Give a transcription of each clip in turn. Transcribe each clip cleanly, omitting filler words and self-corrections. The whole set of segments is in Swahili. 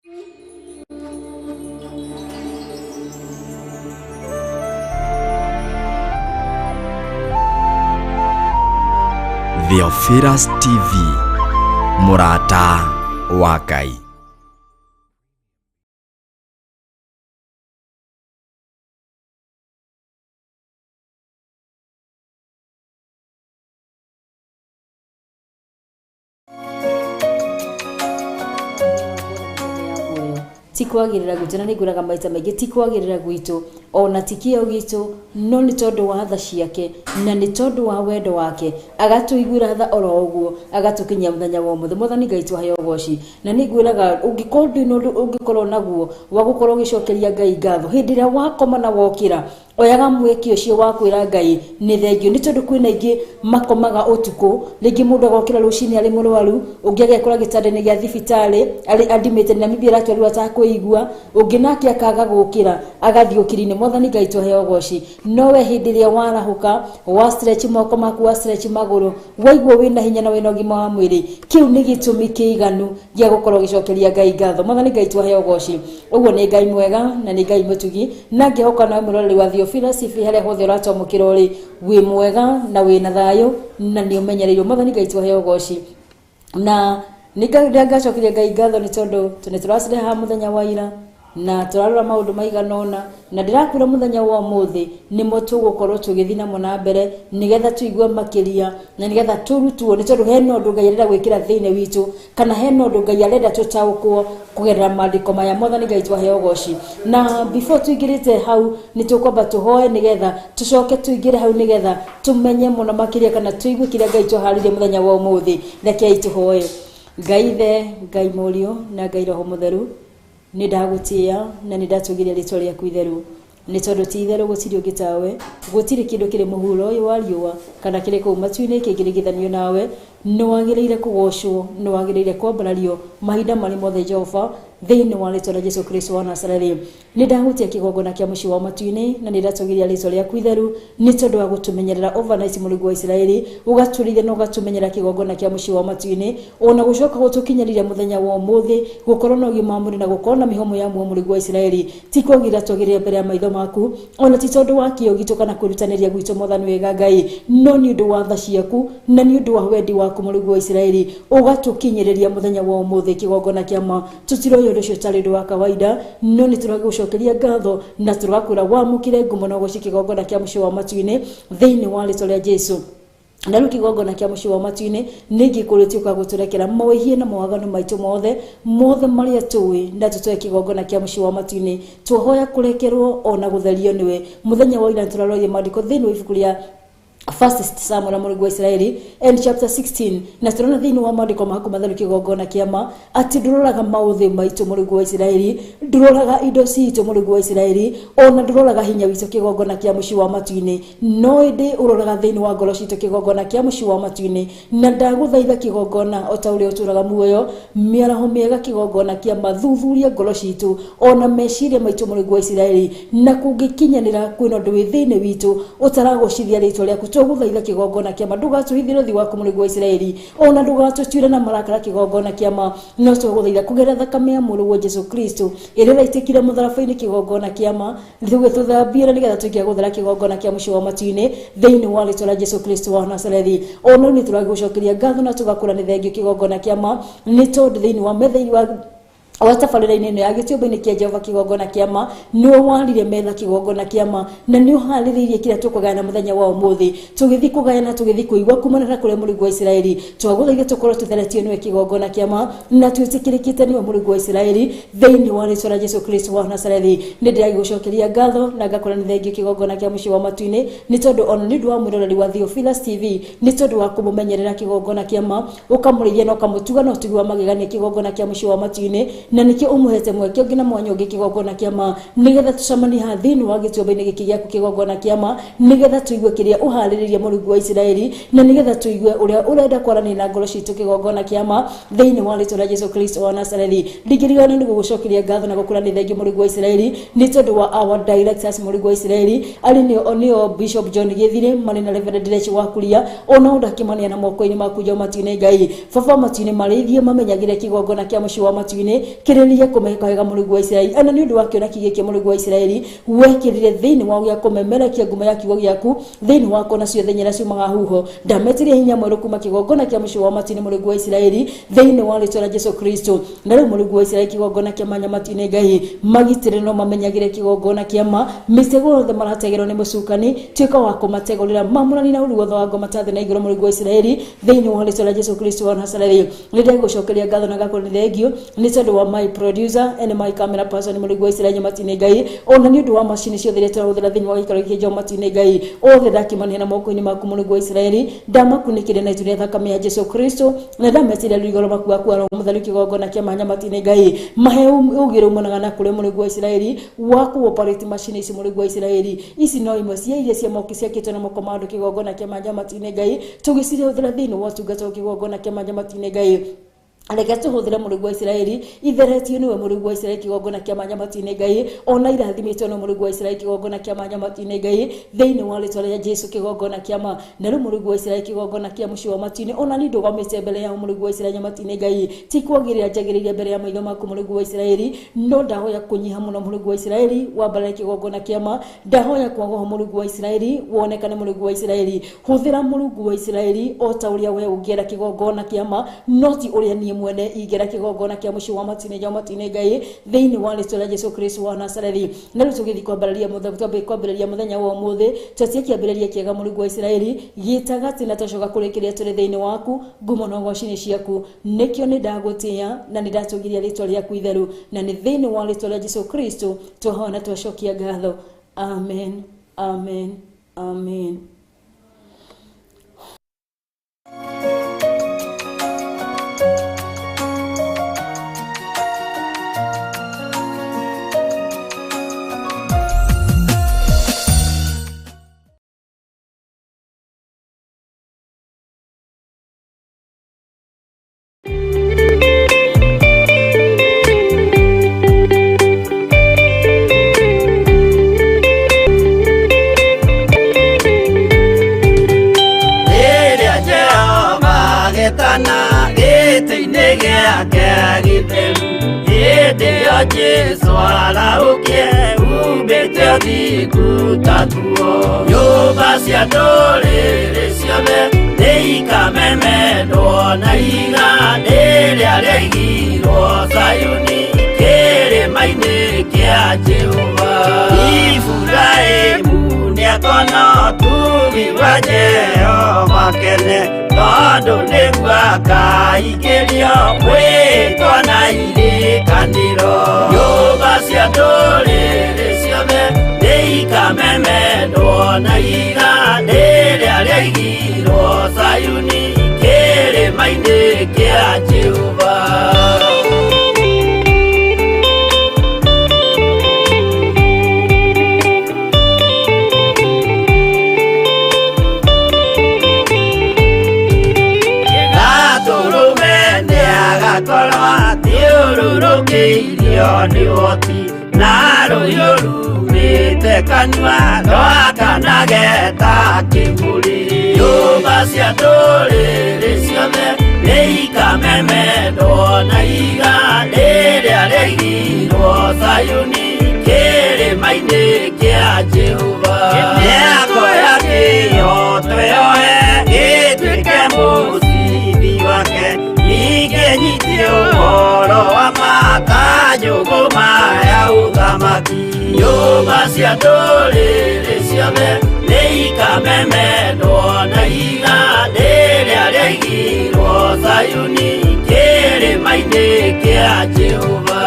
Theophilus TV, Murata wa Ngai. Tikwagirira gwitu na niguraga maita maingi tikwagirira gwitu ona tikio gitu no ni tondu wa tha ciake na ni tondu wa wendo wake agatuigura tha oro uguo agatukinyia muthenya wa muthe muthani Ngai twahe ugoci na niguraga ungikorwo no ungikorwo naguo wa gukorwo gicokeria Ngai ngatho hindi ria wakoma na wokira oyaga mweki ucio wa kwira Ngai ni thengio ni tondu kwina ingi makomaga utuku ringi mundu agokira rucini ari murwaru ungi agekora gitandani gia thibitari ari adimite na mibira atwaru atakuigua ungi nake akaga gukira agathiukirine muthani Ngai twahe ugoci nowe hindi ria warahuka wa stretch moko maku wa stretch maguru waigwo wina hinya na wina ngima wa mwiri kiu ni gitumi kiiganu gia gukorwo gicokeria Ngai ngatho muthani Ngai twahe ugoci uguo ni Ngai mwega na ni Ngai mutugi na ngihoka na murori wa Theophilus TV hale hothe uratomukira uri wi mwega na wina thayo na ni umenyereirwo muthani Ngai twahe ugoci na nigacokeria Ngai ngatho ni tondu tunituracire ha muthenya wa ira na turarora maundu maiganona na ndirakwira muthenya wa muthi ni mo tugukorwo tugithina mona mbere nigetha tuigue makiria na nigetha turutwo ni tondu he no ndu Ngai arenda gwikira thiine witu kana he no ndu Ngai arenda tutaukwo kugerera maandiko maya muthani Ngai twahe ugoci na before tuingirite hau ni tukwamba tuhoe nigetha tucoke tuingire hau nigetha tumenye muno makiria kana tuigue kiria Ngai twaharire muthenya wa muthi rekei tuhoe. Ngai the Ngai murio na Ngai roho mutheru ni ndagutia na ni ndatugiria ritwa riaku itheru ni tondu ti itheru gutiri ungitawe gutiri kindu kiri muhuro uyu wa riua kana kiri ku matuini kingirigithanio nawe no wagiriire kugocwo no wagiriire kwambarario mahinda mari mothe Jehova thiini wa ritwa ria Jesu Kristo wa Nazareti ni ndahutia kigongona kia muci wa matuini na ni ndatugiria ritwa riaku itheru ni tondu wa gutumenyerera overnight Mulungu wa Israeli ugaturithia no gatumenyera kigongona kia muci wa matuini ona gucoka gutukinyirira muthenya wa umuthi gukorwo no gimamuri na gukorwo na mihomo ya Mulungu wa Israeli tikogira tugiria mbere ya maitho maku ona ti tondu wa kio gitu kana kurutaniria gwitu muthani wega Ngai no ni undu wa tha ciaku na ni undu wa wendi waku Mulungu wa Israeli ugatukinyiriria muthenya wa umuthi kigongona kia ma tutiro undu cio tari ndu wa kawaida no ni turagucokeria ngatho na turakwira wamukire ngumo no gucikigongona kia muci wa matuini thiini wa ritwa ria Jesu na ruki gogona kia muci wa matuini ningi kuritiuka guturekera mawihie na mawagano maitu mothe maria tuwi na tutoe kigongona kia muci wa matuini tuhoya kurekerwo ona gutherio niwe muthenya wa ira turarorie maandiko thiini wa ibuku ria First Samuel Mulungu wa Israeli and chapter 16 na turona thiini wa maandiko maku matheru kigongona kiama ati nduroraga mauthi maitu Mulungu wa Israeli nduroraga indo citu Mulungu wa Israeli ona nduroraga hinya witu kigongona kia muci wa matuini no indi uroraga thiini wa ngoro citu kigongona kia muci wa matuini na ndaguthaitha kigongona otauri uturaga muoyo miaraho miega kigongona kia mathuthuria ngoro citu ona meciria maitu Mulungu wa Israeli na kungikinyanira kwino ndu thiini witu utaragocithia ritwa riaku tuguthaitha kigongona kiama ndugatuhithire thi waku Mulungu wa Israeli ona ndugatutuire na marakara kigongona kiama no tuguthaitha kugera thakame ya Mulungu wa Jesu Kristo irira itikire mutharafaini kigongona kiama thuwe tuthambira nigetha tukia guthara kigongona kia muci wa matuini thiini wa ritwa ria Jesu Kristo wa Nazareti ona ni turagucokeria ngatho na tugakura ni thengio kigongona kiama ni tondu thiini wa metheiri wa watafarira-ini ino ya gĩtĩũmba-inĩ kia Jehova kigongona kiama nĩwe warire metha kigongona kiama na nĩ ũharĩrĩirie kĩrĩa tũkũgayana mũthenya wa ũmũthĩ tũgĩthiĩ kũgayana tũgĩthiĩ kũigua kumana na kũrĩa Mũrungu wa Isiraeli twagũthaitha tũkorwo tũtheretio nĩwe kigongona kiama na twĩtĩkĩrĩkĩte nĩwe Mũrungu wa Isiraeli thĩinĩ wa rĩĩtwa rĩa Jesu Kristo wa Nazareti nĩ ndĩragĩgũcokeria ngatho na ngakũra nĩ thengio kigongona kia mũciĩ wa matu-inĩ nĩ tondũ ona nĩ ũndũ wa mwĩroreri wa Theophilus TV nĩ tondũ wa kũmũmenyerera kigongona kiama ũkamũrĩithia na ũkamũtuga na ũtugi wa magegania kigongona kia mũciĩ wa matu-inĩ na nikio umuhete mweke ngina mwanya ungi kigongona kiama nigetha tucamani ha thini wa gĩtĩũmba-inĩ gĩkĩ gĩaku kigongona kiama nigetha tuigue kĩrĩa ũharĩrĩria Mũrungu wa Isiraeli na nigetha tuigue ũrĩa ũrenda kwarania na ngoro citũ kigongona kiama thĩinĩ wa rĩĩtwa rĩa Jesu Kristo wa Nazareti ndigirigana nĩ gũgũcokeria ngatho na gũkũra nĩ thengio Mũrungu wa Isiraeli nĩ tondũ wa our directors Mũrungu wa Isiraeli arĩ nĩo Bishop John Gĩthire marĩ na Reverend Direchi wa Kuria ona ũndakĩmania na moko-inĩ maku ja matu-inĩ Ngai baba matu-inĩ marĩithie mamenyagĩre kigongona kia mũciĩ wa matu-inĩ kĩrĩrĩria kũmeka wega Mũrungu wa Isiraeli. Ana nĩ ũndũ wa kĩoneki gĩkĩ Mũrungu wa Isiraeli wekĩrire thĩinĩ wa gĩa kũmemerekia ngumo ya kiugo gĩaku thĩinĩ wa kona ciothe nyera ciumaga huho. Ndametirie hinya mwerũ kuma kĩgongona kĩa mũciĩ wa matu-inĩ Mũrungu wa Isiraeli thĩinĩ wa rĩĩtwa rĩa Jesũ Kristo. Na rĩu Mũrungu wa Isiraeli kĩgongona kĩa manya matu-inĩ Ngai magitĩre no mamenyagĩre kĩgongona kĩa ma mĩtego yothe marategerwo nĩ mũcukani tuĩka wa kũmategũrĩra mamũrani na ũruothe wa ngoma tathĩ na igũrũ Mũrungu wa Isiraeli thĩinĩ wa rĩĩtwa rĩa Jesũ Kristo wa Nazarethi. Nĩndĩ gũcokeria ngatho na gakũrĩ thengio nĩ tondũ wa my producer and my camera person Mũrungu wa Isiraeli matu-inĩ Ngai ona nĩ ũndũ wa macini ciothe iria tũrahũthĩra thĩinĩ wa gĩikaro gĩkĩ kĩa matu-inĩ Ngai othe ndakĩmania na moko-inĩ maku Mũrungu wa Isiraeli ndamakunĩkĩre na itu rĩa thakame ya Jesũ Kristo na ndametiria rũigoro maku waku aro mũtheru kĩgongona kĩa manya matu-inĩ Ngai mahe ũgĩrĩ umanaga na kũrĩ Mũrungu wa Isiraeli wa ku-operate macini ici Mũrungu wa Isiraeli. Ici no imwe cia iria cia moki ciakĩtwo na moko ma andũ kĩgongona kĩa manya matu-inĩ Ngai tũgĩcirehũthĩra thĩinĩ wa ũtungata wa kĩgongona kĩa manya matu-inĩ Ngai. Reke tũhũthĩre Mũrungu wa Isiraeli itheretio nĩwe Mũrungu wa Isiraeli kĩgongona kĩa manya matu-inĩ Ngai ona irathimĩtwo nĩ Mũrungu wa Isiraeli kĩgongona kĩa manya matu-inĩ Ngai thĩinĩ wa rĩĩtwa rĩa Jesũ kĩgongona kĩa ma. Na rĩu Mũrungu wa Isiraeli kĩgongona kĩa mũciĩ wa matu-inĩ ona nĩ ndũgamĩte mbere ya Mũrungu wa Isiraeli matu-inĩ Ngai ti kwagĩrĩra njagĩrĩria mbere ya maitho maku Mũrungu wa Isiraeli no ndahoya kũnyiha mũno Mũrungu wa Isiraeli wambare kĩgongona kĩa ma ndahoya kwagũha Mũrungu wa Isiraeli wonekane Mũrungu wa Isiraeli hũthĩra Mũrungu wa Isiraeli o ta ũrĩa we ũngĩera kĩgongona kĩa ma no ti ũrĩa niĩ mwene ingĩera kĩgongona kĩa mũciĩ wa matu-inĩ Ngai thĩinĩ wa rĩĩtwa rĩa Jesũ Kristo wa Nazarethi. Na rĩu tũgĩthiĩ kwambĩrĩria mũthenya wa ũmũthĩ tũtiĩ kĩambĩrĩria kĩega Mũrungu wa Isiraeli gĩtagatĩ na tũcoka kũrĩkĩrĩa tũrĩ thĩinĩ waku ngumo na ũgooci-inĩ ciaku nĩkĩo nĩ ndagũtĩĩa na nĩ ndatũgiria rĩĩtwa rĩaku itheru na nĩ thĩinĩ wa rĩĩtwa rĩa Jesũ Kristo tũhoya na twacokia ngatho. Amen, amen, amen. Jesũ araũkie umbĩte ũthingu tatuo nyũmba cia ndũrĩrĩ ciothe nĩikamemendwo na igandĩ rĩrĩa rĩaigirwo Zayuni kĩrĩma-inĩ kĩa Jehova. Iburahĩmu nĩakona ũtugi wa Jehova kene tondũ nĩguo akaingĩrio gwĩtwo na irĩkanĩro. Nyũmba cia ndũrĩrĩ ciothe nĩikamemendwo na igandĩ rĩrĩa rĩaigirwo Zayuni kĩrĩma-inĩ kĩa Jehova. Thiũrũrũkĩirio nĩ ũhoti na rũhiũ rumĩte kanua rwakanage ta kĩmbũri. Nyũmba cia ndũrĩrĩ ciothe nĩikamemendwo na igandĩ rĩrĩa rĩaigirwo Zayuni kĩrĩma-inĩ kĩa Jehova. Mĩako ya kĩyo twĩyohe gĩtuĩke mũcithi wake ningĩnyitie ũhoro wa makanjũgũ maya ũthamaki. Nyũmba cia ndũrĩrĩ ciothe nĩikamemendwo na igandĩ rĩrĩa rĩaigirwo Zayuni kĩrĩma-inĩ kĩa Jehova.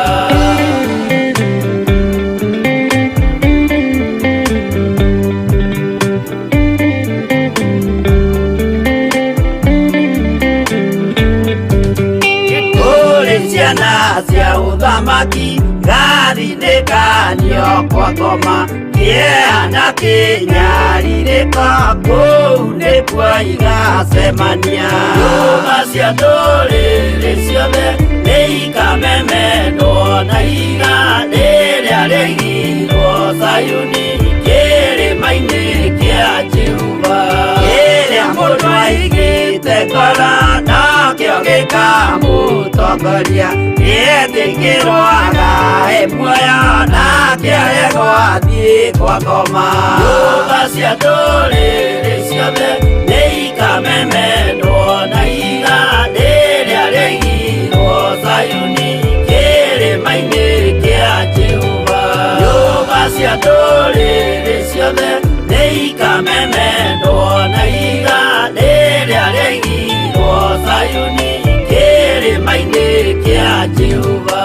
Ciana cia ũthamaki ngathinĩkanio kwa ngoma kĩeha na kĩnyarirĩko kũu nĩkuo igacemania. Nyũmba cia ndũrĩrĩ ciothe nĩikamemendwo na igandĩ rĩrĩa rĩaigirwo Zayuni kĩrĩma-inĩ kĩa Jehova. Kĩrĩa mũndũ aigĩte ngoro nakĩo gĩkamũtongoria gĩetĩkĩrwaga muoyo nake aregwo athiĩ kwa ngoma. Nyũmba cia ndũrĩrĩ ciothe nĩ ikamemendwo na iga rĩrĩa rĩigirwo Zayuni kĩrĩma-inĩ kĩa Jehova. Nyũmba cia ndũrĩrĩ ciothe nĩ ikamemendwo na iga rĩrĩa rĩigirwo Zayuni kĩrĩma-inĩ kĩa Jehova.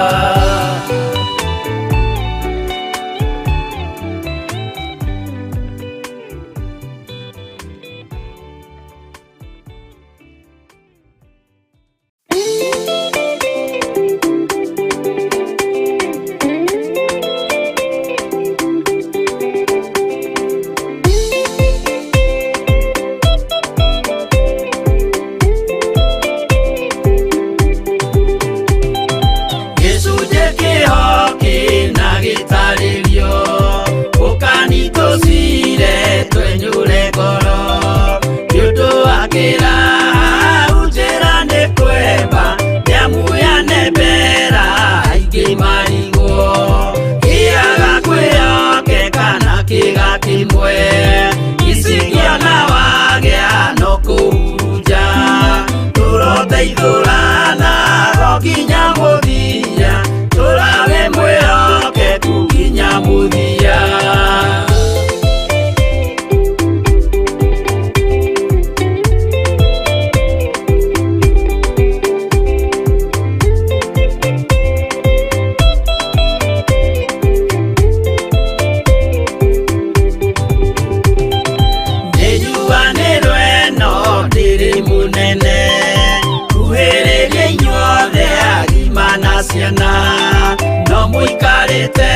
No muikarite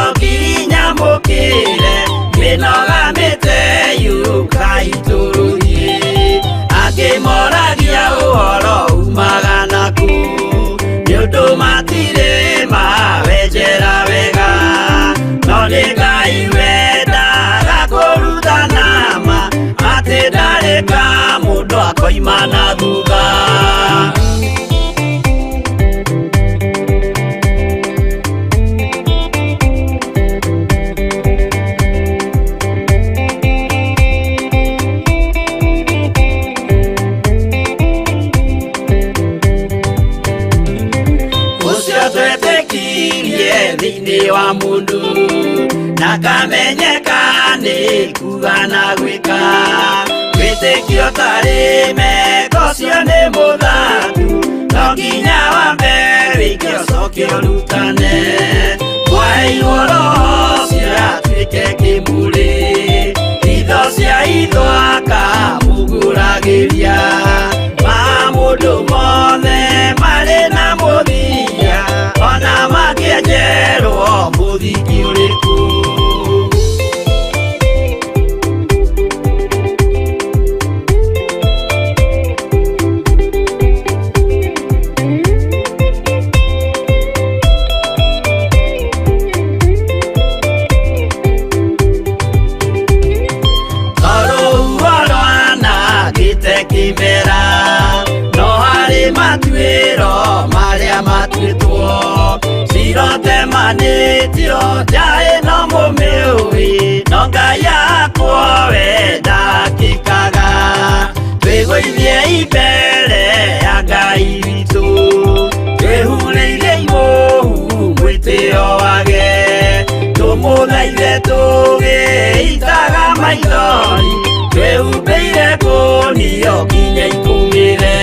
oginya mukire minogamite yukaituruhi akimoragia uhoro umaga naku niundu matire mawenjera wega no nĩ Ngai wendaga kũruta nama atĩ ndareka mũndũ akoima na thutha. Thĩinĩ wa mũndũ na kamenyeka nĩ kuga na gwĩka wĩtĩkio tarĩ meko cio nĩ mũthatu no nginya wambe wĩke ũcoke ũrutane waheirwo roho cio atuĩke kĩmũrĩ hitho cia ithwaka muguragĩria ma mũndũ mothe marĩ na mũthia ona makĩenjerwo mũthingi ũrĩkũ. Kimera no harĩ matuĩro marĩa matuĩtwo cirotemanĩtio njaĩ no mũmĩũĩ no Ngai akwo we ndakĩkaga twĩgũithie imbere ya Ngai witũ twĩhurĩire imũhu mwĩtĩo wage tũmũthaithe tũgĩitaga maithori twĩhumbĩire ngũnio nginya ikumĩre.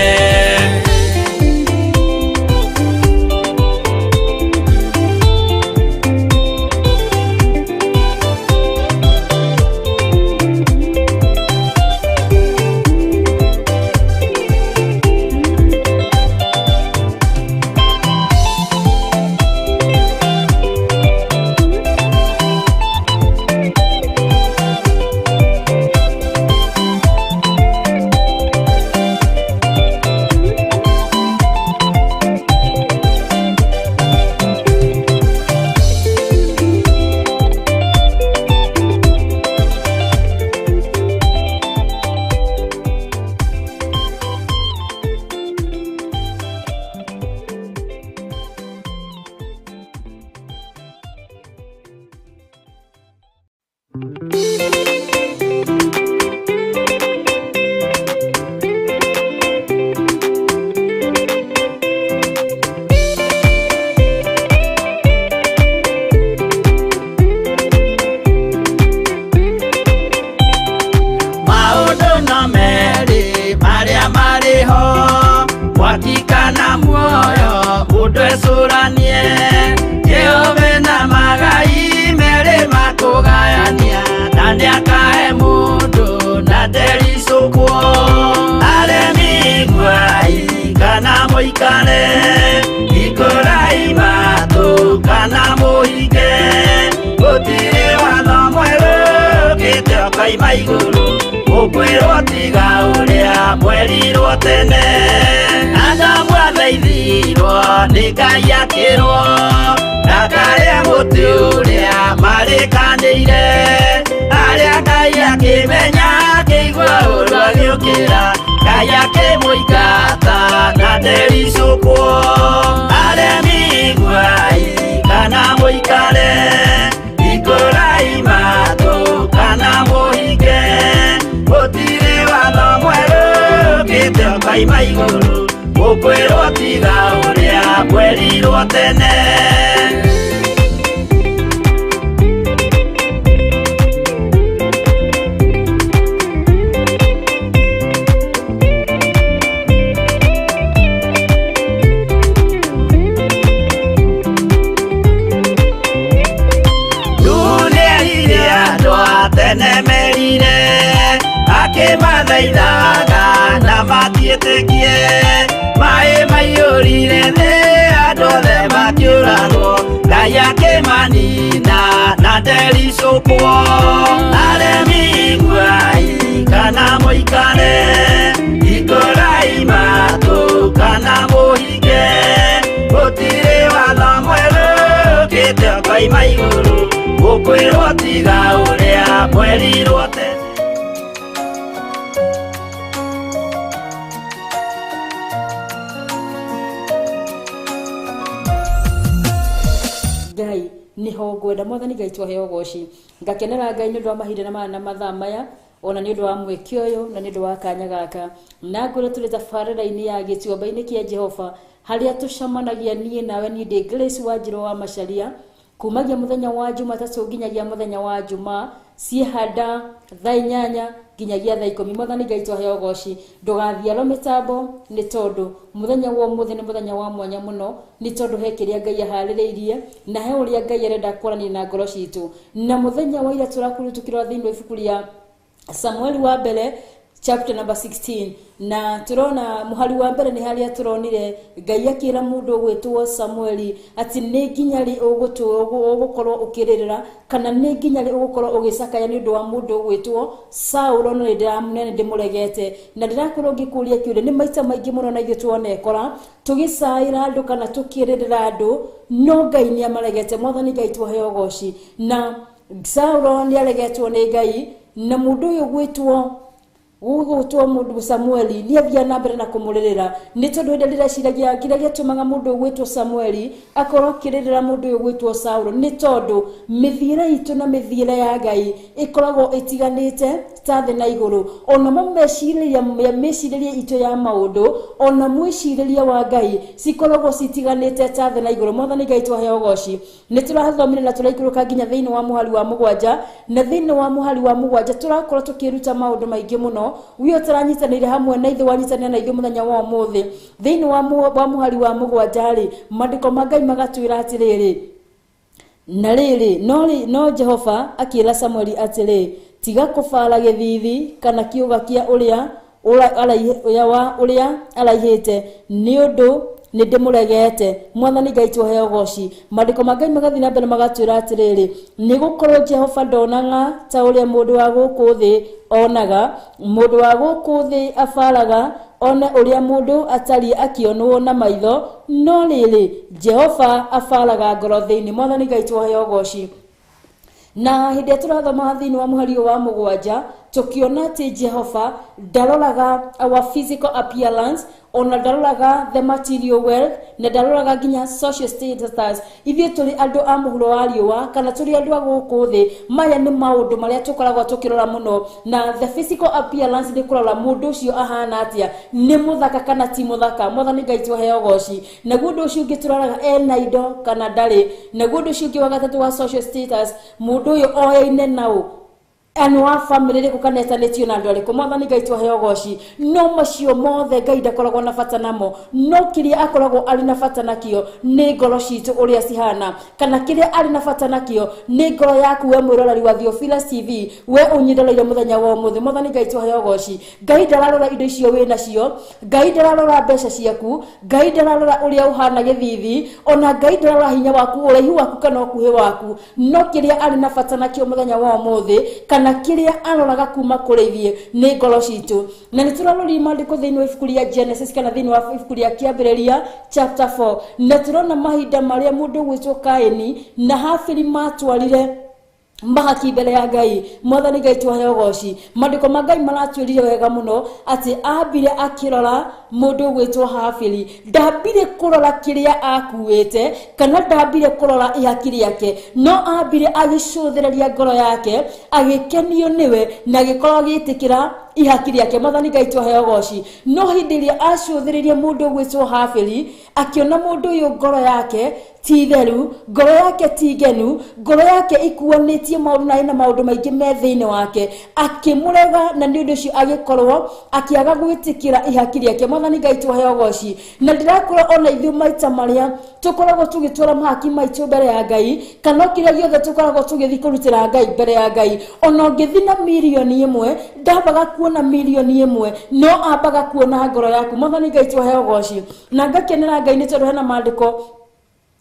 ikana muoyo udwesuranie Jehova na magai mere makugayania nani akahe mundu na ndericukwo aremi gwai kana muikare ikorai matu kana muige gutire watho mweru kite okaima iguru ukwirwo tiga uria mwerirwo tene Adamu athaithirwo ni Ngai akirwo ndakaria muti uria marikanire aria Ngai akimenya akigua uru agiukira Ngai akimũingata na ndericukwo aremi gwai kana muikare ikorai matu kana muhinge gutire watho mweru kite okaima iguru ukwirwo tiga uria mwerirwo tene mathaithaga na matiĩtĩkie maĩ maiyũrire thĩ andũ othe makĩũragwo Ngai akĩmanina na ndericũkwo aremi gwai kana mũikare ikorai matu kana mũhinge gũtirĩ watho mwerũ ũkĩte ũkoima igũrũ ũkwĩrwo tiga ũrĩa mwerirwo tene Ngai niho ngwenda mwathani Ngai twaheo goci ngakenera Ngai nĩ ũndũ wa mahinda na mathaa maya ona nĩ ũndũ wa mweke ũyũ na nĩ ũndũ wa kanya gaka na ngũrũ tũrĩ tabarĩra-inĩ ya gĩtuamba-inĩ kĩa Jehova harĩa tũcemanagia niĩ nawe nĩ ndĩ Grace Wanjirũ wa Macharia kumagia muthenya wa Jumatatũ nginyagia muthenya wa Jumaa ciehanda thaa 8 nginyagia thaa 10 mwathani Ngai twaheo goci ndũgathiarwo mĩtambo nĩ tondũ muthenya wa ũmũthĩ nĩ muthenya wa mwanya mũno nĩ tondũ he kĩrĩa Ngai aharĩrĩirie na he ũrĩa Ngai arenda kũrania na ngoro citũ na muthenya wa ira tũrakorwo tukĩrora thĩinĩ wa ibuku rĩa Samuel wa mbere chapter number 16 na turona muhari wa mbere ni haria turonire Ngai akira mundu gwitwo Samueli ati ni nginyari ugukorwo ukiririra kana ni nginyari ugukorwo ugicakaya ni undu wa mundu gwitwo Saulo no ndiramune ndimuregete na ndirakorwo ngikuria kiure ni maita maingi muno na ithu tuonekora tugicaira andu kana tukiririra andu no Ngai ni amaregete mwathani Ngai twaheo goci na Saulo ni aregetwo ni Ngai na mundu uyu gwitwo mundu Samueli ni athia na mbere na kumuririra ni tondu ndirira ciragia kira gitumaga mundu gwitwo Samueli akorwo kiririra mundu gwitwo Saulo ni tondu mithira itu na mithira ya Ngai ikoragwo itiganite ta thĩ na iguru ona meciriria itu ya maundu ona mwiciriria wa Ngai cikoragwo citiganite ta thĩ na iguru mwathani Ngai twaheo goci ni turathomire na turaikũrũka nginya thĩinĩ wa muhari wa mũgwanja na thĩinĩ wa muhari wa mũgwanja turakorwo tukiruta maundu maingi muno wio turanyitanire hamwe na ithu wanyitanire na ithu muthenya wa umuthi thĩinĩ wa muhari wa mũgwanja ri mandĩko ma Ngai magatwĩra atiriri na riri no Jehova akĩra Samueli atiri tiga kũbara gĩthithi kana kiuga kia ũrĩa araihĩte ni ũndũ ni ndimuregete mwathani Ngai twaheo goci mandĩko ma Ngai magathi na mbere magatwĩra atiriri ni gukorwo Jehova ndonaga ta ũrĩa mũndũ wa gũkũ thĩ onaga mũndũ wa gũkũ thĩ abaraga ona ũrĩa mũndũ atari akionwo na maitho no rĩrĩ Jehova abaraga ngoro thĩinĩ mwathani Ngai twaheo goci na hĩndĩ tũrathoma thĩinĩ wa muhari wa mũgwanja tukiona ati Jehova ndaroraga our physical appearance ona ndaroraga the material wealth na ndaroraga nginya social status ithuĩ tũrĩ andũ a mũhuro wa riũa kana tũrĩ andũ a gũkũ thĩ maya nĩ maũndũ marĩa tũkoragwo tũkĩrora mũno na the physical appearance nĩ kũrora mũndũ ũcio ahana atĩa nĩ mũthaka kana ti mũthaka mwathani Ngai twaheo goci naguo ũndũ ũcio ũngĩ tũroraga ena indo kana ndarĩ naguo ũndũ ũcio ũngĩ wa gatatũ wa social status mũndũ ũyũ oyaine naũ anu wa family ri kukaneta netio na ndore Mwathani Ngai twahe goci no macio mothe Ngai ndakoragwo na bata namo no kiria akoragwo ari na bata nakio ni ngoro citu uria cihana kana kiria ari na bata nakio ni ngoro yaku we mwirorari wa Theophilus TV we unyidoreire muthenya wa umuthi Mwathani Ngai twahe goci Ngai ndararora indo icio we nacio Ngai ndararora mbeca ciaku Ngai ndararora uria uhana githithi ona Ngai ndararora hinya waku uraihu waku kana okuhe waku no kiria ari na bata nakio muthenya wa umuthi kana kiria aroraga kuma kurithie ni ngoro citu na niturarori mandiko thiini wa ibuku ria Genesis kana thiini wa ibuku ria Kiambĩrĩria chapter 4 na turona mahinda maria mundu gwitwo Kaini na Habili matwarire mahaki mbere ya Ngai Mwathani Ngai twahe goci mandiko ma Ngai maratwirire wega muno ati ambire akirora mundu gwitwo Habili ndambire kurora kiria akuite kana ndambire kurora ihaki yake no ambire agicuthĩrĩria ngoro yake agikenio niwe na gikorwo gitikira ihaki yake Mwathani Ngai twahe goci no hindi iria acuthĩrĩria mundu gwitwo Habili akiona mundu uyu ngoro yake ti theru ngoro yake ti ngenu ngoro yake ikuanitie maundu na ina maundu maingi me thiini wake akimurega na ni undu ucio agikorwo akiaga gwitikira ihaki yake Mwathani Ngai twahe goci na ndirakorwo ona ithu maita maria tukoragwo tugitwara mahaki maitu mbere ya Ngai kana kiria giothe tukoragwo tugithi kurutira Ngai mbere ya Ngai ona ngithi na milioni imwe ndabaga kuona milioni imwe no ambaga kuona ngoro yaku Mwathani Ngai twahe goci na ngakenera Ngai ni tondu hena mandiko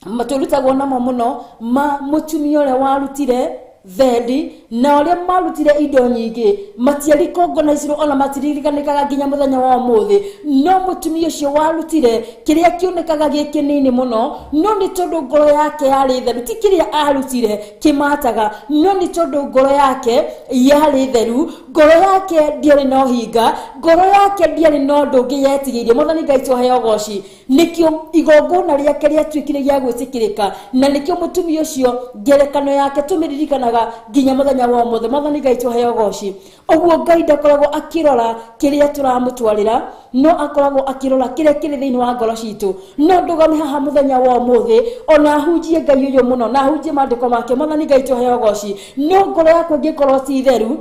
maturutagwo namo muno ma mutumia uria warutire thendi na uria marutire indo nyingi matiari kongonaicirwo ona matiririkanikaga nginya muthenya wa umuthi no mutumia ucio warutire kiria kionekaga gikinini muno no ni tondu ngoro yake yari theru ti kiria arutire kimataga no ni tondu ngoro yake yari theru ngoro yake ndiari no hinga ngoro yake ndiari no ndungi yetigirie Mwathani Ngai twahe goci nikio igongona riake riatwikire gya gwitikirika na nikio mutumia ucio ngerekano yake tumiririkanaga nginya muthenya wa umuthi Mwathani Ngai twahe goci oguo Ngai ndakoragwo akirora kiria turamutwarira no akoragwo akirora kiria kiri thiini wa ngoro citu no ndugame haha muthenya wa umuthi ona hunjie Ngai uyu muno na hunjie mandiko make Mwathani Ngai twahe goci no ngoro yakwa ngikorwo ti theru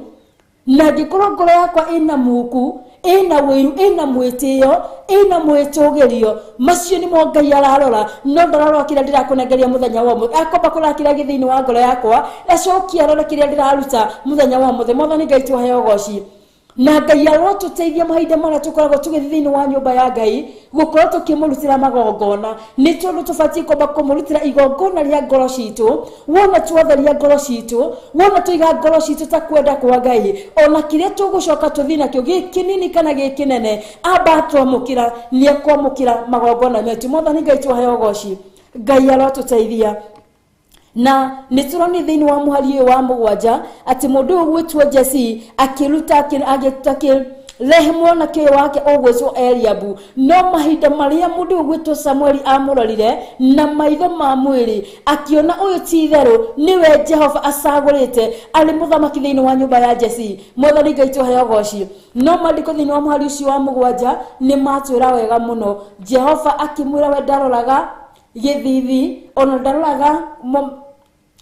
na ngikorwo ngoro yakwa ina muku ina wiru ina mwitio ina mwitugirio macio ni mo Ngai ararora no ndararora kiria ndirakunegeria muthenya wa umuthi akomba kura kiria githiini wa ngoro yakwa acokia arore kiria ndiraruta muthenya wa umuthi Mwathani Ngai twahe goci na Ngai arotuteithia mahinda maria tukoragwo tugithiini wa nyumba ya Ngai gukorwo tukimurutira magongona ni tondu tubatie komba kumurutira igongona ria ngoro citu wona twatheria ngoro citu wona tuiga ngoro citu ta kwenda kwa Ngai ona kiria tugucoka tuthina kio gikinini kana gikinene amba twamukira ni akwamukira magongona metu Mwathani Ngai twahe goci Ngai arotuteithia na nituroni thiini wa muhari wa mugwanja ati mundu gwitwo Jesse akiruta agitake rehemo na kio wake ogwetwo Eliabu no mahinda maria mundu gwitwo Samueli amurorire na maitho ma mwiri akiona uyu ti theru niwe Jehova acagurite ari muthamaki thiini wa nyumba ya Jesse Mwathani Ngai twahe goci no mandiko thiini wa muhari ucio wa mugwanja ni matwira wega muno Jehova akimwira we ndaroraga githithi ona ndaroraga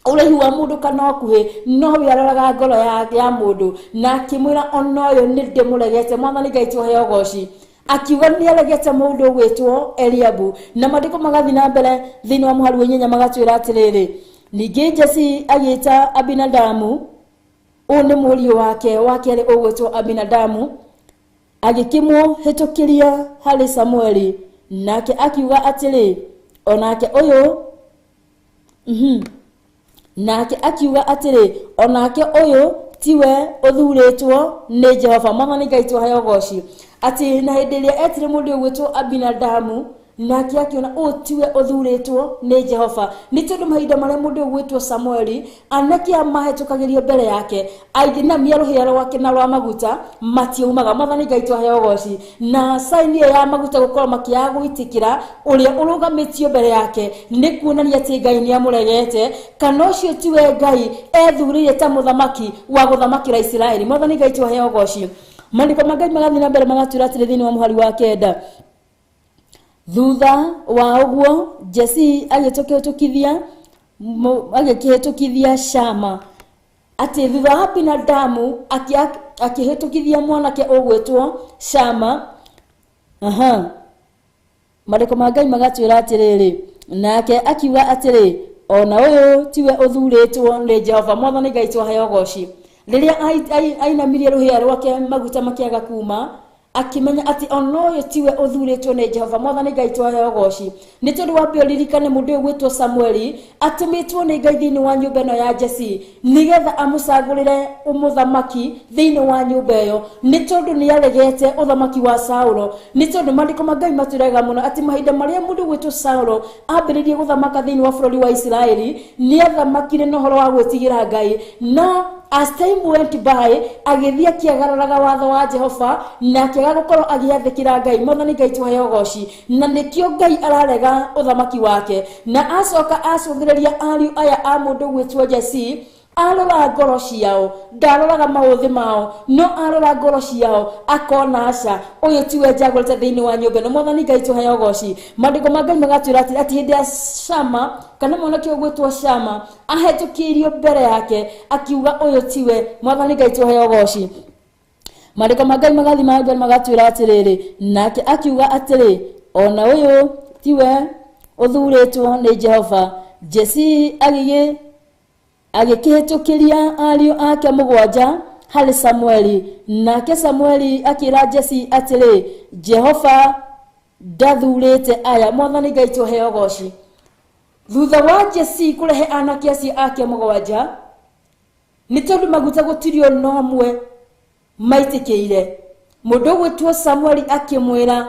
uraihu wa mundu kana okuhi no wiaroraga ngoro ya mundu na akimwira ona uyu ni ndimuregete Mwathani Ngai twahe goci akiuga ni aregete mundu gwitwo Eliabu na mandiko magathi na mbere thiini wa muhari wenyenya magatwira atiriri ningi Jesse agita Abinadamu une murio wake ri ogwitwo Abinadamu agikimwo hitukiria hari Samueli nake akiuga atiri onake uyu nake akiuga atiri onake uyu tiwe uthuritwo ni Jehova Mwathani Ngai twahe goci ati na hindi iria etire mundu gwitwo Abinadamu nake akiona tiwe uthuritwo ni Jehova ni tondu mahinda maria mundu gwitwo Samueli anake amahetukagirio mbere yake aigi na miaruhiaro wake na rwa maguta matiumaga Mwathani Ngai twahe goci na saini ya maguta gukorwo makiaga gwitikira uria urugamitio mbere yake ni kuonania ati Ngai ni amuregete kana ucio tiwe Ngai ethurire ta muthamaki wa guthamakira Israeli Mwathani Ngai twahe goci mandiko ma Ngai magathi na mbere magatwira atiri thiini wa muhari wa kenda thutha wa uguo Jesse agikihĩtũkithia Shama ati thutha wa binadamu akihetũkithia mwanake ũgwĩtwo Shama. Marĩko ma Ngai magatwĩra atĩrĩrĩ, nake akiuga atĩrĩ, ona ũyũ tiwe ũthurĩtwo nĩ Jehova. Mwathani Ngai twaheo goci. Rĩrĩa ainamirie rũhĩa rwake maguta makĩaga kuma, akimenya ati ona ũyũ tiwe ũthurĩtwo nĩ Jehova. Mwathani Ngai twaheo goci. Nĩ tondũ wa mbĩririkane mũndũ ũgwĩtwo Samueli atũmĩtwo nĩ Ngai thĩinĩ wa nyũmba ĩno ya Jesse nĩgetha amũcagũrĩre ũmũthamaki thĩinĩ wa nyũmba ĩyo, nĩ tondũ nĩ aregete ũthamaki wa Saulo. Nĩ tondũ Maandĩko ma Ngai matwĩraga mũno ati mahinda marĩa mũndũ ũgwĩtwo Saulo ambĩrĩirie gũthamaka thĩinĩ wa bũrũri wa Isiraeli nĩ athamakire na ũhoro wa gwĩtigĩra Ngai. No as time went by, agĩthiĩ akĩagararaga watho wa Jehova na akĩaga gũkorwo agĩathĩkĩra Ngai. Mwathani Ngai twaheo goci. Na nĩkĩo Ngai ararega ũthamaki wake, na acoka acũthĩrĩria ariũ aya a mũndũ gwĩtwo Jesse. Arora ngoro ciao, ndaroraga maũthĩ mao, no arora ngoro ciao, akona aca ũyũ tiwe njagũrĩte thĩinĩ wa nyũmba ĩno. Mwathani Ngai twaheo goci. Maandĩko ma Ngai magatwĩra ati hĩndĩ ya Shama, kana mwanake ũgwĩtwo Shama ahetũkĩirio mbere yake akiuga ũyũ tiwe. Mwathani Ngai twaheo goci. Maandĩko ma Ngai magathi mbere magatwĩra atĩrĩrĩ, nake akiuga atĩrĩ, ona ũyũ tiwe ũthurĩtwo nĩ Jehova. Jesse agĩkĩhetũkĩria ariũ ake mũgwanja harĩ Samueli, nake Samueli akĩra Jesse atĩrĩ, Jehova ndathurĩte aya. Mwathani Ngai twaheo goci. Thutha wa Jesse kũrehe anake acio ake mũgwanja, nĩ tondũ maguta gũtirio nomwe maitĩkĩire, mũndũ gwĩtwo Samueli akĩmwĩra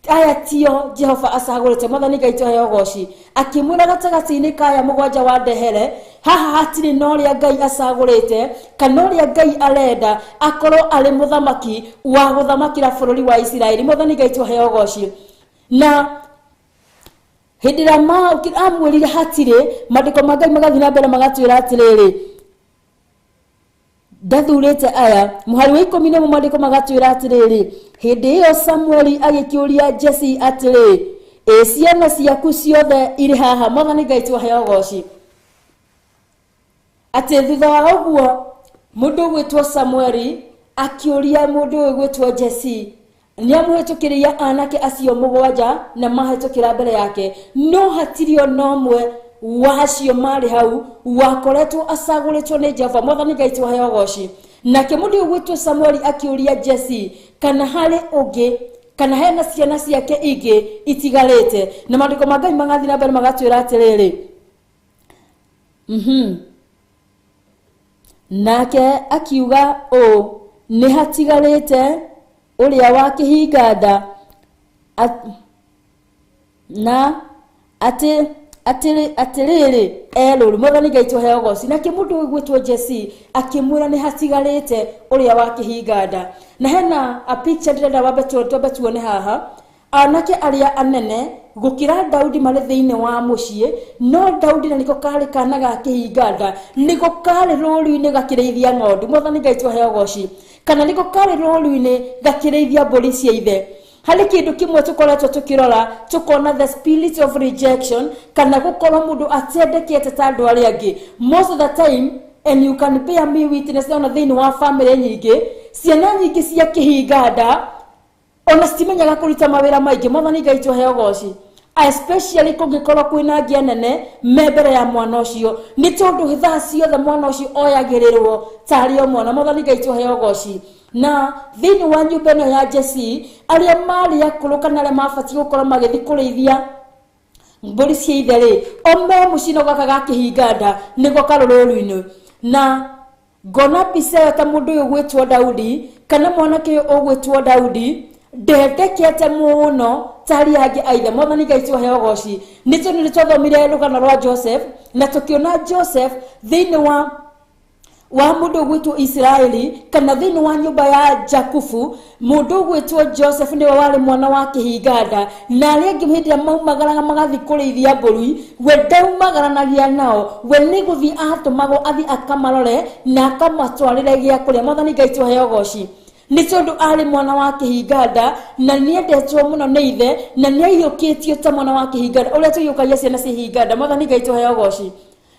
aya tio Jehova acagũrĩte. Mwathani Ngai twaheo goci. Akĩmwĩra gatagatĩ-inĩ ka aya mũgwanja wa ndehere, haha hatirĩ na ũrĩa Ngai acagũrĩte kana ũrĩa Ngai arenda akorwo arĩ mũthamaki wa gũthamakĩra bũrũri wa Isiraeli. Mwathani Ngai twaheo goci. Na hĩndĩ ĩrĩa amwĩrire hatirĩ, Maandĩko ma Ngai magathi na mbere magatwĩra atĩrĩrĩ, ndathurĩte aya. Mũhari wa 11 Maandĩko magatwĩra atĩrĩrĩ, hĩndĩ ĩyo Samueli agĩkĩũria Jesse atĩrĩ, ciana ciaku ciothe irĩ haha. Mwathani Ngai twaheo goci. Atĩ thutha wa ũguo mũndũ gwĩtwo Samueli akĩũria mũndũ gwĩtwo Jesse, nĩ amũhetũkĩrĩia anake acio mũgwanja na mahetũkĩra mbere yake, no hatirio nomwe wacio marĩ hau wakoretwo acagũrĩtwo nĩ Jehova. Mwathani Ngai twaheo goci. Nake mũndũ gwĩtwo Samueli akĩũria Jesse kana harĩ ũngĩ kana hena ciana ciake ingĩ itigarĩte. Na Maandĩko ma Ngai magathi na mbere magatwĩra atĩrĩrĩ, nake akiuga nĩ hatigarĩte ũrĩa wa kĩhinga-nda na atĩrĩrĩ erũrũ. Mwathani Ngai twaheo goci. Nake mũndũ gwĩtwo Jesse akĩmwĩra nĩ hatigarĩte ũrĩa wa kĩhinga-nda. Na hena a picture ndĩrenda wambe tuone haha, anake arĩa anene gũkĩra Daudi marĩ thĩinĩ wa mũciĩ, no Daudi na nĩko karĩ kana ga kĩhinga-nda, nĩko karĩ rũũru-inĩ gakĩrĩithia ng'ondu. Mwathani Ngai twaheo goci. Kana nĩko karĩ rũũru-inĩ gakĩrĩithia mbũri cia ithe. Harĩ kĩndũ kĩmwe tũkoretwo tũkĩrora, tũkona the spirit of rejection, kana gũkorwo mũndũ atendekete ta andũ arĩa angĩ. Most of the time, and you can bear me witness, ona thĩinĩ wa family nyingĩ, ciana nyingĩ cia kĩhinga-nda ona citimenyaga kũruta mawĩra maingĩ. Mwathani Ngai twaheo goci. Especially kũngĩkorwo kwĩna ngĩa nene me mbere ya mwana ũcio, nĩ tondũ thaa ciothe mwana ũcio oyagĩrĩrwo tarĩ o mwana. Mwathani Ngai twaheo goci. Na thĩinĩ wa nyũmba ĩno ya Jesse, arĩa marĩ akũrũ kana arĩa mabatiĩ gũkorwo magĩthiĩ kũrĩithia mbũri cia ithe rĩ, o me mũcino gaka ga kĩhinga-nda nĩgo karũrũru-inĩ. Na ngona mbica ta mũndũ ũyũ gwĩtwo Daudi kana mwanake ũyũ ũgwĩtwo Daudi ndendekete mũno tari angĩ aithe. Mwathani Ngai twaheo goci. Nĩ tondũ nĩ twathomire rũgano rwa Joseph na tũkĩona Joseph thĩinĩ wa mũndũ gwĩtwo Israeli kana thĩinĩ wa nyũmba ya Jakubu, mũndũ gwĩtwo Joseph nĩwe warĩ mwana wa kĩhinga-nda, na arĩa angĩ hĩndĩ ĩrĩa maumagaraga magathi kũrĩithia mbũri, we ndaumagaranagia nao, we nĩ gũthiĩ ahatũmagwo athi akamarore na akamatwarĩre gĩa kũrĩa. Mwathani Ngai twaheo goci. Nĩ tondũ arĩ mwana wa kĩhinga-nda na nĩendetwo mũno nĩ ithe na nĩaiyũkĩtio ta mwana wa kĩhinga-nda ũrĩa tũiyũkagia ciana cia ihinga-nda. Mwathani Ngai twaheo goci.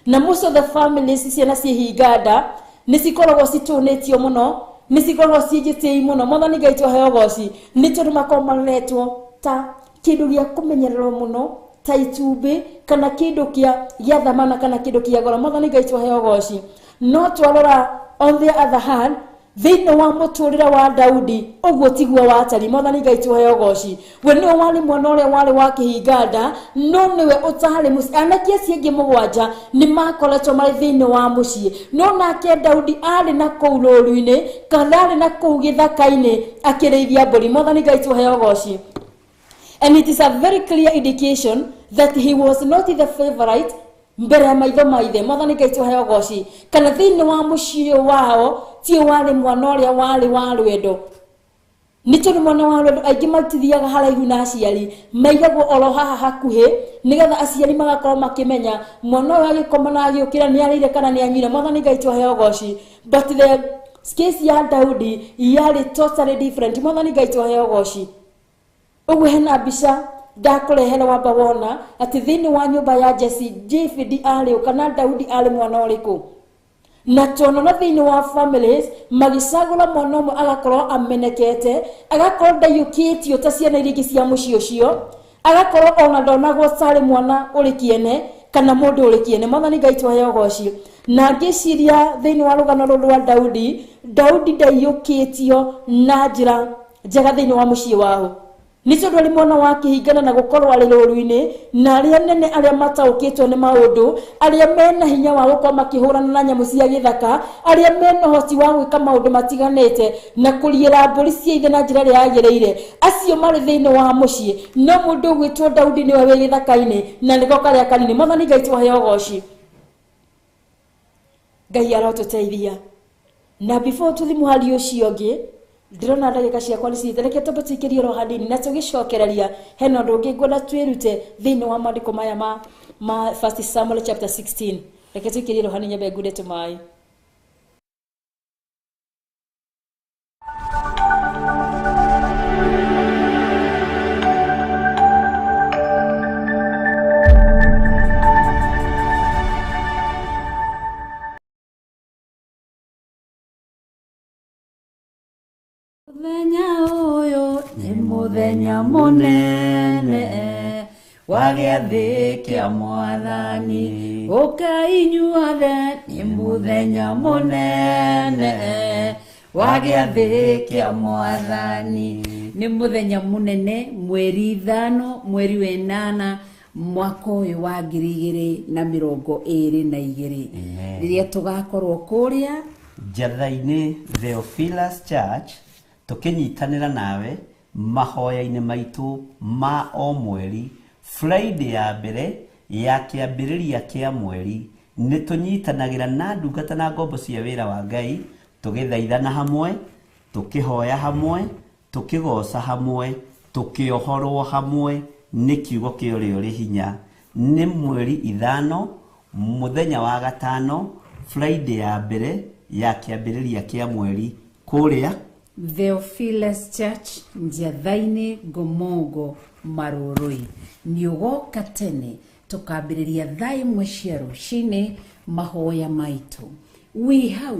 Na most of the families ciana cia ihinga-nda nicikoragwo citunitio muno nicikoragwo ciigitei muno Mwathani Ngai tuheo goci ni tondu makomaretwo ta kindu gia kumenyererwo muno ta itumbi kana kindu gia thamana kana kindu gia goro Mwathani Ngai tuheo goci no twarora on the other hand thĩinĩ wa mũtũrĩre wa Daudi ũguo tiguo watari Mwathani Ngai tuheo goci we nĩwe warĩ mwana ũrĩa warĩ wa kĩhinganda no nĩwe ũtarĩ mũciĩ anake acio angĩ mũgwanja nĩ makoretwo marĩ thĩinĩ wa mũciĩ no nake Daudi arĩ na kũu rũũru-inĩ kana arĩ na kũu gĩthaka-inĩ akĩrĩithia mbũri Mwathani Ngai tuheo goci. And it is a very clear indication that he was not the favorite mbere ya maitho maithe Mwathani Ngai tuheo goci kana thĩinĩ wa mũciĩ wao ti warĩ mwana ũrĩa warĩ wa rwendo nĩ tondũ mwana wa rwendo aingĩ matithiaga haraihu na aciari maigagwo oro haha hakuhĩ nĩgetha aciari magakorwo makĩmenya mwana ũyũ agĩkoma na agĩũkĩra nĩ arĩire kana nĩ anyuire Mwathani Ngai tuheo goci but the case ya Daudi yarĩ totally different Mwathani Ngai tuheo goci. Ũguo hena mbica ndakurehere wamba wona ati thĩinĩ wa nyũmba ya Jesse David arĩ kana Daudi arĩ mwana ũrĩkũ na tuonana thĩinĩ wa families magicagũra mwana ũmwe agakorwo amenekete agakorwo ndaiyũkĩtio ta ciana iria ingĩ cia mũciĩ ũcio agakorwo ona ndonagwo tarĩ mwana ũrĩ kĩene kana mũndũ ũrĩ kĩene Mwathani Ngai tuheo goci na ngĩciria thĩinĩ wa rũgano rũrũ rwa Daudi ndaiyũkĩtio na njĩra njega thĩinĩ wa mũciĩ wao nĩ tondũ arĩ mwana wa kĩhingana na gũkorwo arĩ rũũru-inĩ na arĩa nene arĩa mataũkĩtwo nĩ maũndũ arĩa mena hinya wa gũkorwo makĩhũrana na nyamũ cia gĩthaka arĩa mena ũhoti wa gwĩka maũndũ matiganĩte na kũriĩra mbũri cia ithe na njĩra ĩrĩa yagĩrĩire acio marĩ thĩinĩ wa mũciĩ no mũndũ ũgwĩtwo Daudi nĩwe wĩ gĩthaka-inĩ na nĩko karĩa kanini Mwathani Ngai tuheo goci. Ngai arotũteithia na before tũthi mũhari ũcio ũngĩ ndĩrona ndagĩka ciakwa nĩ cithirĩke tũbũtikĩrie ro hanini na tũgĩcokereria hena ũndũ ũngĩ ngwenda twĩrute thĩinĩ wa maandĩko maya ma 1 Samuel chapter 16 reke twĩkĩrie ro hanini nyambe ngude tũmaĩ. Muthenya munene wa gĩathĩ kĩa Mwathani ũka inyuothe nĩ muthenya munene wa gĩathĩ kĩa Mwathani nĩ muthenya munene mweri 5 mweri wa 8 mwaka ũyũ wa 2022 rĩrĩa tũgakorwo kũrĩa Njatha-inĩ Theophilus Church tukinyitanira nawe mahoya-inĩ maitũ ma o mweri Friday ya mbere ya kĩambĩrĩria kĩa mweri nĩ tũnyitanagĩra na ndungata na ngombo cia wĩra wa Ngai tũgĩthaithana hamwe tũkĩhoya hamwe tũkĩgoca hamwe tũkĩohorwo hamwe nĩ kiugo kĩa ũrĩa ũrĩ hinya nĩ mweri 5 mũthenya wa gatano Friday ya mbere ya kĩambĩrĩria kĩa mweri kũrĩa Theophilus Church Njatha-inĩ Ngomongo Marũrũi nĩ ũgoka tene tũkambĩrĩria thaa 1 cia rũcinĩ mahoya maitũ wĩ hau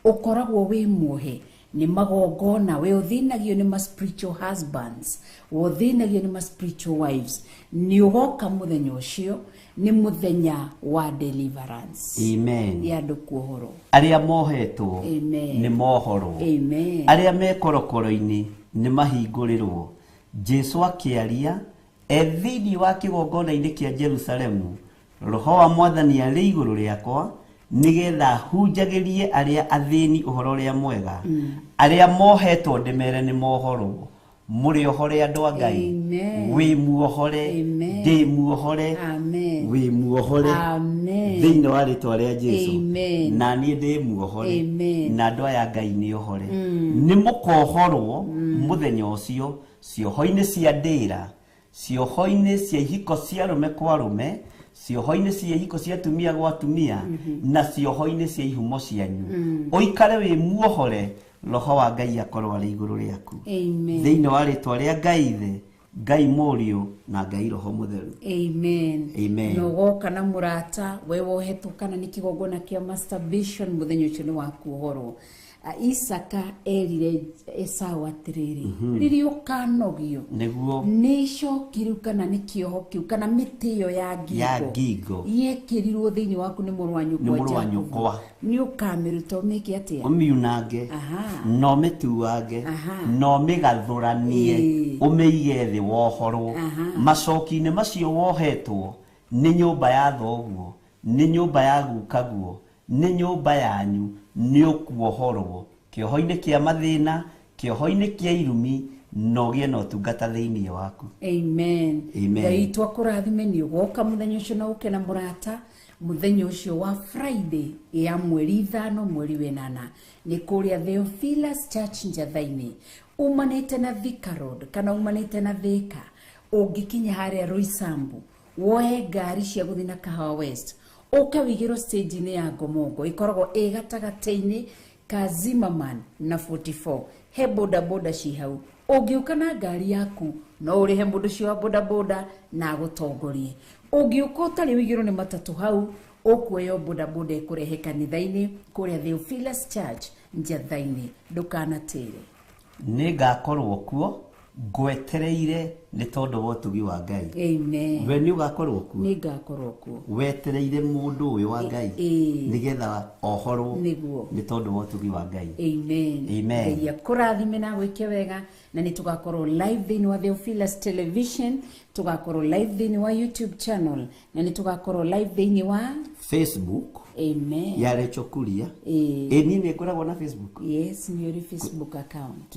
ũkoragwo wĩ muohe nĩ magongona we ũthinagio nĩ ma spiritual husbands ũthinagio nĩ ma spiritual wives nĩ ũgoka mũthenya ũcio nĩ mũthenya wa deliverance amen ya andũ kuohorwo arĩa mohetwo amen nĩ mohorwo amen arĩa mekorokoro-inĩ nĩ mahingũrĩrwo Jesu akĩaria thĩinĩ wa kĩgongona-inĩ kĩa Jerusalemu roho wa Mwathani arĩ igũrũ rĩakwa nigetha hunjagĩrie arĩa athĩni ũhoro ũrĩa mwega arĩa mohetwo ndĩmere nĩ mohorwo muri ohore andũ a Ngai wĩ muohore ndĩ muohore wĩ muohore thĩinĩ wa rĩtwa rĩa Jesu na niĩ ndĩ muohore na andũ aya Ngai nĩ ohore nĩ mũkohorwo mũthenya ũcio cioho-inĩ cia ndĩra cioho-inĩ cia ihiko cia rũme kwa rũme cioho-inĩ cia ihiko cia tumia gwa tumia na cioho-inĩ cia ihumo cianyu ũikare wĩ muohore roho wa Ngai akorwo arĩ igũrũ rĩaku thĩinĩ wa rĩtwa rĩa Ngai Ithe Ngai Mũriũ na Ngai Roho Mũtheru. Amen. Amen. No goka na murata we wohetwo kana ni kigongona kia masturbation muthenyo ucio ni waku uhoro. Isaka erire Esau atiriri ririo kanogio niguo nisho kirukana ni kioho kiu kana mitiyo ya ngingo yekirirwo thiini waku ni murwanyu kwa ni ukamiruto miki atia umiunange no mituange no migathuranie umeige thi wohoro macoki-ini macio wohetwo ni nyumba ya thoguo ni nyumba ya gukaguo ni nyumba yanyu ni ukuohorwo kioho-ini kia mathina kioho-ini kia irumi no gie no tungata thiini waku. Amen. Amen. Ngai twakurathime ni ugoka muthenyo ucio na uke na murata muthenyo ucio wa Friday ya mweri 5 mweri wenana ni kuria Theophilus Church Njathaini umanite na Thika Road kana umanite na Thika ungikinya haria Roysambu woe ngari cia guthi na Kahawa West uka wigiro stage ni ya Gomongo ikoragwo gatagata-ini ka Zimmerman na 44 he boda boda cihau ungiuka na ngari yaku no urihe mundu cio wa boda boda na gutongorie ungiuka utari wigiro ni matatu hau ukuoyo boda boda ikurehe kanitha-ini kuria Theophilus Church Njathaini ndukanatire ni ngakorwo kuo ngwetereire ni tondu wa utugi wa Ngai. Amen. We ni ugakorwo kuo ni ngakorwo kuo wetereire mundu uyu wa Ngai nigetha ohorwo ni tondu wa utugi wa Ngai. Amen. Amen. Ngai akurathime na gwike wega na ni tugakorwo live thiini wa Theophilus Television tugakorwo live thiini wa YouTube channel na ni tugakorwo live thiini wa Facebook. Amen. Ya Rachel Kuria. Ni ngoragwo na Facebook. Yes, ni uri Facebook account.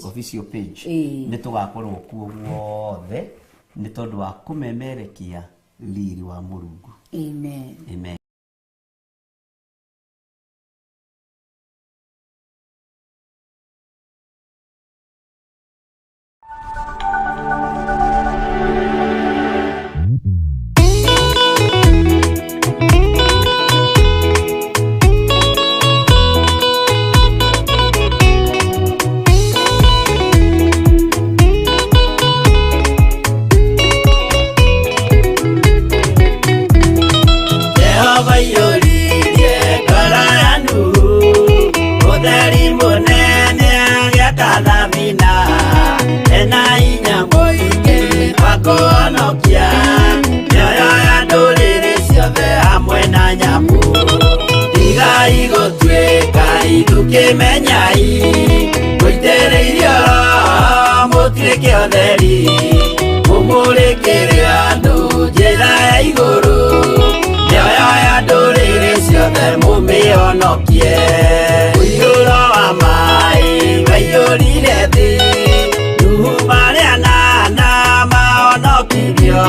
Official page. Ni tugakorwo kuo guothe ni tondu wa kumemerekia riri wa Murungu. Amen. Amen. Menyai muitereirio mutuike otheri mumurikire andu njira ya iguru nioyo ya nduriri ciothe mumionokie uiyuro wa mai waiyurire thi nuhu maria nana maonokirio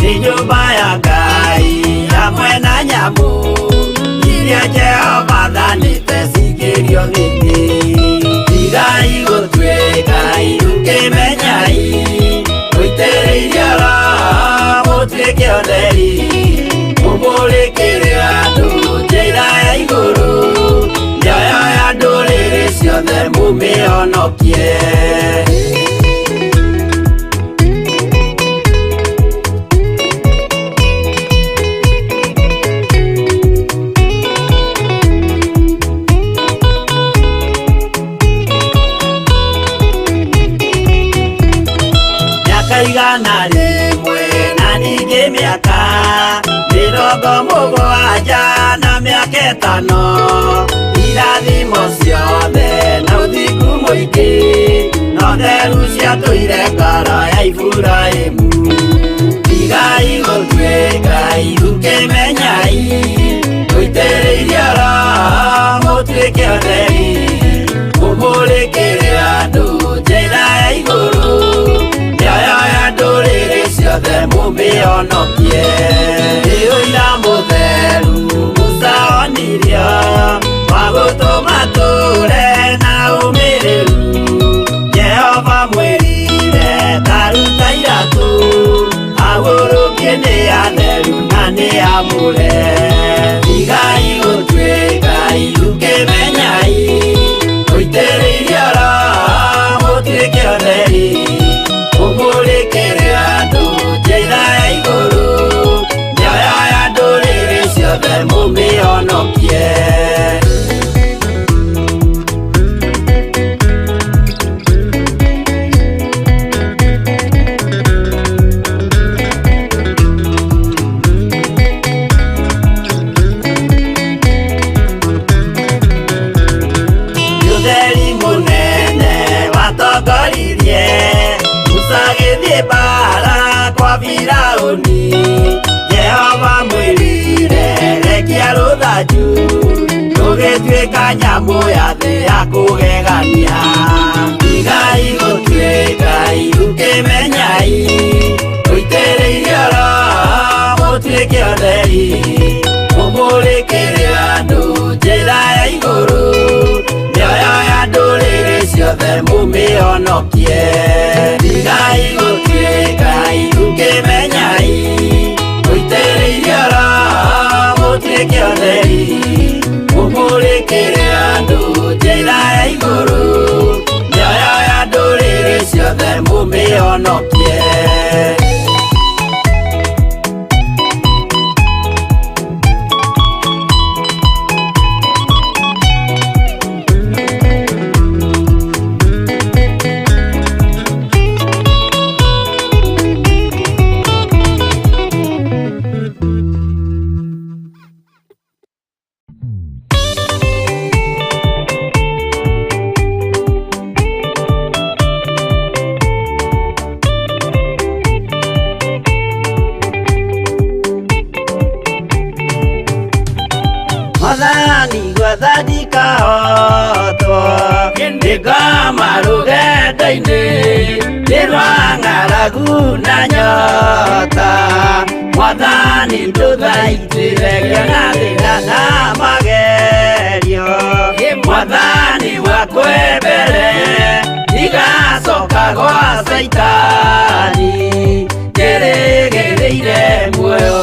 ni nyumba ya Ngai hamwe na nyamu iria Jehova thanite cikirio thiini tigai gutuika irukimenyai muitereirio mutuike otheri mumurikire andu njira ya iguru nioyo ya nduriri ciothe mumionokie. Igana rimwe na ningi miaka 70 na miaka 5 irathimo ciothe na uthiku muingi no theru ciatũire ngoro ya Iburaimu tigai gutuika irukimenyai muitĩrĩirie Roho mutuike otheri mumurikire andu njĩra ya iguru ndũrĩrĩ ciothe mumionokie ũira mũtheru Musa onirio wa gũtũma tũre na ũmĩrĩru Jehova mwĩrire taruta iratũ agũrũkie nĩ atheru na nĩ amũre tigai gũtuĩka irukĩmenyai mũitĩrĩirie Roho mutuike otheri bara kwa Firauni Jehova mwirire rekia ruthanju tugituika nyamu ya thĩ ya kũgegania igai gũtuĩkai ũkĩmenyai ũitĩrĩirie oro mũtuĩke ũtheri mũmũrĩkĩre andũ njĩra ya igũrũ mĩoyo ya ndũrĩrĩ ciothe mũmĩhonokie igai gũtuĩkai ũkĩmenyai ũitĩrĩirie oro mũtuĩke ũtheri mũmũrĩkĩre andũ njĩra ya igũrũ mĩoyo ya ndũrĩrĩ ciothe mũmĩhonokie Wathani kahotwo ndĩngoma rũgendo-inĩ ndĩrwa ng'aragu na nyota Mwathani ndũthaitĩre na thĩna na magerio Mwathani wakwe mbere igacoka gwa Saitani njĩrĩgĩrĩire muoyo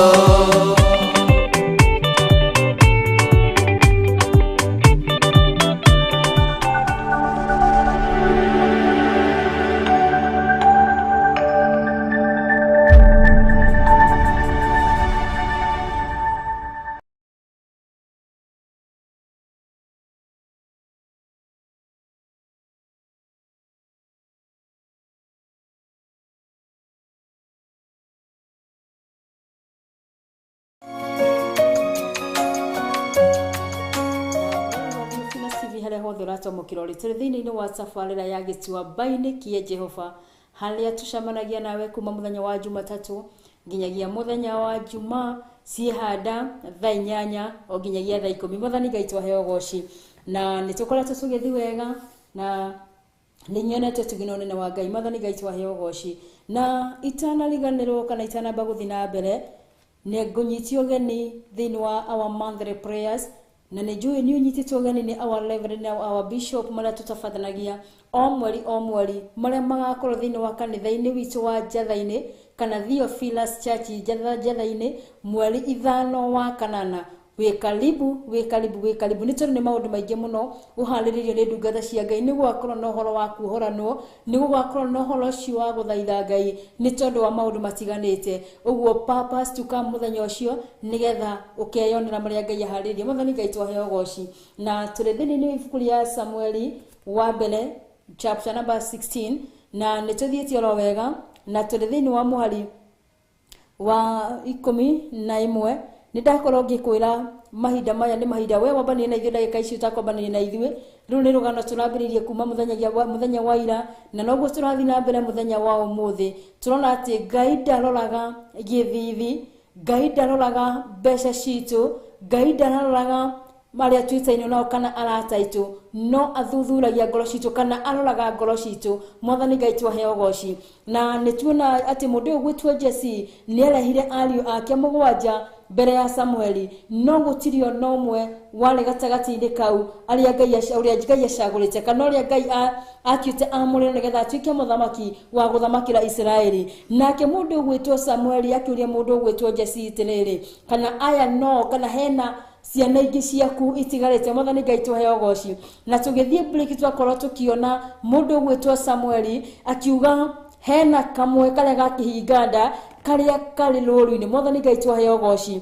Mukirori turi thiini wa safarira ya Gĩtua Baini kie Jehova haria tucamanagia nawe kuma muthenya wa Jumatatu nginyagia muthenya wa Juma ciehanda thaa 8 o nginyagia thaa 10 Mwathani Ngai twaheo goci na nitukoretwo tugithi wega na ninyonete tugino nene wa Ngai Mwathani Ngai twaheo goci na itanariganirwo kana itanamba guthi na mbere ne ngunyitio geni thiini wa our monthly prayers na nejue ni unyititwo gani ni our reverend na our bishop mara tutafathanagia o mweri mara magakorwo thiini wa kanitha-ini witu wa Njatha-ini kana Theophilus Church Njatha-ini mweri 5 wa kanana we karibu ni tondu ni maundu maingi muno uhariririo ni ndungata cia Ngai ni gwakorwo na horo wa kuhoranwo ni gwakorwo na horo cio wa guthaitha Ngai ni tondu wa maundu matiganite uguo purpose to come muthenya ucio nigetha ukeyonera maria Ngai aharirie Mwathani Ngai twaheo goci na turi thini ni ibuku ria Samueli wa mbere chapter number 16 na nituthiĩtie oro wega na turi thini wa muhari wa 11 nidakorwo ngikwira mahinda maya ni mahinda we wambanie na ithuĩ ndagĩka ici utakwambania na ithuĩ rĩu nĩ rũgano tũrambĩrĩirie kuma muthenya wa ira na noguo tũrathi na mbere muthenya wa ũmũthĩ turona atĩ Ngai ndaroraga gĩthithi Ngai ndaroraga mbeca citũ Ngai ndaroraga maria twitainio nao kana arataitũ no athuthuragia ngoro citũ kana aroraga ngoro citũ Mwathani Ngai twaheo goci na nĩtuona atĩ mũndũ ũyũ gwĩtwo Jesse nĩarehire ariũ ake mũgwanja mbere ya Samueli no gũtirio no ũmwe warĩ gatagati-inĩ kau ũrĩa Ngai acagũrĩte kana ũrĩa Ngai akiute amũrĩre nĩgetha atuĩke mũthamaki wa gũthamakĩra Isiraeli nake mũndũ ũyũ gwĩtwo Samueli akĩũria mũndũ ũyũ gwĩtwo Jesse atĩrĩrĩ kana aya no kana hena ciana ingĩ ciaku itigarĩte Mwathani Ngai twaheo goci na tũgĩthiĩ break twakorwo tũkiona mũndũ gwĩtwo Samueli akiuga hena kamwe karĩa gakĩhinganda karĩa karĩ rũru-inĩ Mwathani Ngai twaheo goci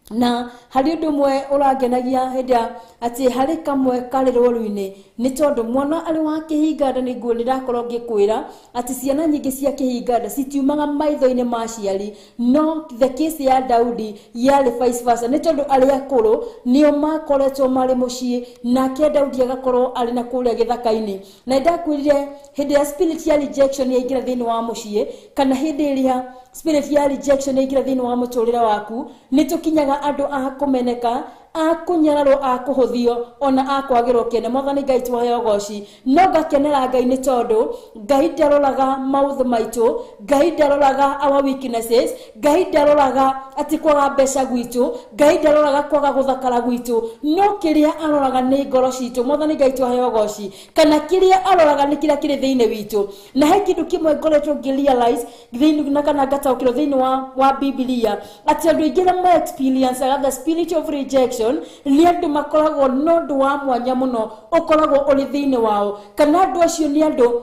na hari undu mwe urangenagia hinda ati hari kamwe kari rwuru-ini ni tondu mwana ari wa kihinganda ni nguo ndirakorwo ngikwira ati ciana nyingi cia kihinganda citiumaga maitho-ini ma ciari no the case ya Daudi yari vice versa ni tondu ari akuru nio makoretwo mari mucii nake Daudi agakorwo ari na kuria githaka-ini na ndakwirire hindi ya spirit ya rejection yaingira thiini wa mucii kana hindi iria spirit ya rejection yaingira thiini wa muturira waku ni tukinyaga andu a kumeneka akunyararo akuhuthio ona akwagirwo kene Mwathani Ngai twahe goci no gakenera Ngai ni tondu Ngai ndarolaga mautho maitu Ngai ndarolaga our weaknesses Ngai ndarolaga ati kwaga mbeca gwitu Ngai ndarolaga kwaga guthakara gwitu no kiria aroraga ni ngoro citu Mwathani Ngai twahe goci kana kiria aroraga ni kiria kiri thiini witu na he kindu kimwe ngoretwo ngirealize thiini na kana ngataukiro thiini wa Biblia ati andu ingira ma experience the spirit of rejection ni andu makoragwo nondu wa mwanya muno ukoragwo uri thiini wao kana andu acio ni andu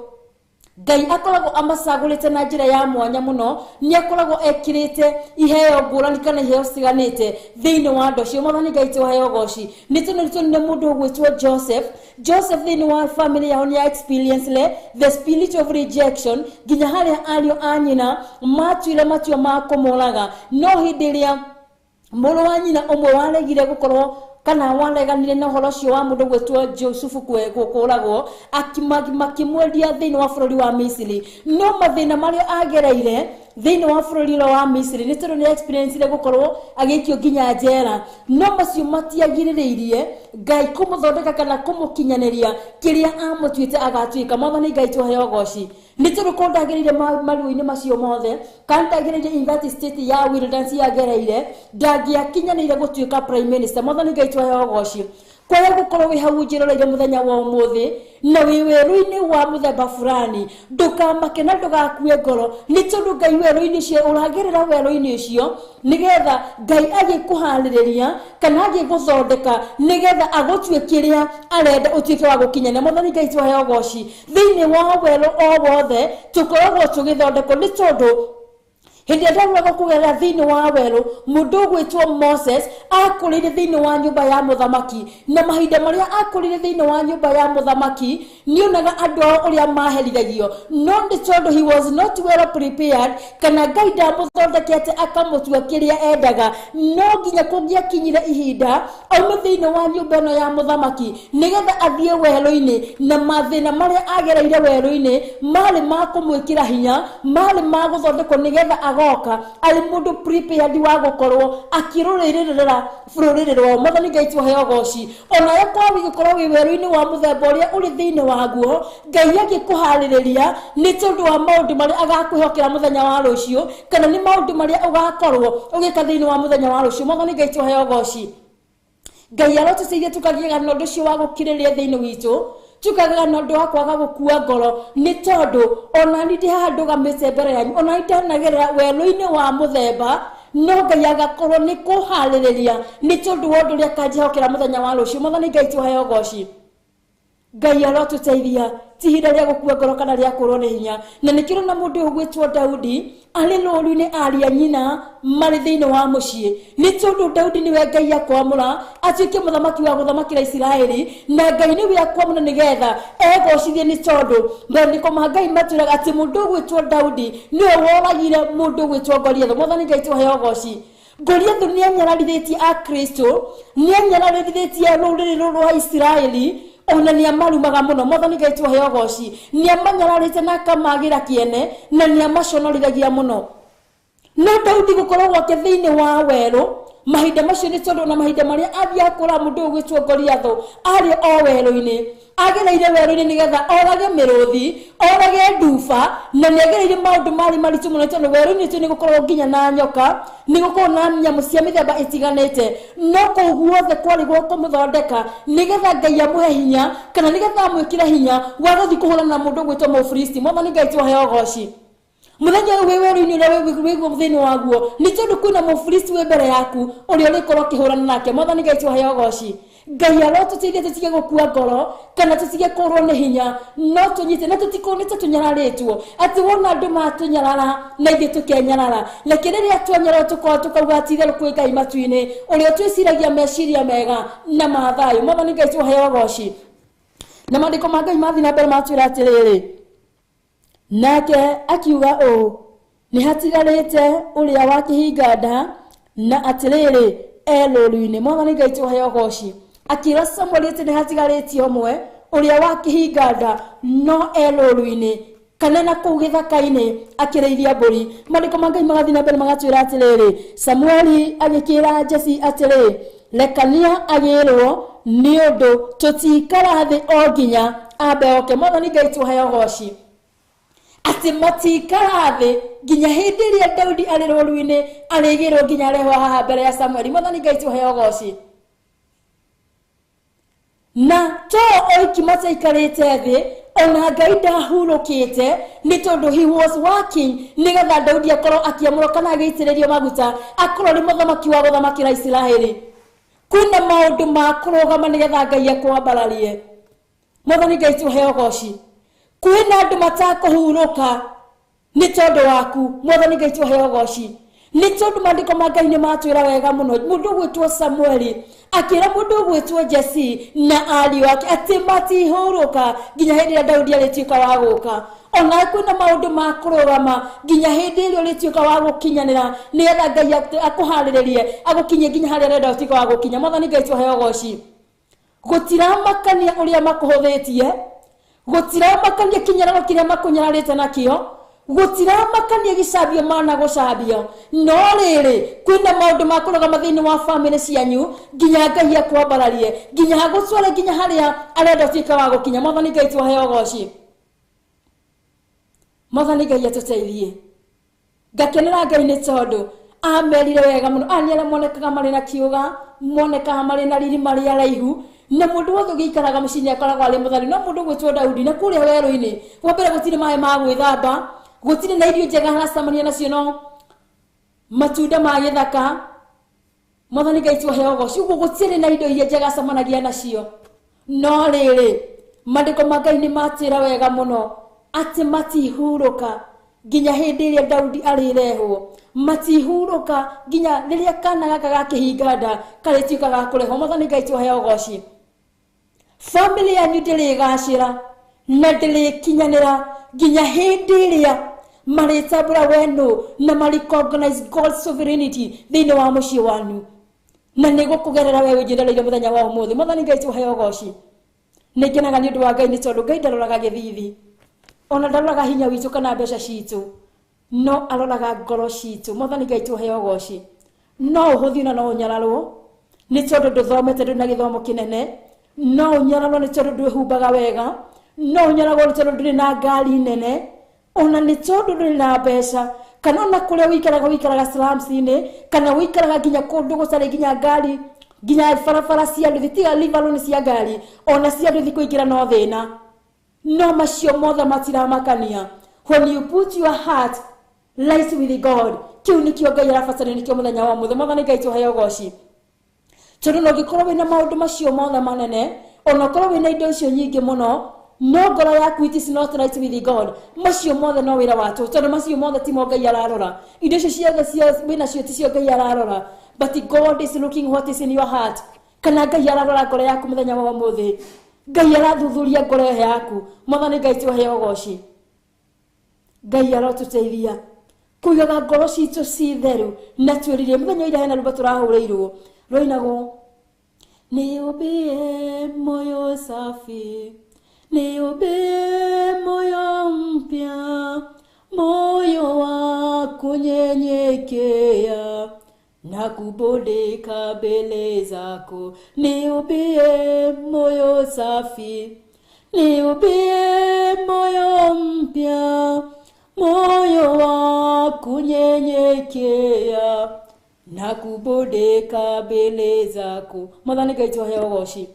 Ngai akoragwo amacagurite na njira ya mwanya muno ni akoragwo ekirite iheo ngurani kana iheo ciganite thiini wa andu acio Mwathani Ngai twahe goci ni tunne mundu gwitwo Joseph thiini wa family yao ni experience the spirit of rejection ginya haria ario anyina matuire matio ma kumuraga no hindi ria muru wa nyina umwe waregire gukorwo kana wareganire na horo cio wa mundu gwetwo Josefu gukuragwo akimwendia thiini wa bururi wa Misiri no mathina mario agereire thiini wa bururi wa Misiri ni tondu ni experience ile gukorwo agikio ginya njera no macio matiagiriririe Ngai kumuthondeka kana kumukinyaniria kiria amutuite agatuika Mwathani Ngai twahe goci ni tondu ko ndagirire maruini macio mothe kana ndagirire in that state ya wilderness yagereire ndagiakinyanire gutuika prime minister Mwathani Ngai twahe goci kwa gukorwo wi hau njiroreire muthenya wa umuthi na wi weru-ini wa muthemba fulani ndukamake na ndugakue ngoro ni tondu Ngai weru-ini cio uragirira weru-ini ucio nigetha Ngai agikuhaririria kana agiguthondeka nigetha agutue kiria arenda utuike wa gukinyana Mwathani Ngai twahe goci thiini wa weru o wothe tukoragwo tugithondekwo ni tondu hindi ndaruga kugera thiini wa weru mundu gwitwo Moses akurire thiini wa nyumba ya muthamaki na mahinda maria akurire thiini wa nyumba ya muthamaki nionaga andu uria maherithagio no ndi tondu he was not well prepared kana Ngai ndamuthondekete akamutua kiria endaga no nginya kungiakinyire ihinda aume thiini wa nyumba no ya muthamaki nigetha athie weru-ini na mathina maria agereire weru-ini mari ma kumwikira hinya mari ma guthondekwo nigetha agoka ali mundu prepared wa gukorwo akiruririra bururi rwa Mwathani Ngai twahe goci ona yakwa wigikorwo wi weru-ini wa muthemba uria uri thiini waguo Ngai agikuhaririria ni tondu wa maundu maria agakwihokera muthenya wa rucio kana ni maundu maria ugakorwo ugika thiini wa muthenya wa rucio Mwathani Ngai twahe goci Ngai arotuteithia tukagiega na undu cio wa gukiriria thiini witu tukaga na ndu akwaga gukua ngoro ni tondu ona ndi haha ndugamite mbere yanyu ona ndanagerera weru-ini wa muthemba no Ngai agakorwo ni kuhaririria ni tondu wa undu ria kanjihokera muthenya wa rucio Mwathani Ngai twahe goci Ngai arotuteithia tihinda ria gukua ngoro kana ria kurwo ni hinya na nikiro na mundu ugwitwo Daudi ari ruru-ini aria nyina mari thiini wa mucii ni tondu Daudi niwe Ngai akwamura atuike muthamaki wa guthamakira Isiraeli na Ngai niwe akwamura nigetha egocithie ni tondu ndiko Ngai maturaga ati mundu ugwitwo Daudi niwe woragire mundu ugwitwo Goliath Mwathani Ngai twahe goci Goliath ni anyararithitie a Kristo ni anyararithitie ruriri rwa Isiraeli ona ni amarumaga muno Mwathani Ngai twahe goci ni amanyararite na kamagira kiene na ni amaconorithagia muno no Daudi gukorwo gwake thiini wa weru mahinda macio ni tondu na mahinda maria athia kura mundu ugwitwo Goliath ari o weru-ini agereire weru-ini nigetha orage miruthi orage nduba na negereire maundu mari maritu muno tondu weru-ini tu ni gukorwo nginya na nyoka ni gukorwo na nyamu cia mithemba itiganite no kuguothe kwari gwo kumuthondeka nigetha Ngai amuhe hinya kana nigetha amwikire hinya wa guthi kuhurana na mundu ugwitwo Mufilisti Mwathani Ngai twahe goci muthenya uyu weru-ini uria wigwo thiini waguo ni tondu kwina Mufilisti wi mbere yaku uria urikorwo kihurana nake Mwathani Ngai twahe goci Ngai arotũteithia tũtige gũkua ngoro kana tũtige kũrwo nĩ hinya no tũnyite na tũtikonete tũnyararĩtwo atĩ wona andũ matũnyarara na ithuĩ tũkenyarara reke rĩrĩa twanyarwo tũkauga atĩ itherũ Ngai matu-inĩ ũrĩa twĩciragia meciria mega na mathayũ. Mwathani Ngai tũheo goci. Na maandĩko ma Ngai mathiĩ na mbere matwĩra atĩrĩrĩ, nake akiuga ũũ, nĩ hatigarĩte ũrĩa wa kĩhinga nda na atĩrĩrĩ rũũru-inĩ. Mwathani Ngai tũheo goci. Akĩra Samuel atĩ nĩ hatigarĩtie ũmwe ũrĩa wa kĩhinga nda no rũũru-inĩ kana na kũu gĩthaka-inĩ akĩrĩithia mbũri. Maandĩko ma Ngai magathiĩ na mbere magatwĩra atĩrĩrĩ, Samueli agĩkĩra Jesse atĩrĩ, rekania agĩrwo nĩ ũndũ tũtikara thĩ o nginya ambe oke. Mwathani Ngai tũheo goci. Atĩ matikara thĩ nginya hĩndĩ ĩrĩa Daudi arĩ rũũru-inĩ arĩgĩrwo nginya arehwo haha mbere ya Samueli. Mwathani Ngai tũheo goci. Na to oiki mataikarĩte thĩ, ona Ngai ndahurũkĩte nĩ tondũ he was working nĩgetha Daudi akorwo akiamũrwo kana agĩitĩrĩrio maguta akorwo nĩ mũthamaki wa gũthamakĩra Isiraeli. Kwĩna maũndũ ma kũrũgama nĩgetha Ngai akwambararie. Mwathani Ngai tũheo goci. Kwĩna andũ matakũhurũka nĩ tondũ waku. Mwathani Ngai tũheo goci. Nĩ tondũ maandĩko ma Ngai nĩ matwĩra wega mũno. Mũndũ ũgwĩtwo Samueli akĩra mũndũ ũgwĩtwo Jesse na ariũ ake atĩ matihurũka nginya hĩndĩ ĩrĩa Daudi arĩtuĩka wa gũka. Ona kwĩna maũndũ ma kũrũgama nginya hĩndĩ ĩrĩa ũrĩtuĩka wa gũkinyanĩra nĩgetha Ngai akũharĩrĩrie agũkinyie nginya harĩa arenda ũtuĩke wa gũkinya. Mwathani Ngai tũheo goci. Gũtiramakania ũrĩa makũhũthĩtie, gũtiramakania kĩnyararo kĩrĩa makũnyararĩte nakĩo, gũtiramakania gĩcambio mana gũcambio, no rĩrĩ kwĩna maũndũ ma kũrũgama thĩinĩ wa bamĩrĩ cianyu nginya Ngai akwambararie nginya agũtware nginya harĩa arenda ũtuĩke wa gũkinya. Mwathani Ngai tũheo goci. Mwathani Ngai atũteithie. Ngakenera Ngai nĩ tondũ amerire wega mũno. Nĩ arĩa monekaga marĩ na kiuga, monekaga marĩ na riri marĩ araihu, na mũndũ wothe ũgĩikaraga mũciĩ akoragwo arĩ mũthari. No mũndũ gwĩtwo Daudi na kũrĩa werũ-inĩ wa mbere gũtirĩ maĩ ma gwĩthamba, gũtirĩ na irio njega aracemania nacio no matunda ma gĩthaka. Mwathani Ngai tũheo goci. Ũguo gũtirĩ na indo iria njega acemanagia nacio, no rĩrĩ maandĩko ma Ngai nĩ matwĩra wega mũno atĩ matihurũka nginya hĩndĩ ĩrĩa Daudi arĩrehwo, matihurũka nginya rĩrĩa kana gaka ga kĩhinga nda karĩtuĩka ga kũrehwo. Mwathani Ngai tũheo goci. Family yanyu ndĩrĩgacĩra na ndĩrĩkinyanĩra nginya hĩndĩ ĩrĩa marĩtambũra wenu na recognize God's sovereignty thĩinĩ wa mũciĩ wanyu, na nĩ gũkũgerera we wĩnjĩrĩire mũthenya wa ũmũthĩ. Mwathani Ngai tũheo goci. Nĩ ngenaga nĩ ũndũ wa Ngai nĩ tondũ Ngai ndaroraga gĩthithi, ona ndaroraga hinya witũ kana mbeca citũ, no aroraga ngoro citũ. Mwathani Ngai tũheo goci. No ũhũthio na no ũnyararwo nĩ tondũ ndũthomete, ndũrĩ na gĩthomo kĩnene, no ũnyararwo nĩ tondũ ndwĩhumbaga wega, no ũnyararwo nĩ tondũ ndũrĩ na ngari nene, ona nĩ tondũ ndũrĩ na mbeca, kana ona kũrĩa wĩikaraga slums-inĩ, kana wĩikaraga nginya kũndũ gũtarĩ nginya ngari, nginya barabara cia nduthi, tiga livaloni cia ngari, ona cia nduthi kũingĩra no thĩna. No macio mothe matiramakania. When you put your heart right with God, kĩu nĩkĩo Ngai arabatara nĩkĩo mũthenya wa ũmũthĩ. Mwathani Ngai tũheo goci. Tondũ no ũngĩkorwo wĩna maũndũ macio mothe manene, ona ũkorwo wĩna indo icio nyingĩ mũno, no ngoro yaku it is not right with God, macio mothe no wĩra wa tũhũ, tondũ macio mothe timo Ngai ararora. Indo icio ciothe wĩnacio ticio Ngai ararora, but God is looking what is in your heart. Kana Ngai ararora ngoro yaku mũthenya wa ũmũthĩ. Ngai arathuthuria ngoro yaku. Mwathani Ngai tũheo goci. Ngai arotũteithia kũigaga ngoro citũ ci theru na twĩririe. Mũthenya ira hena rũmba tũrahũrĩirwo rũinagwo, niumbie moyo safi, niumbie moyo mpya, moyo wa kunyenyekea na kubondeka mbele zako. Niumbie moyo safi, niumbie moyo mpya, moyo wa kunyenyekea na kubondeka mbele zako. Mwathani Ngai tũheo goci.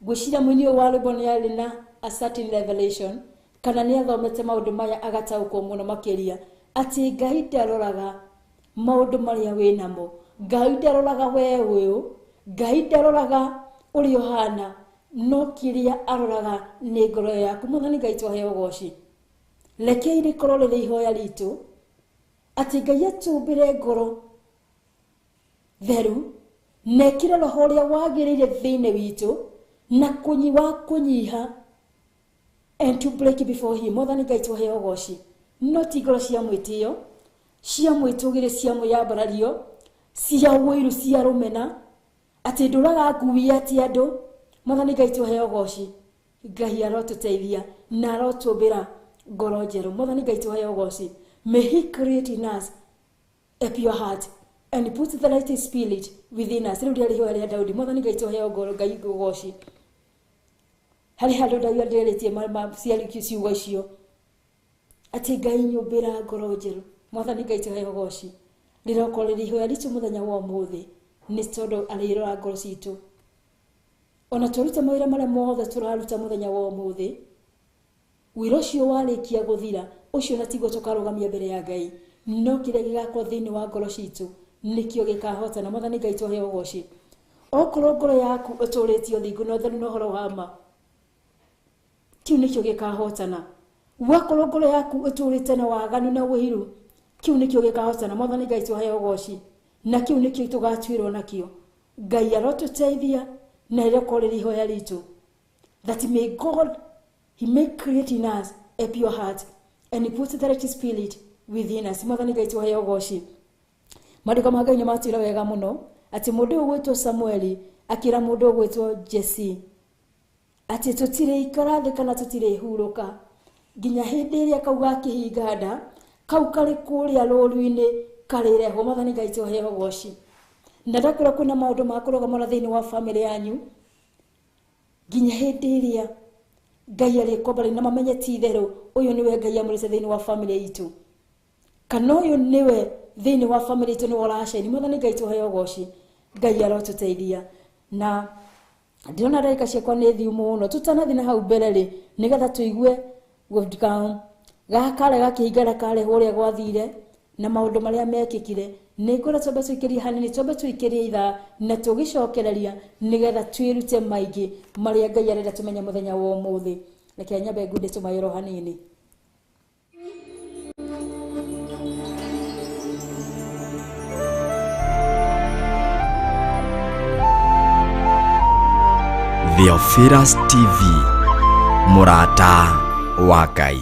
Ngwĩciria mũini ũyũ wa rwĩmbo nĩ arĩ na a certain revelation, kana nĩ athomete maũndũ maya agataũkwo mũno makĩria atĩ Ngai ndaroraga maũndũ marĩa wĩ namo, Ngai ndaroraga we ũyũ, Ngai ndaroraga uri ohana no kiria aroraga nĩ ngoro yaku. Mwathani Ngai tũheo ũgooci. Rekei rĩkorwo rĩrĩ ihoya ritũ atĩ Ngai atũmbĩre ngoro theru na ĩkĩre roho ũrĩa wagĩrĩire thĩinĩ witũ na kũnyiha and to break before him. Mwathani Ngai tũheo ũgooci. No ti ngoro cia mwĩtĩo, cia mwĩtũgĩre, cia mwĩyambarario, cia wĩru, cia rũmena atĩ ndũraga ngui ati andũ. Mwathani Ngai tũheo ũgooci. Ngai arotũteithia na arotũmbĩra ngoro njerũ. Mwathani Ngai tũheo ũgooci. May he create in us a pure heart and put the right spirit within us. Rĩu rĩarĩ ihoya rĩa Daudi. Mwathani Ngai tũheo Ngai ũgooci. Harĩ handũ Daudi nderĩtie ciarĩkio ciugo icio atĩ Ngai nyũmbĩra ngoro njerũ. Mwathani Ngai tũheo ũgooci. Rĩrokorwo rĩrĩ ihoya ritũ mũthenya wa ũmũthĩ nĩ tondũ arĩrora ngoro citũ. Ona tũrute mawĩra marĩa mothe tũraruta mũthenya wa ũmũthĩ, wĩra ũcio warĩkia gũthira, ũcio na tiguo tũkarũgamia mbere ya Ngai, no kĩrĩa gĩgakorwo thĩinĩ wa ngoro citũ nĩkĩo gĩkahotana. Mwathani Ngai tũheo ũgooci. Okorwo ngoro yaku ũtũrĩtio thingu na ũtheru na ũhoro wa ma, kĩu nĩkĩo gĩkahotana. Wakorwo ngoro yaku ũtũrĩte na waganu na wĩiru, kĩu nĩkĩo gĩkahotana. Mwathani Ngai tũheo ũgooci. Na kĩu nĩkĩo tũgatuĩrwo nakĩo. Ngai arotũteithia na rĩrokorwo rĩrĩ ihoya ritũ that may God, he may create in us a pure heart and he puts the right spirit within us. Mwathani Ngai tũheo ũgooci. Maandĩko ma Ngai nĩ matwĩra wega mũno atĩ mũndũ ũyũ gwĩtwo Samueli akĩra mũndũ ũyũ gwĩtwo Jesse atĩ tũtirĩ ikara thĩ kana tũtirĩ hurũka nginya hĩndĩ ĩrĩa kauga kĩhinga nda kau karĩ kũrĩa rũũru-inĩ karĩrehwo. Mwathani Ngai tũheo ũgooci. Na ndakwĩra kwĩna maũndũ ma kũrũgamana thĩinĩ wa famĩlĩ yanyu nginya hĩndĩ ĩrĩa Ngai arĩkombarĩ na mamenye ti itherũ ũyũ nĩwe Ngai amũrĩte thĩinĩ wa famĩlĩ itũ, kana ũyũ nĩwe thĩinĩ wa famĩlĩ itũ nĩwe ũraceni. Mwathani Ngai tũheo ũgooci. Ngai arotũteithia. Na ndĩrona ndagĩka ciakwa nĩ thiũ mũno, tũtanathiĩ na hau mbere rĩ, nĩgetha tũigue gakarega kĩhinga karehwo ũrĩa gwathire na maũndũ marĩa mekĩkire. Nĩ ngwĩra twambe tũikĩrie hanini, twambe tũikĩrie ithaa na tũgĩcokereria nĩgetha twĩrute maingĩ marĩa Ngai arenda tũmenye mũthenya wa ũmũthĩ. Reke nyambe ngunde tũmayoro hanini. Theophilus TV, mũrata wa Ngai.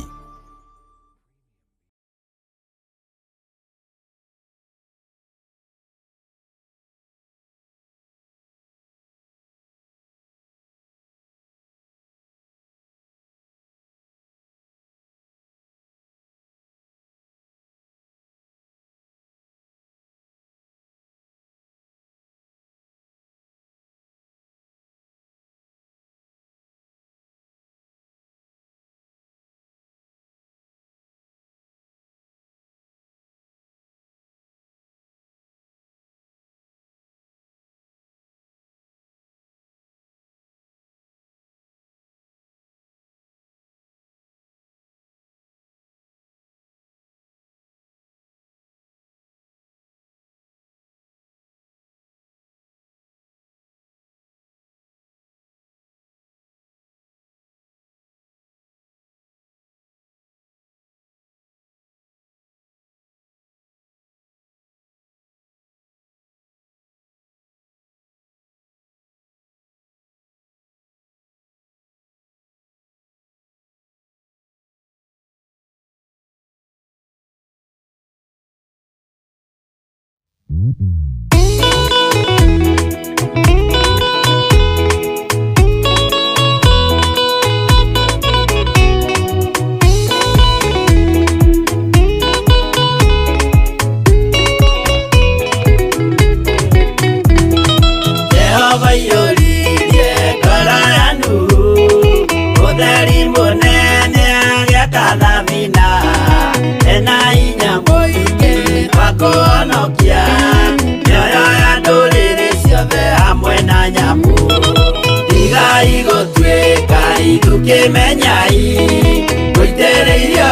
Kemenyai Kuitereirio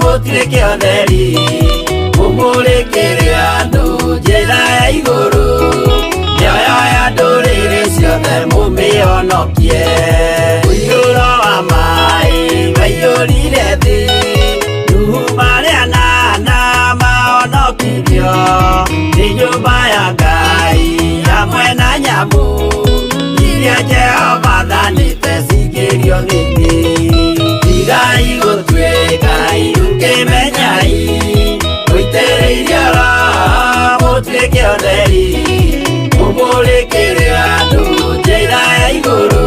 Mutireke otheri Mumurekere andu Njĩra ya igũrũ Mĩoyo ya ndũrĩrĩ ciothe mũmĩonokie. Mũiyũro wa maĩ waiyũrire thĩ, Nuhu marĩa nana mahonokirio nĩ nyũmba ya Ngai hamwe na nyamũ iria Jehova thanĩte cingĩrio thĩ-inĩ. Tigai gũtuĩka irukĩmenyai, mũitĩrĩirie Roho mũtuĩke ũtheri, mũmũrĩkĩre andũ njĩra ya igũrũ,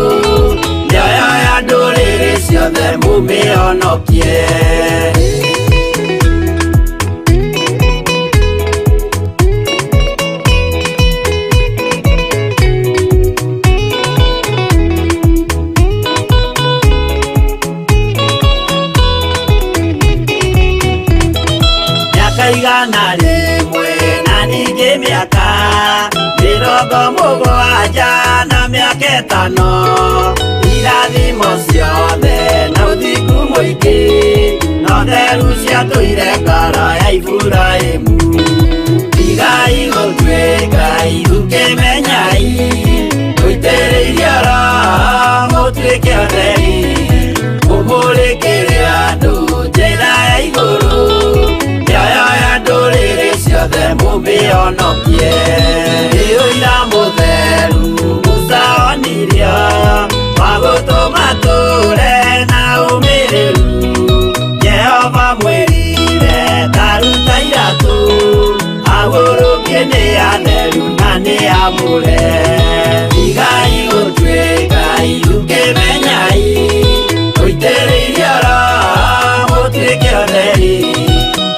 mĩoyo ya ndũrĩrĩ ciothe mũmĩhonokie. Igana rĩmwe na ningĩ mĩaka 70 na mĩaka 5, irathimo ciothe na ũthingu mũingĩ na ũtheru ciatũire ngoro ya Iburahĩmu. Tigai gũtuĩka irukĩmenyai, mũitĩrĩirie Roho mũtuĩke ũtheri, mũmũrĩkĩre andũ njĩra ya igũrũ, mĩoyo ya ndũrĩrĩ ciothe mũmĩhonokie. Ũira mũtheru Musa onirio wa gũtũma tũre na ũmĩrĩru, Jehova mwĩrire taruta iratũ, agũrũkie nĩ atheru na nĩ amũre. Tigai gũtuĩka irukĩmenyai, mũitĩrĩirie Roho mũtuĩke ũtheri,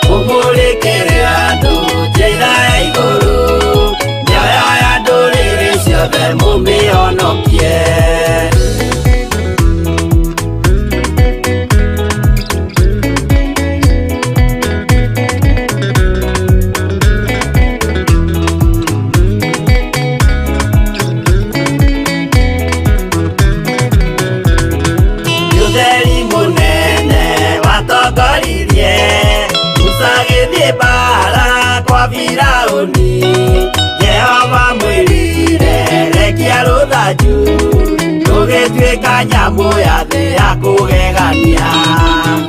mũmũrĩkĩre andũ njĩra ya igũrũ, mĩoyo ya ndũrĩrĩ ciothe mũmĩhonokie. Ũtheri mũnene watongoririe Musa agĩthiĩ mbara kwa Firaũni, Jehova mwĩrire rekia rũthanju rũgĩtuĩka nyamũ ya thĩ ya kũgegania.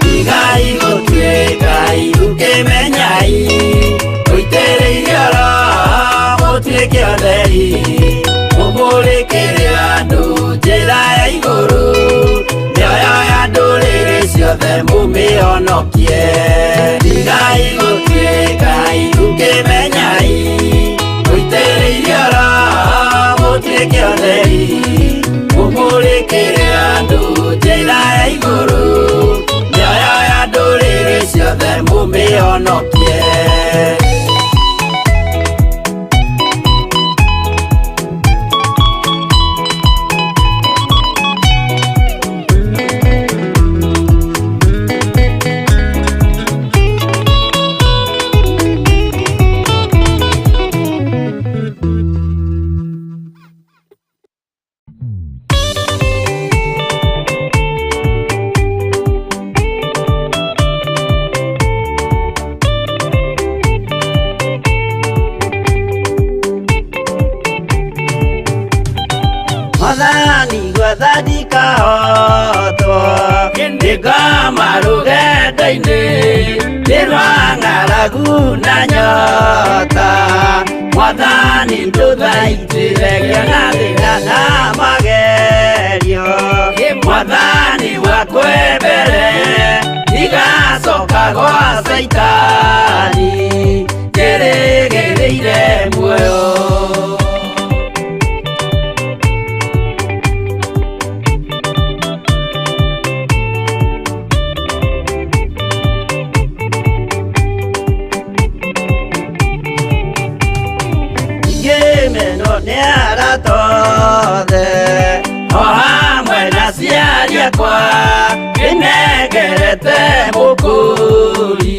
Tigai gũtuĩka irukĩmenyai, mũitĩrĩirie Roho mũtuĩke ũtheri, mũmũrĩkĩre andũ njĩra ya igũrũ, mĩoyo ya ndũrĩrĩ ciothe mũmĩhonokie. Tigai gũtuĩka irukĩmenyai, mũitĩrĩirie Roho mũtuĩke ũtheri, mũmũrĩkĩre andũ njĩra ya igũrũ, mĩoyo ya ndũrĩrĩ ciothe mũmĩhonokie. Mwathani gwathani kahotwo, nĩngoma rũgendo-inĩ nĩ rwa ng'aragu na nyota. Mwathani ndũthaitĩre na thĩna na magerio, Mwathani wakwe mbere igacoka gwa Saitani, ngĩrĩgĩrĩire muoyo. Meno nĩ aratothe o hamwe na ciari akwa, nĩnengerete mũkũri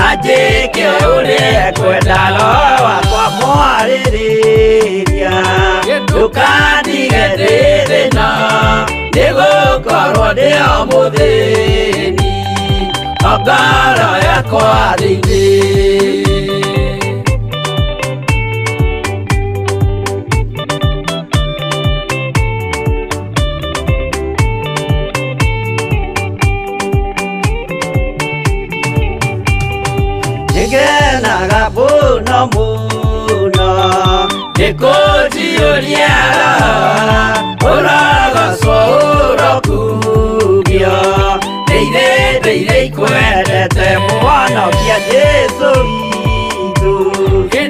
anjĩke ũrĩa ekwendaga wakwa mwarĩrĩria. Ndũkandige ndĩ thĩna, nĩgũkorwo ndĩ o mũthĩni, o ngoro yakwa thĩinĩ. muno nikutiuliara uragacwo urokugio ndeire ikwendete mwonokia Jesu witũ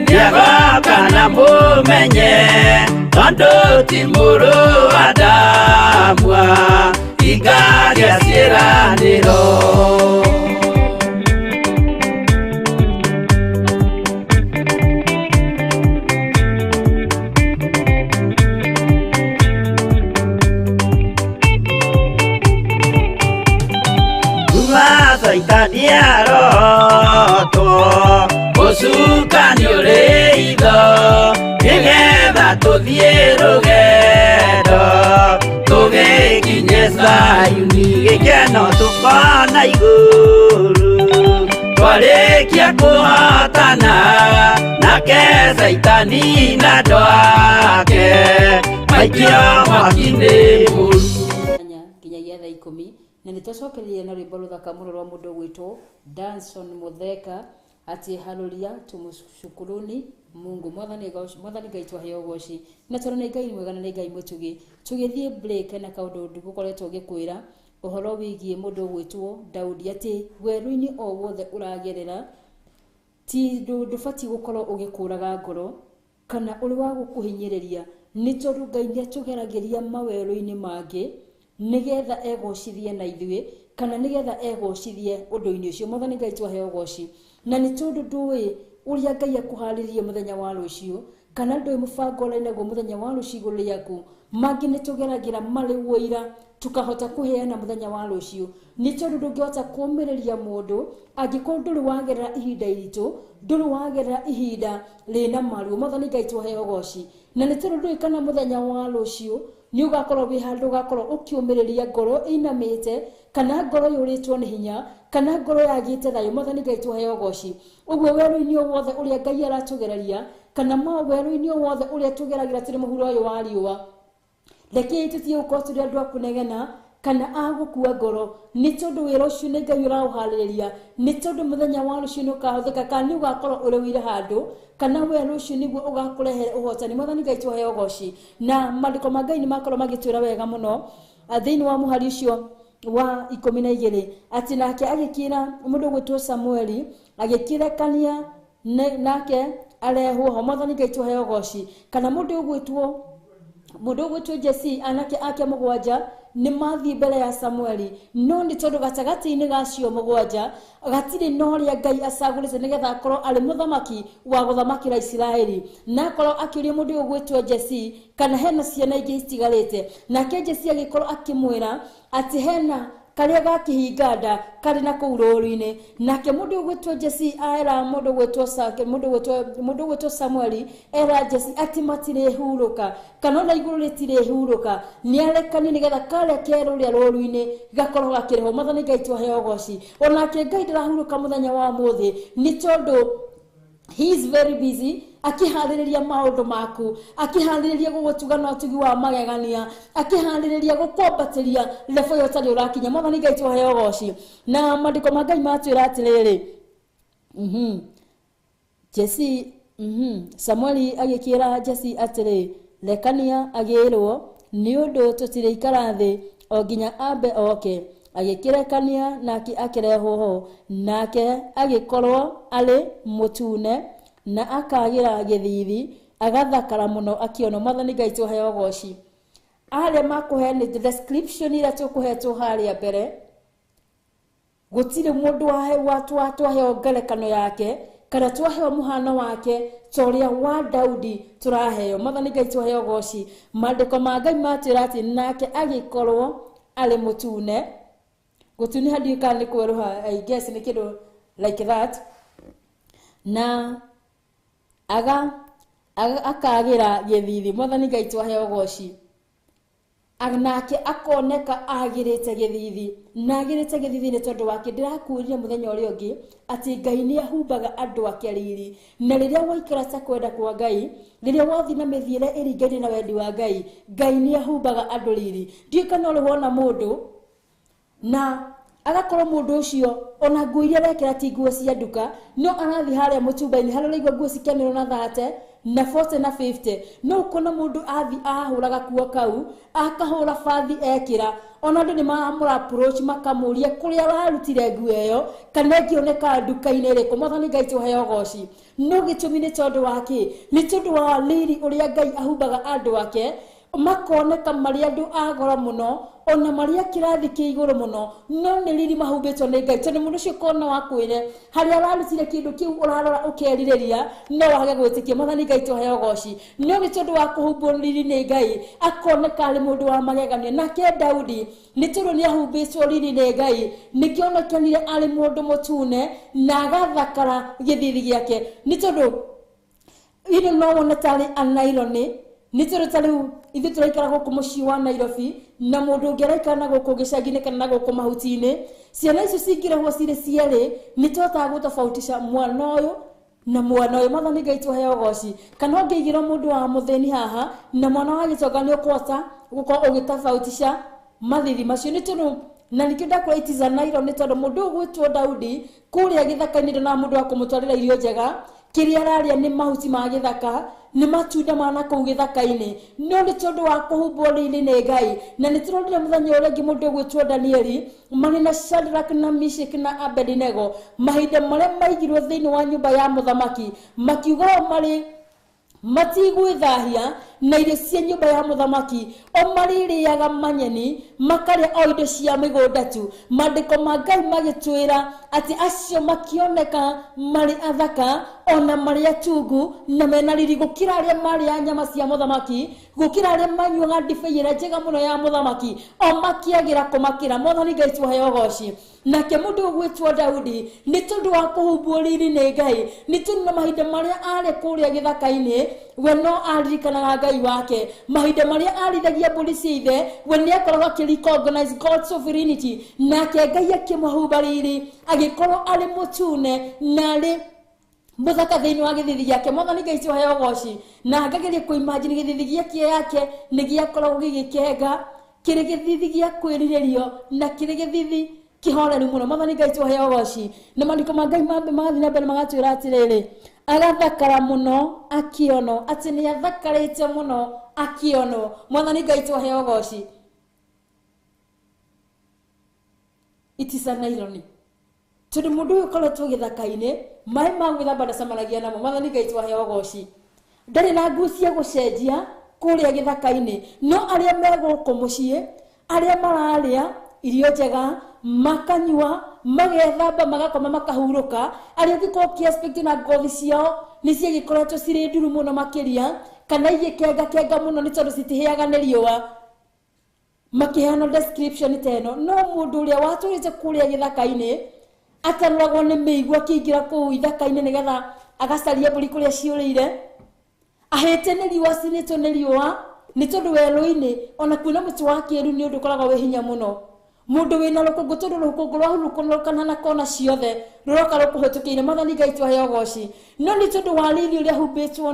ndiagoka na mũmenye tondu ti mũrũ wa ndamwa igaria ciĩranĩro. Saitani arotwo mũcukani ũrĩ itho nĩgetha tũthiĩ rũgendo tũgĩkinye Zayuni gĩkeno tũkona igũrũ twarĩkia kũhotana nake Saitani na andũ ake maikio mwaki-inĩ mũru. Nginyagia thaa 10 na nitũcokereria na rwĩmbo rũthaka mũno rwa mũndũ gwĩtwo Danson Mutheka ati haruria tumucukuruni Mungu mwathani Ngai twaheo goci na tondũ nĩ Ngai mwega na nĩ Ngai mũtugi tũgĩthiĩ break na kaũndũ ndũkoretwo gĩkwĩra ũhoro wĩgiĩ mũndũ gwĩtwo Daudi ati werũ-inĩ o wothe ũragerera ti ndũbatiĩ gũkorwo ũgĩkũraga ngoro kana ũrĩ wa gũkũhinyĩrĩria nĩ tondũ Ngai nĩatũgeragĩria mawerũ-inĩ mangĩ nigetha egocithie na ithuĩ kana nigetha egocithie ũndũ-inĩ ũcio. Mwathani Ngai twaheo goci na nĩ tondũ ndũĩ ũrĩa Ngai akũharĩrie mũthenya wa rũciũ kana ndũĩ mũbango ũrĩa naguo mũthenya wa rũciũ igũrũ rĩaku mangĩ nĩtũgeragĩra marĩ wũira tukahota kuheana mũthenya wa rũciũ nĩ tondũ ndũngĩhota kũũmĩrĩria mũndũ angĩkorwo ndũrĩ wagerera ihinda iritũ ndũrĩ wagerera ihinda rĩna maruo. Mwathani Ngai twaheo goci na nĩ tondũ ndũĩ kana mũthenya wa rũciũ ni ugakorwo wi handu ugakorwo ukiumiriria ngoro inamite kana ngoro yuritwo ni hinya kana ngoro yagite thayo. Mwathani Ngai twaheo goci uguo weru-ini wothe uria Ngai aratugereria kana weru-ini wothe uria tugeragira tiri muhuro uyu wa riua reke tutie uko turi andu akunegena kana agukua ngoro ni tondu wira ucio ni Ngai urauhaririria ni tondu muthenya wa rucio ni ukahuthika kana ni ugakorwo uri wira handu kana weru ucio niguo ugakurehere uhotani. Mwathani Ngai twaheo goci na mandiko ma Ngai ni makorwo magitwira wega muno thiini wa muhari ucio wa 12 ati nake agikira mundu gwitwo Samueli agikirekania nake arehwo. Mwathani Ngai twaheo goci kana mundu gwitwo Jesse anake ake mugwanja ni mathi mbere ya Samueli no ni tondu gatagati-ini gacio mugwanja gatiri no ria Ngai acagurite nigetha akorwo ari muthamaki wa guthamakira Isiraeli na akorwo akiria mundu gwitwo Jesse kana hena ciana ingĩ itigarite nake Jesse agikorwo akimwira ati hena karia gakihinganda kari na kuu rũũru-inĩ nake mundu gwitwo Jesse aera mundu gwitwo Samueli era Jesse ati matire huruka kana na iguru ritire huruka ni arekani nigetha kare keru ria rũũru-inĩ gakorwo gakireho. Mwathani Ngai twaheo goci onake Ngai ndirahuruka muthenya wa muthi ni tondu he is very busy akihaririria maundu maku akihaririria gugutuga na utugi wa magegania akihaririria gukombatiria lefo yotari urakinya. Mwathani Ngai twaheo goci na mandiko ma Ngai matwira atiriri Jesse Samueli agikira Jesse atiri lekania agirwo ni undu tutire ikara thi o ginya ambe oke agikirekania nake akirehwo ho nake agikorwo ari mutune na akagira githithi agathakara muno akiona. Mwathani Ngai twaheo goci aria makuheni description ira tukuhetwo haria mbere gutire mundu twaheo ngerekano yake kana twaheo muhano wake toria wa Daudi turaheo. Mwathani Ngai twaheo goci mandiko ma Ngai matwira ati nake agikorwo ari mutune gutuni hadi kana kweruha I guess ni kido like that na akagira githithi. Mwathani Ngai twaheo goci nake akoneka agirite githithi na agirite githithi ni tondu wake ndirakuria muthenya uri ungi ati Ngai ni ahumbaga andu ake riri na riria waikara ta kwenda kwa Ngai riria wathi na mithiire iringani na wendi wa Ngai ni ahumbaga andu riri. Ndio kana uri wona mundu na agakorwo mundu ucio ona nguo iria rekera ti nguo cia nduka no arathi haria mutumba-ini haria raigua nguo cikenero na 30 na 40 na 50 no kuna mundu athi ahuraga kuo kau akahura bathi ekira ona ndu ni maamura approach makamuria kuria warutire nguo iyo kana ngioneka nduka-ini riko Mwathani Ngai tuheo goci no gitumi ni tondu wake ni tondu wa liri uria Ngai ahumbaga andu ake makoneka mari andu agora muno ona maria kirathi ki iguru muno no ni riri mahumbitwo ni Ngai tondu mundu ucio kona wakwire haria ararutire kindu kiu urarora ukeririria no wage gwitikia Mwathani Ngai tuheo goci no ni tondu wa kuhumbwo riri ni Ngai akoneka ari mundu wa magegania nake Daudi ni tondu ni ahumbitwo riri ni Ngai nikionekanire ari mundu mutune na agathakara githithi giake ni tondu ino no wona tari anaironi ni tondu tariu ithu turaikara guku mucii wa Nairobi na mundu ngeraikara na guku gicagi-ini kana na guku mahuti-ini ciana icio cingiragwo cire cieri ni totaga gutofautisha mwana uyu na mwana uyu Mwathani Ngai tuheo goci kana ngeigira mundu wa mutheni haha na mwana wa gitonga ni ukwota guko ugitofautisha mathithi macio ni tondu na nikenda kwa itiza nairo ni tondu mundu gwitwo Daudi kuria githaka-ini na mundu wa kumutwarira irio njega kiria araria ni mahuti ma githaka ni matunda mana kuu githaka-ini no ni tondu wa kuhumbwo riri ni Ngai na ni turondire muthenya uria ngi mundu gwitwo Danieli mari na Shadrach na Meshach na Abednego mahinda maria maigirwo thiini wa nyumba ya muthamaki makiuga mari matigwithahia na irio cia nyumba ya muthamaki o maririaga manyeni makaria o indo cia migunda tu mandiko ma Ngai magitwira ati acio makioneka mari athaka ona mari atungu na mena riri gukira aria mari ya nyama cia muthamaki gukira aria manyuaga ndibei ĩrĩa njega muno ya muthamaki o makiagira kumakira Mwathani Ngai tuheo goci nake mundu gwitwo Daudi ni tondu wa kuhumbwo riri ni Ngai ni tondu na mahinda maria ari kuria githaka-ini we no aririkanaga Ngai wake mahinda maria arithagia mbũri cia ithe we ni akoragwo akĩrecognize God's sovereignty nake Ngai akĩmũhumba riri agĩkorwo ari mutune na ari muthaka thiini wa githithi giake Mwathani Ngai tuheo goci na ngageria kuimagine githithi giake yake ni giakoragwo gigikenga kiri githithi gia kwiriririo na kiri githithi kihoreru muno Mwathani Ngai tuheo goci na mandiko ma Ngai mambe magathi na mbere magatwira atiriri agathakara muno akiono ati ni athakarite muno akiono Mwathani Ngai tuheo goci itisa na ironi tondu mundu uyu koretwo githaka-ini mai ma gwithamba ndacamanagia namo Mwathani Ngai tuheo goci ndari na nguo cia gucenjia kuria githaka-ini no aria meguku mucii aria mararia irio njega makanyua magethamba magakoma makahuruka aria thiko kiaspect na ngothi ciao ni ciagikoretwo ciri nduru muno makiria kana igikenga muno ni tondu citiheaga ni riua makiheana description teno no mundu uria waturite kuria githaka-ini atanuragwo ni miigua kiingira kuu ithaka-ini nigetha agacaria mbũri kuria ciurire ahete ni riua cinitwo ni riua ni tondu werũ-ini ona kwina muti wa kĩĩru ni undu koragwo wi hinya muno mundu wina rukungu tondu rukungu rwa hurukunukana na kona ciothe ruroka rukuhĩtũkĩire Mwathani Ngai tuheo goci no ni tondu wa riri uria humbĩtwo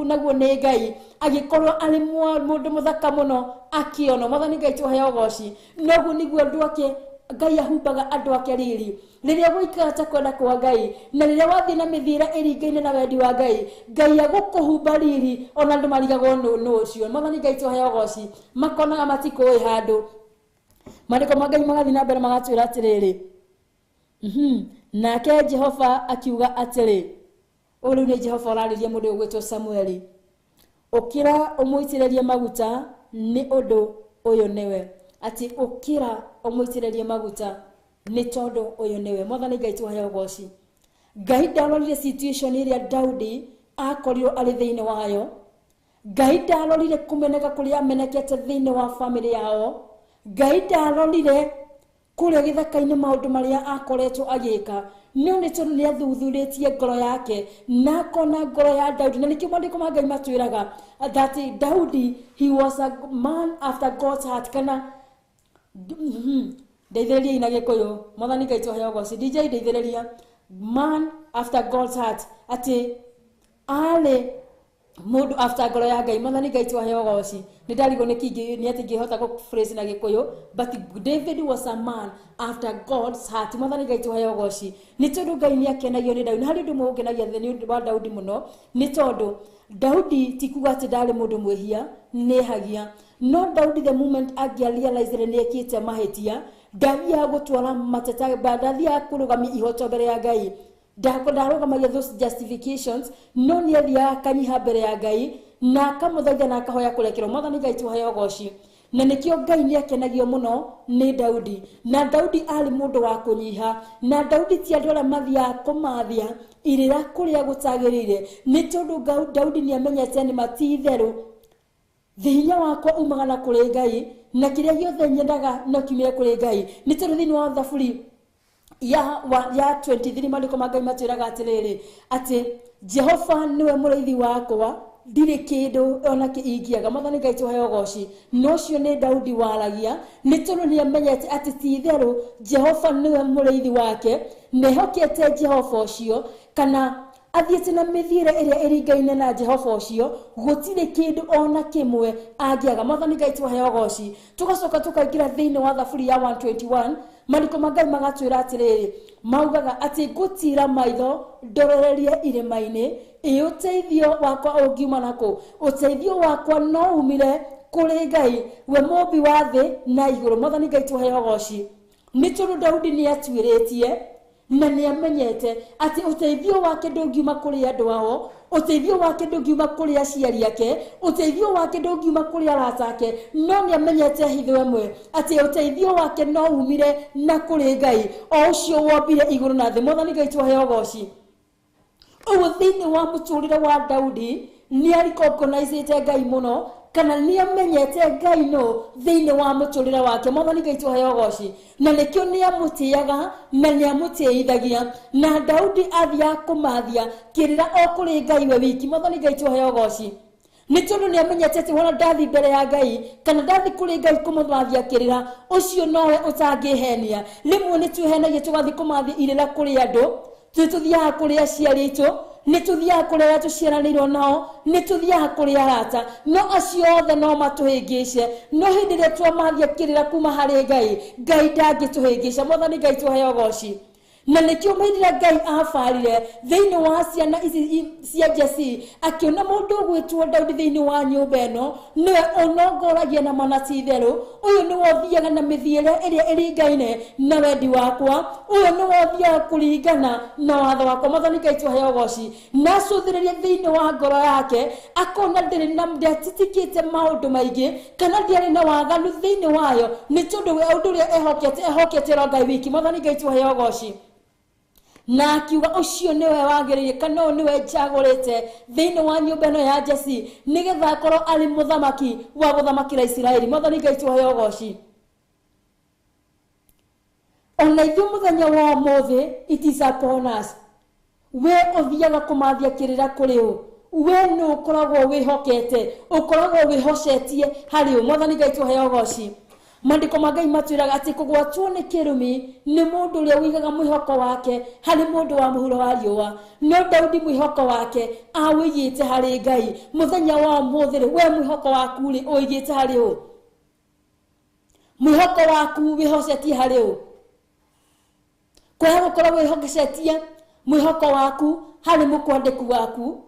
naguo ni Ngai agĩkorwo ari mundu muthaka muno akĩonwo Mwathani Ngai tuheo goci noguo niguo andu ake Ngai ahumbaga andu ake riri riria gũikara ta kwenda kwa Ngai na riria wathi na mithira ĩringaine na wendi wa Ngai Ngai agũkũhumba riri ona andu marigagwo no ucio Mwathani Ngai tuheo goci makonaga matikũĩ handu mandiko ma Ngai magathi na mbere magatwira atiriri nake Jehova akiuga atiri ulu ni Jehova arariria mundu ugwitwo Samueli ukira umuitiririe maguta ni undu uyu niwe ati ukira umuitiririe maguta ni tondu uyu niwe Mwathani Ngai tuheo goci Ngai ndarorire situation iria Daudi akorirwo ari thiini wayo Ngai ndarorire kumeneka kuria amenekete thiini wa family yao Ngai ndarorire kuria githaka-ini maundu maria akoretwo agika no ni tondu ni athuthuritie ngoro yake na kona ngoro ya Daudi na nikio mandiko ma Ngai matwiraga that Daudi he was a man after God's heart kana ndeithĩrĩria ina gĩkũyũ Mwathani Ngai tuheo goci DJ ndeithĩrĩria man after God's heart ati mundu after ngoro ya Ngai mwathani Ngai twahe goci ni ndarigo ni kingi ni ati ngihota go phrase na gikuyu but David was a man after God's heart mwathani Ngai twahe goci ni tondu Ngai ni akenagio ni Daudi hari ndu mugenagia thini wa Daudi muno ni tondu Daudi tikuga ati ndari mundu mwihia ni hagia no Daudi the moment agia realize ni ekite mahetia ndathia gutwara mateta ndathia kurugami ihoto mbere ya Ngai ndaroga those justifications no ni athia kanyiha mbere ya Ngai na kamuthaitha na akahoya kurekerwo mwathani Ngai twahe goci na nikio Ngai ni akenagio muno ni Daudi na Daudi ari mundu wa kunyiha na Daudi ti andu aria mathia kumathia irira kuria gutagirire ni tondu Daudi ni amenyete ni matitheru thinya wakwa umagana kuri Ngai na kiria giothe nyendaga no kimire kuri Ngai ni tondu thini wa thaburi ya 23 maliko magai matwiraga atiriri ati Jehova niwe muriithi wakwa ndire kindu ona kiingiaga mwathani Ngai twahe goci no cio ni Daudi waragia ni tondu ni amenyete ati ti theru Jehova niwe muriithi wake nehokete Jehova ucio kana athiete na mithire iria iringaine na Jehova ucio gutire kindu ona kimwe angiaga mwathani Ngai twahe goci tugacoka tukaingira thini wa thaburi ya 121 maliko magai magatwira atiriri maugaga ati gutira maitho ndororerie irima-ini uteithio wakwa ungiuma nako uteithio wakwa no umire kuri Ngai we mumbi wa thi na iguru mwathani Ngai twahe goci ni tondu Daudi ni atwiritie na ni amenyete ati uteithio wake ndungiuma kuri andu ao uteithio wake ndungiuma kuri aciari ake uteithio wake ndungiuma kuri arata ake no ni amenyete hitho amwe ati uteithio wake no umire na kuri Ngai o ucio wombire iguru na thi mwathani Ngai twahe goci o thini wa muturire wa Daudi ni aricognizete Ngai muno kana ni amenyete Ngai no thini wa muturire wake mwathani Ngai twahe goci na nikio ni amutiaga na ni amutiithagia na Daudi athia kumathia kirira o kuri Ngai we wiki mwathani Ngai twahe goci ni tondu ni amenyete ati wona ndathi mbere ya Ngai kana ndathi kuri Ngai kumuthia kirira ucio nowe utangihenia rimwe ni tuhenagie tugathi kumathia irira kuri andu tuthia kuri aciari itu ni tuthia kuri aria tuciaranirwo nao ni tuthia kuri arata no acio othe no matuhingice no hindi ria twamathia kirira kuma hari Ngai ndangituhingica mwathani Ngai twahe goci na nikio maithira Ngai afarire thiini wa ciana ici cia Jesse akiona mundu gwitwo Daudi thiini wa nyumba eno niwe onongoragia na manati theru uyu ni wothiaga na mithiire iria iringaine na wendi wakwa uyu ni wothiaga kuringana na watho wakwa mwathani Ngai twahe goci na cuthiriria thiini wa ngoro yake akona ndiri na ndatitikite maundu maingi kana ndiari na waganu thiini wayo ni tondu we undu ria ehokete ro Ngai wiki mwathani Ngai twahe goci na akiuga ucio niwe wagiririe kana niwe njagurite thiini wa nyumba eno ya Jesse nigetha korwo ari muthamaki wa guthamakira Israeli mwathani Ngai twahe goci ona ithuĩ muthenya wa umuthi it is upon us we uthiaga kumathia kirira kuri u we no ukoragwo wihokete ukoragwo wihocetie hari u mwathani Ngai twahe goci mandiko magai matwiraga ati kugwatwo ni kirumi ni mundu uria wigaga mwihoko wake hari mundu wa muhuro wa riua no Daudi mwihoko wake awigite hari Ngai muthenya wa umuthi we mwihoko waku ri uigite hari u mwihoko waku wihocetie hari u kwaga gukorwo wihocetie mwihoko waku hari mukwandiku waku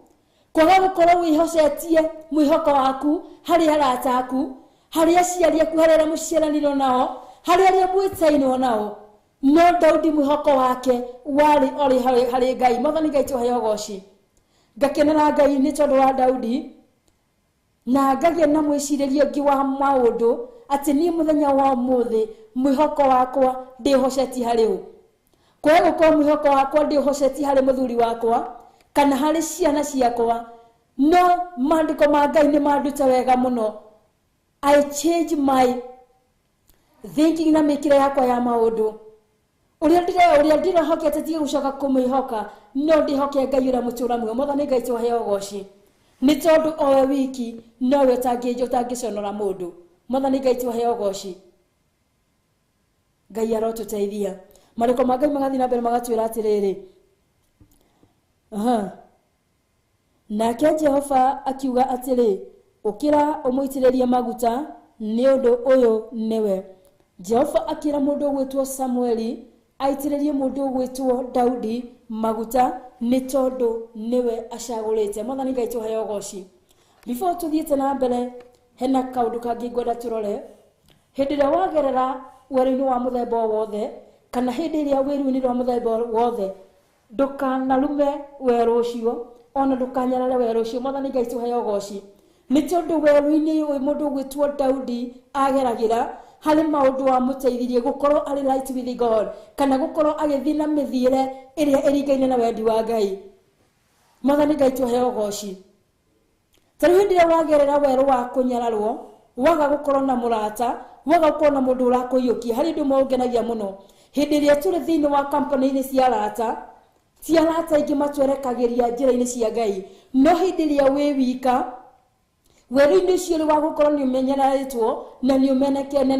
kwaga gukorwo wihocetie mwihoko waku hari arata aku hari aciari aku harĩa muciaranirwo nao hari aria mwitainwo nao no Daudi mwihoko wake wari hari Ngai mwathani Ngai twahe goci ngakenera Ngai ni tondu wa Daudi na ngagia na mwicirerio ngi wa maundu ati ni muthenya wa umuthi mwihoko wakwa ndihocetie hari u kwa gukorwo mwihoko wakwa ndihocetie hari muthuri wakwa kana hari ciana ciakwa no mandiko ma Ngai ni manduta wega muno I change my thinking na mikira yakwa ya maundu uria ndira hokete tige gucoka kumwihoka no ndihoke Ngai uria mutura mwe mwathani Ngai twahe goci ni tondu o we wiki no we utangiconora mundu mwathani Ngai twahe goci Ngai arotuteithia mariko ma Ngai magathi na mbere magatwira atiriri nake Jehova akiuga atĩrĩ, ũkĩra ũmũitĩrĩrie maguta nĩ ũndũ ũyũ nĩwe. Jehova akĩra mũndũ ũgwĩtwo Samueli aitĩrĩrie mũndũ ũgwĩtwo Daudi maguta nĩ tondũ nĩwe acagũrĩte. Mwathani Ngai tũheo goci. Before tuthiĩte na mbere, hena kaũndũ kangĩ ngwenda tũrore. Hĩndĩ ĩrĩa wagerera wĩra-inĩ wa mũthemba wothe, kana hĩndĩ ĩrĩa wĩra-inĩ wa mũthemba wothe, ndũkanarume werũ ũcio, ona ndũkanyarare werũ ũcio. Mwathani Ngai tũheo goci. Nĩ tondũ werũ-inĩ ũyũ mũndũ ũgwĩtwo Daudi ageragĩra, harĩ maũndũ wa mũteithirie gũkorwo arĩ right with God, kana gũkorwo agĩthiĩ na mĩthiĩre ĩrĩa ĩringaine na wendi wa Ngai. Mwathani Ngai tũheo goci. Tarĩu hĩndĩ ĩrĩa wagerera werũ wa kũnyararwo, waga gũkorwo na mũrata, waga gũkorwo na mũndũ ũrakũiyũkia, harĩ ũndũ ũngenagia mũno. Hĩndĩ ĩrĩa tũrĩ thĩinĩ wa company-inĩ cia arata, ti arata aingĩ matwerekagĩria njĩra-inĩ cia Ngai. No hĩndĩ ĩrĩa wĩ wika, werũ-inĩ ũcio rĩ wa gũkorwo nĩ ũmenyeretwo na nĩ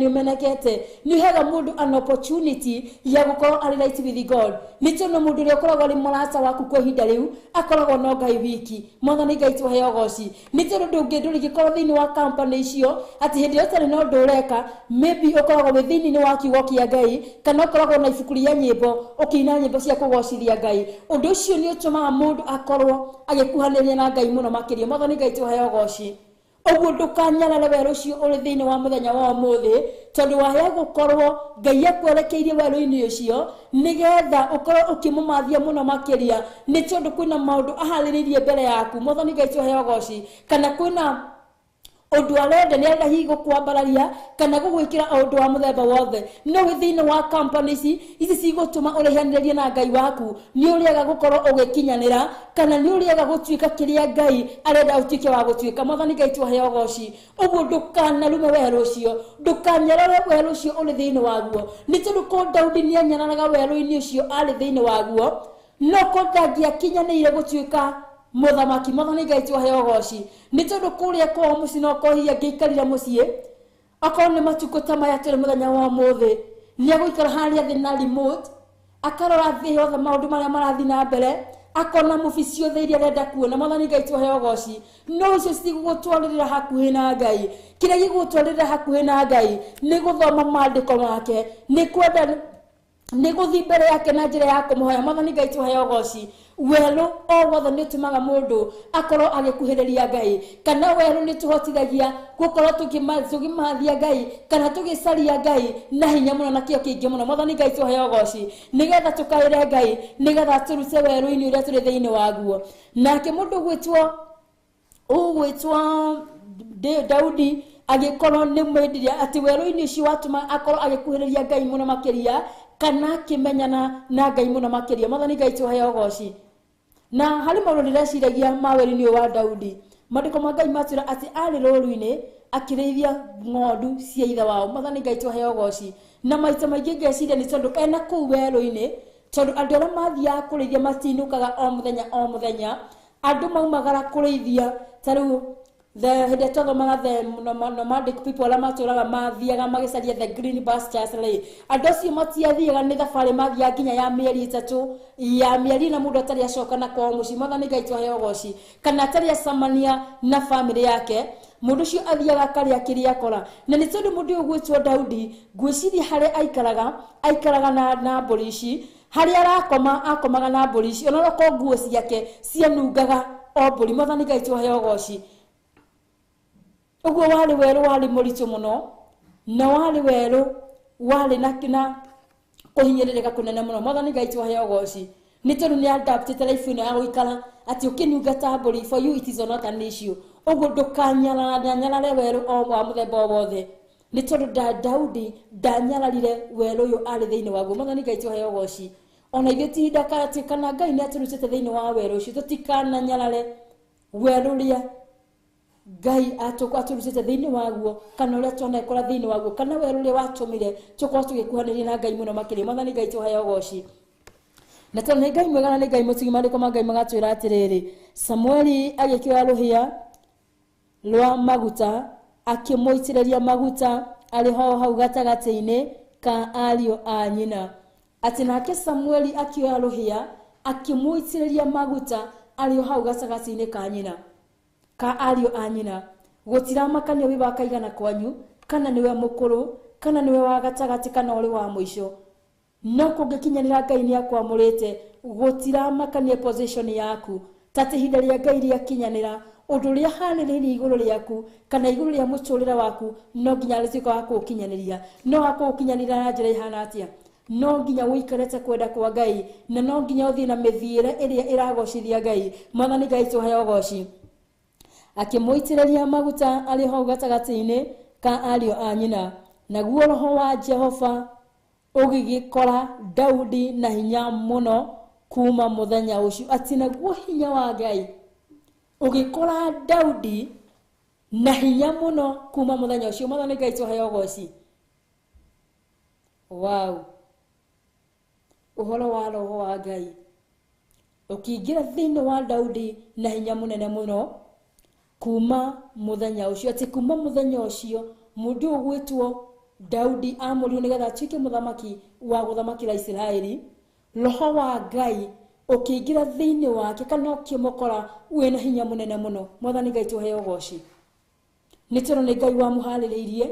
ũmenekete, nĩ ũheaga mũndũ an opportunity ya gũkorwo arĩ right with God. Nĩ tondũ mũndũ ũrĩa ũkoragwo arĩ mũrata waku kwa ihinda rĩu akoragwo no Ngai wiki. Mwathani Ngai tũheo goci. Nĩ tondũ ndũngĩkorwo thĩinĩ wa company icio atĩ hĩndĩ ĩrĩa ũtarĩ na ũndũ ũreka, maybe ũkoragwo wĩ thĩinĩ wa kiugo kĩa Ngai, kana ũkoragwo na ibuku rĩa nyĩmbo ũkĩina nyĩmbo cia kũgocithia Ngai. Ũndũ ũcio nĩ ũtũmaga mũndũ akorwo agĩkuhanĩrĩria na Ngai mũno makĩria. Mwathani Ngai tũheo goci. Ũguo ndũkanyarare werũ ũcio ũrĩ thĩinĩ wa mũthenya wa ũmũthĩ, tondũ wahea gũkorwo Ngai akwerekeirie werũ-inĩ ũcio nĩgetha ũkorwo ũkĩmũmathia mũno makĩria, nĩ tondũ kwĩna maũndũ aharĩrĩirie mbere yaku. Mwathani Ngai tũheo goci. Kana kwĩna ũndũ arenda nĩ arenda hihi gũkwambararia kana gũgwĩkĩra ũndũ wa mũthemba wothe. No wĩ thĩinĩ wa company ici cigũtũma ũrehanĩrĩrie na Ngai waku, nĩ ũrĩaga gũkorwo ũgĩkinyanĩra, kana nĩ ũrĩaga gũtuĩka kĩrĩa Ngai arenda ũtuĩke wa gũtuĩka. Mwathani Ngai tũheo goci. Ũguo ndũkanarume werũ ũcio, ndũkanyarare werũ ũcio ũrĩ thĩinĩ waguo, nĩ tondũ ko Daudi nĩ anyararaga werũ-inĩ ũcio arĩ thĩinĩ waguo, no ko ndangĩakinyanĩire gũtuĩka mũthamaki. Mwathani Ngai tũheo goci. Nĩ tondũ kũrĩa kwa mũciĩ no kohia ngĩikarire mũciĩ, akorwo nĩ matukũ ta maya tũrĩ mũthenya wa ũmũthĩ, nĩ agũikara harĩa thĩ na remote, akarora thĩ yothe maũndũ marĩa marathiĩ na mbere, akona movie ciothe iria arenda kuona. Mwathani Ngai tũheo goci. No icio citigũgũtwarĩrĩra hakuhĩ na Ngai. Kĩrĩa gĩgũgũtwarĩrĩra hakuhĩ na Ngai nĩ gũthoma maandĩko make, nĩ kwenda, nĩ gũthiĩ mbere yake na njĩra ya kũmũhoya. Mwathani Ngai tũheo goci. Werũ o wothe nĩ ũtũmaga mũndũ akorwo agĩkuhĩrĩria Ngai, kana werũ nĩ tũhotithagia gũkorwo tũkĩmathia Ngai, kana tũgĩcaria Ngai na hinya mũno na kĩo kĩingĩ mũno. Mwathani Ngai tũheo goci. Nĩgetha tũkaĩre Ngai, nĩgetha tũrute werũ-inĩ ũrĩa tũrĩ thĩinĩ waguo. Nake mũndũ ũgwĩtwo Daudi agĩkorwo nĩ mwendiria atĩ werũ-inĩ ũcio watũma akorwo agĩkuhĩrĩria Ngai mũno makĩria, kana akĩmenyana na Ngai mũno makĩria. Mwathani Ngai tũheo goci. Na harĩ maũndũ ndĩreciragia ma werũ-inĩ wa Daudi, maandĩko ma Ngai matwĩra atĩ arĩ rũũru-inĩ akĩrĩithia ng'ondu cia ithe wao. Mwathani Ngai tũheo goci. Na maita maingĩ ngeciria nĩ tondũ ena kũu werũ-inĩ, tondũ andũ arĩa mathiaga kũrĩithia matinũkaga o mũthenya, andũ maumagara kũrĩithia. Tarĩu hĩndĩ twathomaga the nomadic people arĩa matũraga mathiaga magĩcaria the green pastures rĩ, andũ acio matiathiaga nĩ thabarĩ mathiaga nginya ya mĩeri 3 ya mĩeri na mũndũ atarĩ acoka na kwao mũciĩ. Mwathani Ngai tũheo goci. Kana atarĩ acemania na famĩlĩ yake, mũndũ ũcio athiaga akarĩa kĩrĩa akora. Na nĩ tondũ mũndũ ũyũ gwĩtwo Daudi, ngwĩciria harĩa aikaraga na mbũri ici, harĩa akomaga na mbũri ici, ona ko nguo ciake cianungaga o mbũri. Mwathani Ngai tũheo goci. Ũguo warĩ werũ warĩ mũritũ mũno, na warĩ werũ warĩ na kũhinyĩrĩrĩka kũnene mũno. Mwathani Ngai tũheo goci. Nĩ tondũ nĩ adaptĩte life ĩno ya gũikara atĩ ũkĩnungata mbũri, for you it is not an issue. Ũguo ndũkanyarare werũ o wa mũthemba o wothe, nĩ tondũ Daudi ndanyararire werũ ũyũ arĩ thĩinĩ waguo. Mwathani Ngai tũheo goci. Ona ithuĩ ti ndakati kana Ngai nĩ atũrutĩte thĩinĩ wa werũ ũcio, tũtikananyarare werũ ũrĩa Ngai atũrutĩte thĩinĩ waguo, kana ũrĩa twanekora thĩinĩ waguo, kana werũ ũrĩa watũmire tũkorwo tũgĩkuhanĩrĩria na Ngai mũno makĩria. Mwathani Ngai tũheo goci. Na tondũ nĩ Ngai mwega na nĩ Ngai mũtigi, maandĩko ma Ngai magatwĩra atĩrĩrĩ, Samueli agĩkĩoya rũhĩa rwa maguta akĩmũitĩrĩria maguta arĩ ho hau gatagatĩ-inĩ ka ariũ a nyina. Atĩ nake Samueli akĩoya rũhĩa akĩmũitĩrĩria maguta ario hau gacagaci-inĩ ka nyina ka ario a nyina gũtiramakania wĩ wa kaigana kwanyu kana nĩwe mũkũrũ kana nĩwe wa gatagatĩ kana ũrĩ wa mũico no kũngĩkinyanĩra Ngai nĩ akwamũrĩte gũtiramakania position yaku tatĩ ihinda rĩa Ngai rĩakinyanĩra ũndũ ũrĩa hanĩrĩirie igũrũ rĩaku kana igũrũ rĩa mũtũrĩre waku no nginya rĩtuĩka wa kũũkinyanĩria no akũũkinyanĩria na njĩra ihana atĩa no nginya wĩikarĩte kwenda kwa Ngai na no nginya ũthiĩ na mĩthiĩre ĩrĩa ĩragocithia Ngai. Mwathani Ngai tũheo ũgooci akĩmũitĩrĩria maguta arĩ ho gatagatĩ-inĩ ka ario a nyina naguo roho wa Jehova ũgĩgĩkora Daudi na hinya mũno kuma mũthenya ũcio atĩ naguo hinya wa Ngai ũgĩkora Daudi na hinya mũno kuma mũthenya ũcio. Mwathani Ngai tũheo ũgooci. Wow, ũhoro wa roho wa Ngai ũkĩingĩra thĩinĩ wa Daudi na hinya mũnene mũno kuma mũthenya ũcio atĩ kuma mũthenya ũcio mũndũ ũgwĩtwo Daudi amũrirwo nĩgetha atuĩke mũthamaki wa gũthamakĩra Isiraeli. Roho wa Ngai ũkĩingĩra thĩinĩ wake kana ũkĩmũkora wĩna hinya mũnene mũno. Mwathani Ngai tũheo ũgooci. Nĩ tondũ nĩ Ngai wamũharĩrĩirie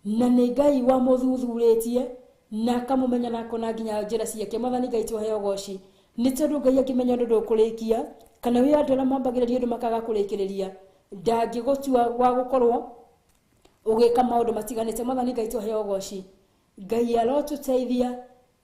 na nĩ Ngai wamũthuthurĩtie na akamũmenya na akona nginya njĩra ciake. Mwathani Ngai tũheo ũgooci. Nĩ tondũ Ngai akĩmenya ũndũ ndũkũrĩkia kana wĩ andũ arĩa mambagĩrĩria ũndũ makaga kũrĩkĩrĩria ndangĩgũtua wa gũkorwo ũgĩka maũndũ matiganĩte. Mwathani Ngai tũheo ũgooci. Ngai arotũteithia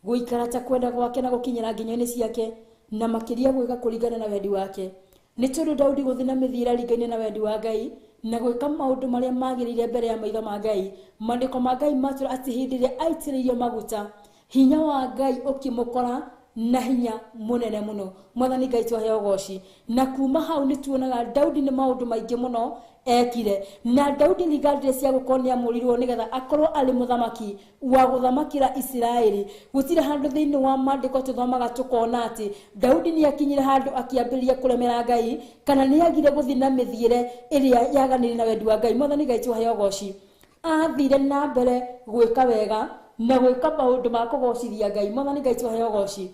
gũikara ta kwenda gwake na gũkinyĩra nginyo-inĩ ciake na makĩria gwĩka kũringana na wendi wake. Nĩ tondũ Daudi gũthiĩ na mĩthiĩre ringaine na wendi wa Ngai na gwĩka maũndũ marĩa magĩrĩire mbere ya maitho ma Ngai. Maandĩko ma Ngai matũra atĩ hĩndĩ ĩrĩa aitĩrĩirio maguta hinya wa Ngai ũkĩmũkora na hinya mũnene mũno. Mwathani Ngai tũheo ũgooci. Na kuma hau nĩ tuonaga Daudi nĩ maũndũ maingĩ mũno ekire na Daudi nĩngadire cia gũkorwo nĩ amũrirwo nĩgetha akorwo arĩ mũthamaki wa gũthamakĩra Isiraeli. Gũtirĩ handũ thĩinĩ wa maandĩko tũthomaga tũkona atĩ Daudi nĩ akinyire handũ akĩambĩrĩria kũremera Ngai kana nĩ agire gũthiĩ na mĩthiĩre ĩrĩa yaganĩrĩ na wendi wa Ngai. Mwathani Ngai tũheo ũgooci. Athire na mbere gwĩka wega na gwĩka maũndũ ma kũgocithia Ngai. Mwathani Ngai tũheo ũgooci.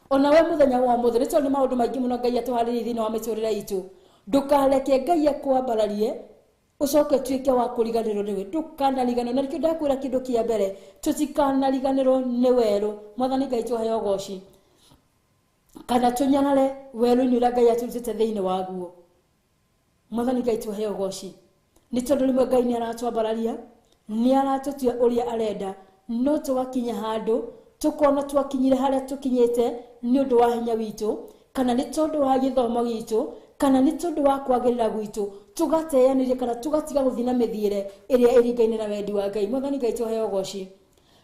Ona we mũthenya wa ũmũthĩ nĩ tondũ nĩ maũndũ maingĩ mũno Ngai atũharĩrĩirie thĩinĩ wa mĩtũrĩre itũ. Ndũkareke Ngai akwambararie ucoke tuĩke wa kũriganĩrwo nĩwe. Ndũkanariganĩrwo. Na nĩkĩo ndakwĩra kĩndũ kĩa mbere tũtikanariganĩrwo nĩ werũ. Mwathani Ngai tũheo ũgooci. Kana tũnyarare werũ-inĩ ũrĩa Ngai atũrutĩte thĩinĩ waguo. Mwathani Ngai tũheo ũgooci. Nĩ tondũ rĩmwe Ngai nĩ aratwambararia nĩ aratũtua ũrĩa arenda no tũgakinya handũ tukona twakinyire harĩa tũkinyĩte nĩ ũndũ wa hinya witũ kana nĩ tondũ wa gĩthomo gitũ kana nĩ tondũ wa kwagĩrĩra gwitũ tũgateyanĩria kana tũgatiga gũthiĩ na mĩthiĩre ĩrĩa ĩringaine na wendi wa Ngai. Mwathani Ngai tũheo ũgooci.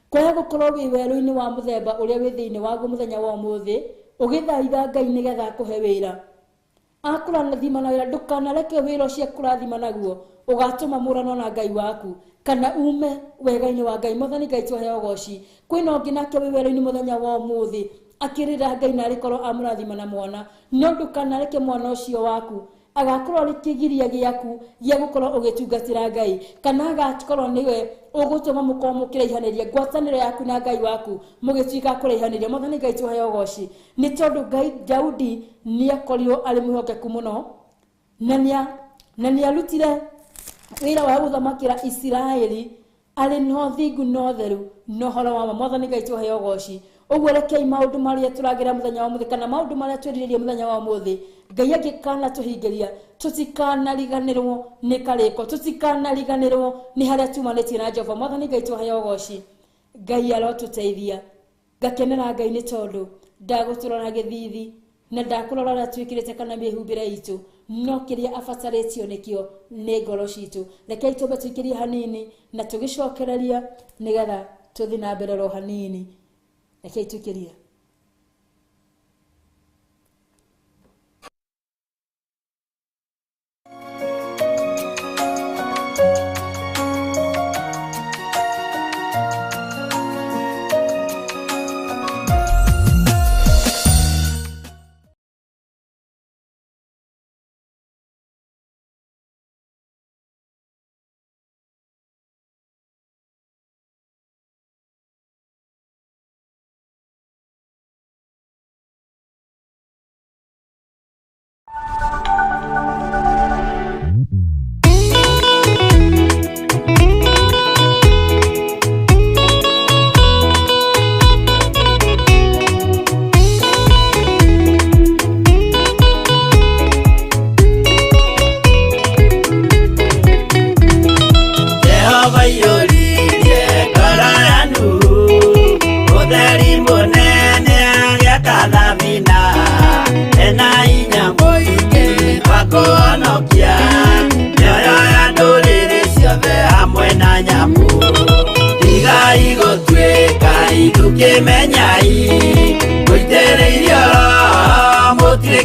Kwaya gũkorwo wĩ werũ-inĩ wa mũthemba ũrĩa wĩ thĩinĩ waguo mũthenya wa ũmũthĩ ũgĩthaitha Ngai nĩgetha akũhe wĩra. Akũrathima na wĩra ndũkanareke wĩra ũcio akũrathima naguo ũgatũma mũrano na Ngai waku kana ume wega-inĩ wa Ngai. Mwathani Ngai tũheo ũgooci. Kwĩna ũngĩ nake wĩ wĩra-inĩ mũthenya wa ũmũthĩ akĩrĩra Ngai na arĩkorwo amũrathima na mwana no ndũkanareke mwana ũcio waku agakorwo arĩ kĩgiria gĩaku gĩa gũkorwo ũgĩtungatĩra Ngai kana agakorwo nĩwe ũgũtũma mũkorwo mũkĩraihanĩria ngwatanĩro yaku na Ngai waku mũgĩtuĩka kũraihanĩria. Mwathani Ngai tũheo ũgooci. Nĩ tondũ Ngai Daudi nĩ akorirwo arĩ mwĩhokeku mũno na nĩ arutire wĩra wa gũthamakĩra Isiraeli arĩ na ũthingu na ũtheru na ũhoro wa ma. Mwathani Ngai tũheo ũgooci. Ũguo rekei maũndũ marĩa tũragerera mũthenya wa ũmũthĩ kana maũndũ marĩa twerirĩrie mũthenya wa ũmũthĩ Ngai angĩkana tũhingĩria tũtikanariganĩrwo nĩ karĩko tũtikanariganĩrwo nĩ harĩa tumanĩtie na Jehova. Mwathani Ngai tũheo ũgooci. Ngai arotũteithia. Ngakenera Ngai nĩ tondũ ndagũtũrora gĩthithi na ndakũrora ũrĩa twĩkĩrĩte kana mĩhumbĩre itũ no kĩrĩa abatarĩtio nĩkĩo nĩ ngoro citũ. Rekei tũmbe tũikĩrie hanini na tũgĩcokereria nĩgetha tũthiĩ na mbere ro hanini. Rekei tũikĩrie.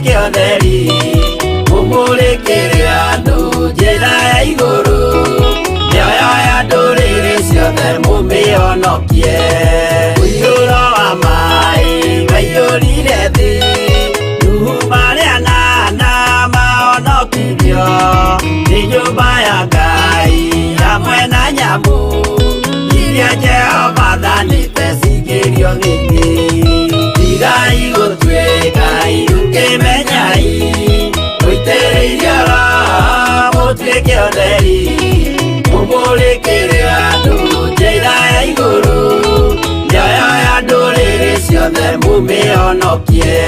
mũtuĩke ũtheri mũmũrĩkĩre andũ njĩra ya igũrũ mĩoyo ya ndũrĩrĩ ciothe mũmĩonokie mũiyũro wa maĩ waiyũrire thĩ Nuhu marĩa nana mahonokirio nĩ nyũmba ya Ngai hamwe na nyamũ iria Jehova thanĩte cingĩrio thĩ-inĩ tigai gũtuĩka irukĩmenyai mũitĩrĩirie Roho mũtuĩke ũtheri mũmũrĩkĩre andũ njĩra ya igũrũ mĩoyo ya ndũrĩrĩ ciothe mũmĩonokie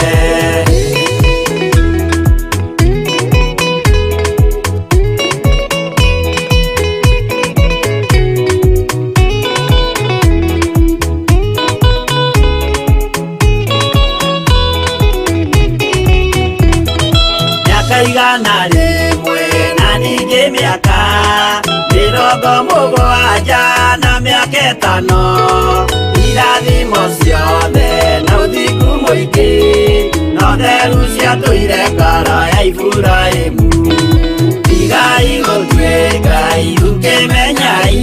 igana rĩmwe na ningĩ mĩaka 70 na mĩaka 5 irathimo ciothe na ũthingu mũingĩ na ũtheru ciatũire ngoro ya Iburahĩmu tigai gũtuĩka irukĩmenyai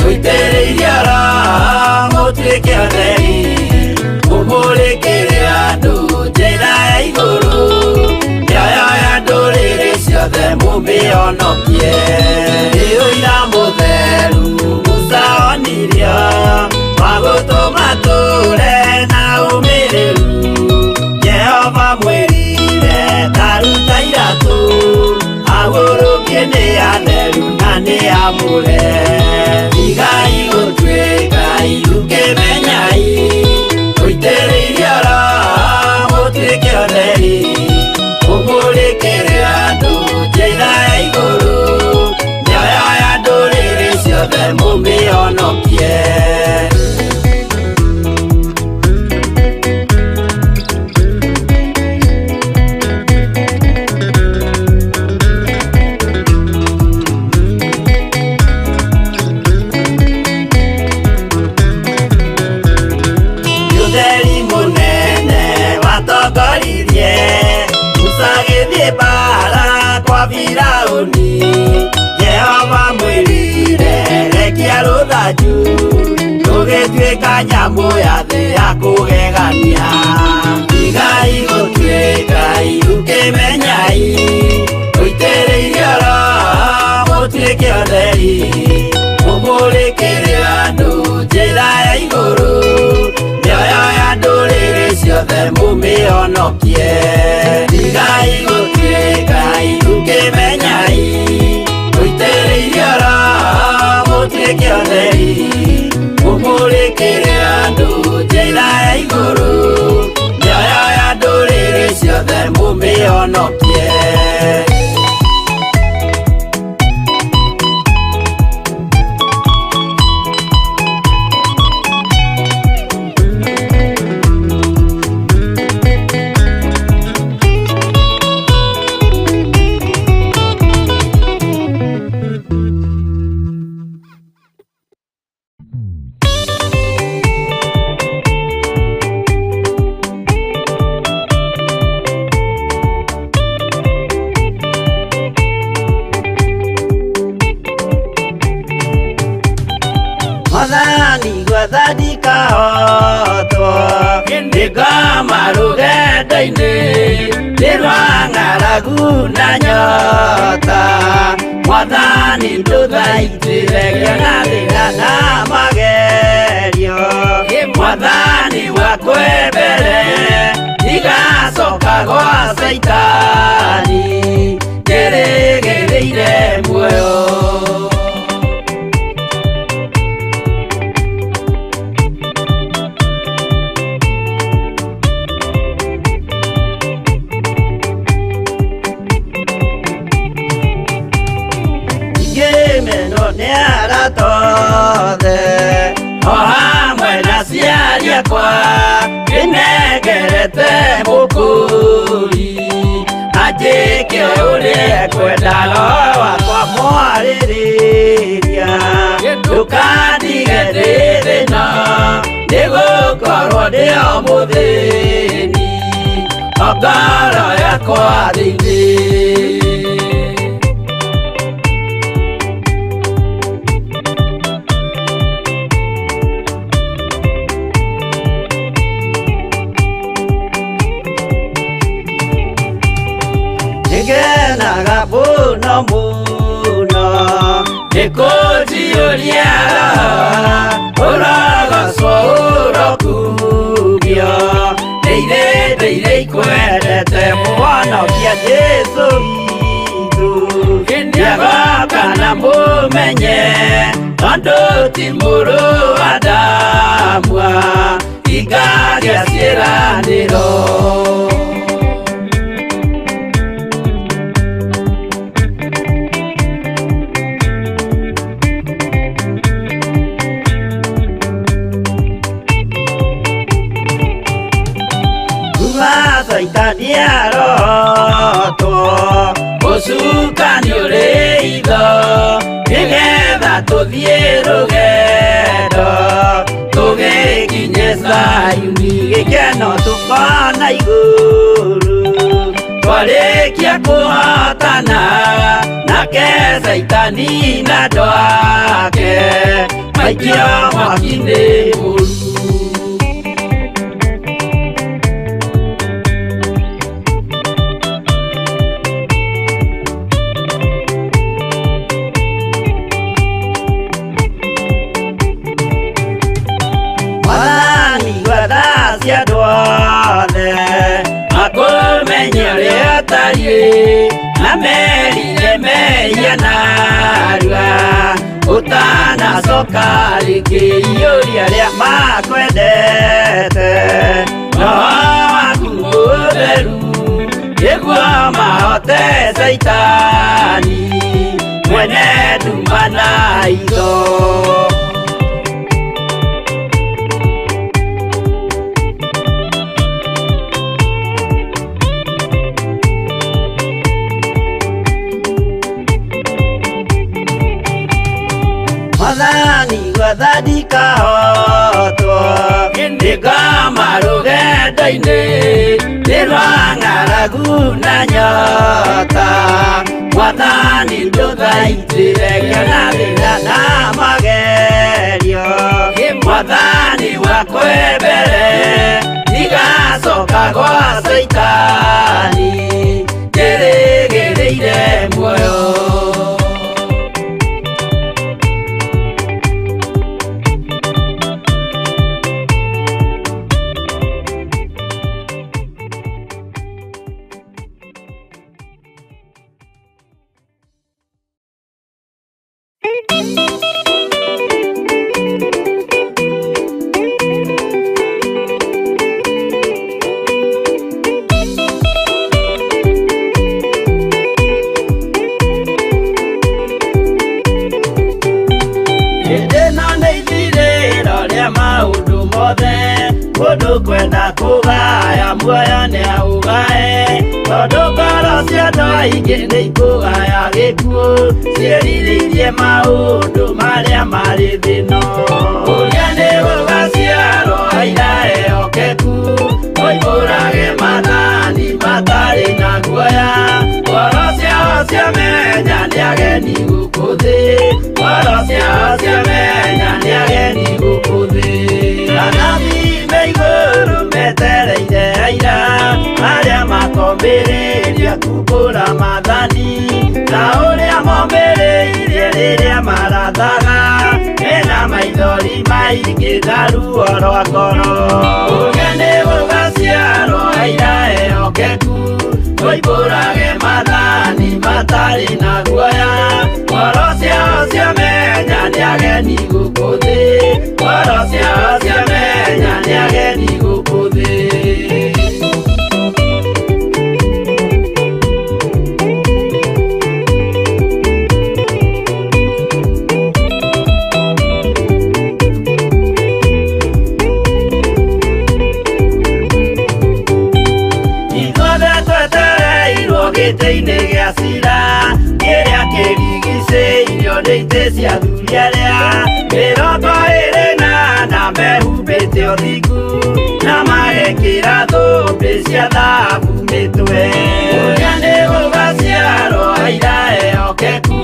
mũitĩrĩirie Roho mũtuĩke ũtheri mũmũrĩkĩre andũ njĩra ya igũrũ mĩoyo ya ndũrĩrĩ ciothe mũmĩonokie ũira mũtheru Musa onirio wa gũtũma tũre na ũmĩrĩru Jehova mwĩrire taruta iratũ agũrũkie nĩ atheru na nĩ amũre tigai gũtuĩka irukĩmenyai mũitĩrĩirie Roho mũtuĩke ũtheri mũmũrĩkĩre andũ njĩra ya igũrũ mĩoyo ya ndũrĩrĩ ciothe mũmĩonokie ũtheri mũnene watongoririe Musa gĩthiĩ mbara kwa Firaũni Jehova mwĩrire rekia rũthanju rũgĩtuĩka nyamũ ya thĩ ya kũgegania tigai gũtuĩka irukĩmenyai mũitĩrĩirie Roho mũtuĩke ũtheri mũmũrĩkĩre andũ njĩra ya igũrũ mĩoyo ya ndũrĩrĩ ciothe mũmĩonokie tigai gũtuĩka irukĩmenyai mũitĩrĩirie Roho mũtuĩke ũtheri mũmũrĩkĩre andũ njĩra ya igũrũ mĩoyo ya ndũrĩrĩ ciothe mũmĩonokie Mwathani gwathani kahotwo nĩngoma rũgendo-inĩ nĩrwa ng'aragu na nyota Mwathani ndũthaitĩre na thĩna na magerio Mwathani wakwe mbere igacoka gwa Saitani ngĩrĩgĩrĩire muoyo tothe o hamwe na ciari akwa nĩnengerete mũkũri anjĩke ũrĩa ekwendaga wakwa mwarĩrĩria ndũkandige ndĩ thĩna nĩgũkorwo ndĩ o mũthĩni o ngoro yakwa thĩinĩ. Nĩngenaga mũno mũno nĩkũnjiyũria ũrogocwo ũrokugio ndeithĩ ikwendete mũhonokia Jesũ witũ nĩagoka na mũmenye tondũ ti mũrũ wa ndamwa ingagĩa ciĩranĩro. Saitani arotwo gũcukani ũrĩ itho nĩgetha tũthiĩ rũgendo tũgĩkinye Zayuni gĩkeno tũkona igũrũ twarĩkia kũhotana nake Saitani na andũ ake maikio mwaki-inĩ mũru. Na merire mehia narua ũtanacoka rĩngĩ iyũria rĩa makwendete roho waku mũtheru nĩguo mahote Saitani mwene nduma na itho. Mwathani gwathani kahotwo nĩngoma rũgendo-inĩ nĩ rwa ng'aragu na nyota. Mwathani ndũthaitĩre kana thĩna na magerio. Mwathani wakwa mbere ndigacoka gwa Saitani ndĩrĩgĩrĩire muoyo. Mũndũ kwenda kũgaya muoyo nĩ aũgae tondũ ngoro cia andũ aingĩ nĩ ikũgaya gĩkuũ ciĩrirĩirie maũndũ marĩa marĩ thĩno. Ũrĩa nĩ gũgaciarwo aira ehokeku oimbũrage mathani matarĩ na guoya. Ngoro ciao ciamenya nĩ ageni gũkũ thĩ, ngoro ciao ciamenya nĩ ageni gũkũ thĩ. Igũrũ metereire aira arĩa makombĩrĩria kumbũra mathani na ũrĩa mombĩrĩirie rĩrĩa marathaga mena maithori maingĩ na ruo rwa ngoro. Ũrĩa nĩ gũgaciarwo aira ehokeku oimbũrage mathani matarĩ na guoya. Ngoro ciao ciamenya nĩ ageni gũkũ thĩ, ngoro ciao ciamenya nĩ ageni gũkũ thĩ. Ithuothe twetereirwo gĩtĩ-inĩ gĩa cira kĩrĩa kĩrigicĩirio nĩ itĩ cia athuri arĩa 28 mehumbĩte ũthingu na magĩ magekĩra thũmbĩ cia thahabu mĩtwe. Ũrĩa nĩ gũgaciarwo aira ehokeku,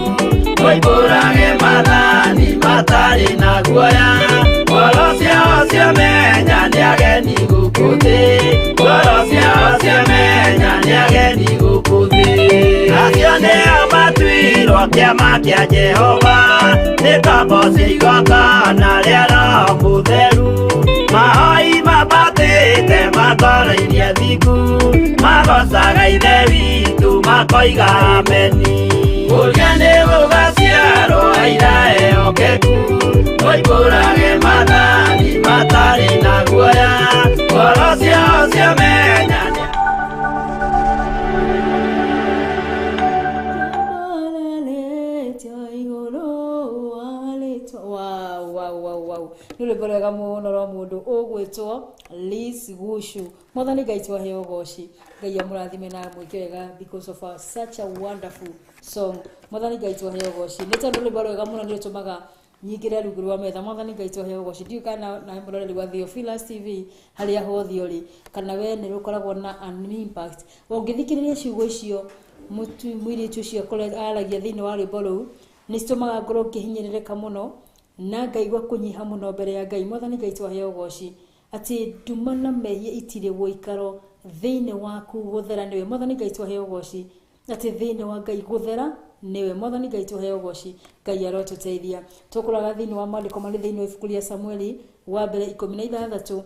moimbũrage mathani matarĩ na guoya. Ngoro ciao ciamenya nĩ ageni gũkũ thĩ, ngoro ciao ciamenya nĩ ageni gũkũ thĩ. Acio nĩo matuirwo kĩama kĩa Jehova, nĩ ngombo cia igongona rĩa Roho Mũtheru. Mahoi mabatĩte matoro-inĩ athingu, magocaga Ithe witũ makoiga ameni. Ũrĩa nĩ gũgaciarwo aira ehokeku, moimbũrage mathani matarĩ na guoya. Ngoro ciao ciamenya Nule borega muno ro mundu ugwitwo Liz Gushu. Mwathani Ngai twahe ugoci. Ngai amurathime na mwikega because of such a wonderful song. Mwathani Ngai twahe ugoci. Nĩ tondũ nĩ borega muno nĩ tumaga nyingire rungu rwa metha. Mwathani Ngai twahe ugoci. Ndiu kana na muroreri wa Theophilus TV haria hothi uri kana we nĩ rukoragwo na an impact. Ungithikiriria ciugo icio mwiri tucio kole aragia thĩinĩ wa rwĩmbo rũu nĩ citumaga ngoro ngĩhinyĩrĩrĩka muno na ngaigua kunyiha muno mbere ya Ngai. Mwathani Ngai twahe ugoci ati nduma na mehia itirĩ guikaro thĩinĩ waku guthera niwe. Mwathani Ngai twahe ugoci ati thĩinĩ wa Ngai guthera niwe. Mwathani Ngai twahe ugoci. Ngai arotuteithia. Tukuraga thĩinĩ wa maandĩko marĩ thĩinĩ wa ibuku rĩa Samueli wa mbere 16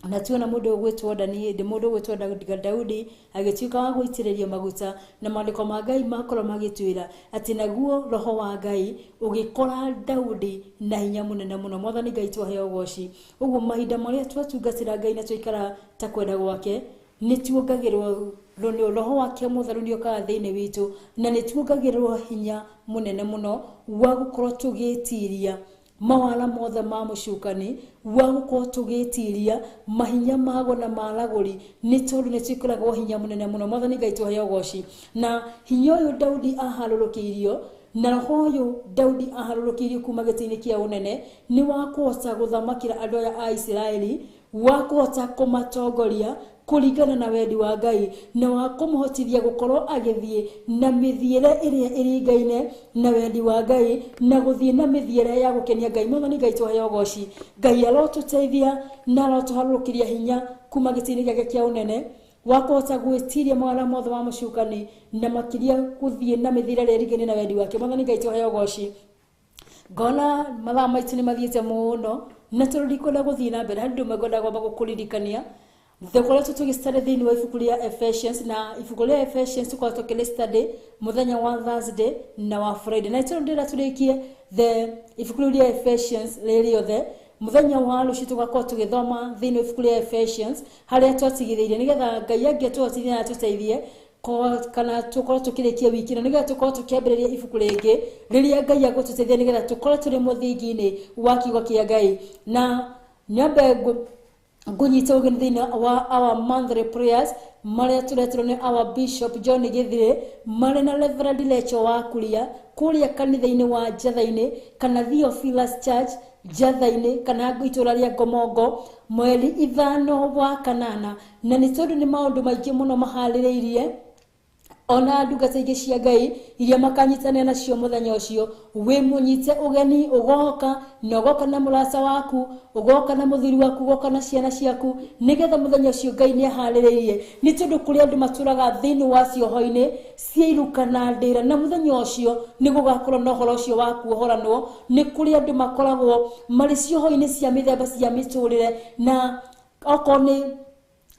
na tuona mundu ugwitwo Daudi agĩtuĩka wa gũitĩrĩrio maguta na maandĩko ma Ngai makorwo magĩtwĩra ati naguo roho wa Ngai ũgĩkora Daudi na hinya mũnene mũno. Mwathani Ngai twahe ugoci. Ũguo mahinda marĩa twatungatĩra Ngai na twaikara ta kwenda gwake nĩ tuongagĩrwo roho wake mũtheru nĩ okaga thĩinĩ witũ na nĩ tuongagĩrwo hinya mũnene mũno wa gũkorwo tũgĩtiria mawala mothe ma mũcukani, wa gũkorwo tũgĩtiria mahinya mago na malagũri nĩ tondũ nĩ twĩkĩragwo hinya mũnene mũno. Mwathani Ngai twahe ugoci. Na hinya ũyũ Daudi aharũrũkĩirio na roho ũyũ Daudi aharũrũkĩirio kuma gĩtĩ-inĩ kĩa ũnene nĩ wa kũhota gũthamakĩra andũ aya a Isiraeli, wa kũhota kũmatongoria kũringana na wendi wa Ngai na wa kũmũhotithia gũkorwo agĩthiĩ na mĩthiĩre ĩrĩa ĩringaine na wendi wa Ngai na gũthiĩ na mĩthiĩre ya gũkenia Ngai. Mwathani Ngai twahe ugoci. Ngai arotũteithia na arotũharũrũkĩria hinya kuma gĩtĩ-inĩ gĩake kĩa ũnene wa kũhota gwĩtiria mawala mothe wa mũcukani na makĩria gũthiĩ na mĩthiĩre ĩrĩa ĩringaine na wendi wake. Mwathani Ngai twahe ugoci. Ngona mathaa maitũ nĩ mathiĩte mũno na tondũ ndikwenda gũthiĩ na mbere, handũ ngwenda kwamba gũkũririkania Thukoretwo tugistudy thĩinĩ wa ibuku rĩa Ephesians na ibuku rĩa Ephesians tukoretwo tugistudy muthenya wa Thursday na wa Friday. Na ito ndira turikie the ibuku rĩa Ephesians rĩothe muthenya wa rũciũ tugakorwo tugithoma thĩinĩ wa ibuku rĩa Ephesians haria twatigithĩirie nigetha Ngai angĩtũhotithia na tũteithie kana tukorwo tukirikia wiki na nigetha tukorwo tukiambĩrĩria ibuku rĩngĩ rĩrĩa Ngai agũtũteithia nigetha tukorwo tũrĩ mũthingi-inĩ wa kiugo kĩa Ngai. Na nyambe ngunyita ũgeni thĩinĩ wa our monthly prayers maria turetirwo nĩ our Bishop John Githire marĩ na Reverend Lecho wa Kuria kũrĩa kanitha-inĩ wa Njatha-inĩ kana Theophilus Church Njatha-inĩ kana itũra rĩa Ngomongo mweri 5 wa kanana. Na nĩ tondũ nĩ maũndũ maingĩ mũno maharĩrĩirie ona ndungata ingĩ cia Ngai iria makanyitanĩra nacio mũthenya ũcio. We mũnyite ũgeni ũgoka na ũgoka na mũraca waku, ũgoka na mũthuri waku, ũgoka na ciana ciaku nigetha mũthenya ũcio Ngai nĩ aharĩrĩirie. Nĩ tondũ kũrĩ andũ matũraga thĩinĩ wa cioho-inĩ cia iruka na ndĩra na mũthenya ũcio nĩ gũgakorwo na ũhoro ũcio wa kuohoranwo. Nĩ kũrĩ andũ makoragwo marĩ cioho-inĩ cia mĩthemba cia mĩtũrĩre na okorwo nĩ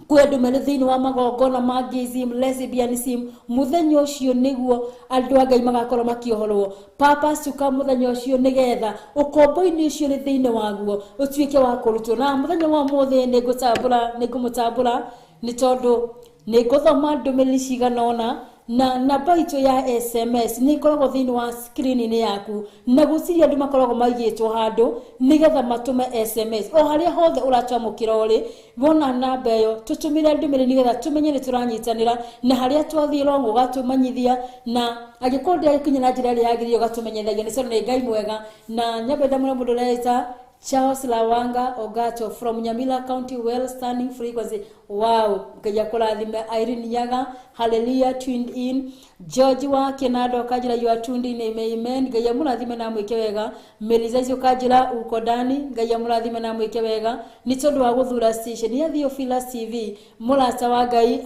kwĩ andũ marĩ thĩinĩ wa magongona ma gayism, lesbianism. Mũthenya ũcio nĩguo andũ a Ngai magakorwo makĩohorwo. Purpose tuka mũthenya ũcio nigetha ũkombo-inĩ ũcio rĩ thĩinĩ waguo ũtuĩke wa kũrutwo. Na mũthenya wa ũmũthĩ nĩngũmũtambũra nĩ tondũ nĩngũthoma ndũmĩrĩri cigana ũna na namba itũ ya SMS nĩ ikoragwo thĩinĩ wa screen-inĩ yaku na gũciria andũ makoragwo maigĩtwo handũ nigetha matũme SMS o harĩa hothe ũratwamũkĩra ũrĩ wona namba ĩyo tũtũmĩre ndũmĩrĩri nigetha tũmenye nĩ tũranyitanĩra na harĩa twathiĩ wrong ũgatũmenyithia na angĩkorwo ndĩrakinya na njĩra ĩrĩa yagĩrĩire ũgatũmenyithagia nĩ tondũ nĩ Ngai mwega. Na nyambe ndamũra mũndũ ũreta Charles Lawanga Ogacho from Nyamira County, well standing frequency. Wow, Gaya Kulathime Irene Yaga, hallelujah, tuned in. George wa Kenado Kajira, you are tuned in, amen. Gaya Mulathime na mwekewega. Melizazo Kajira ukodani, Gaya Mulathime na mwekewega. Nitondo wa guthura station ya Theophilus TV. Mulasa wa Gai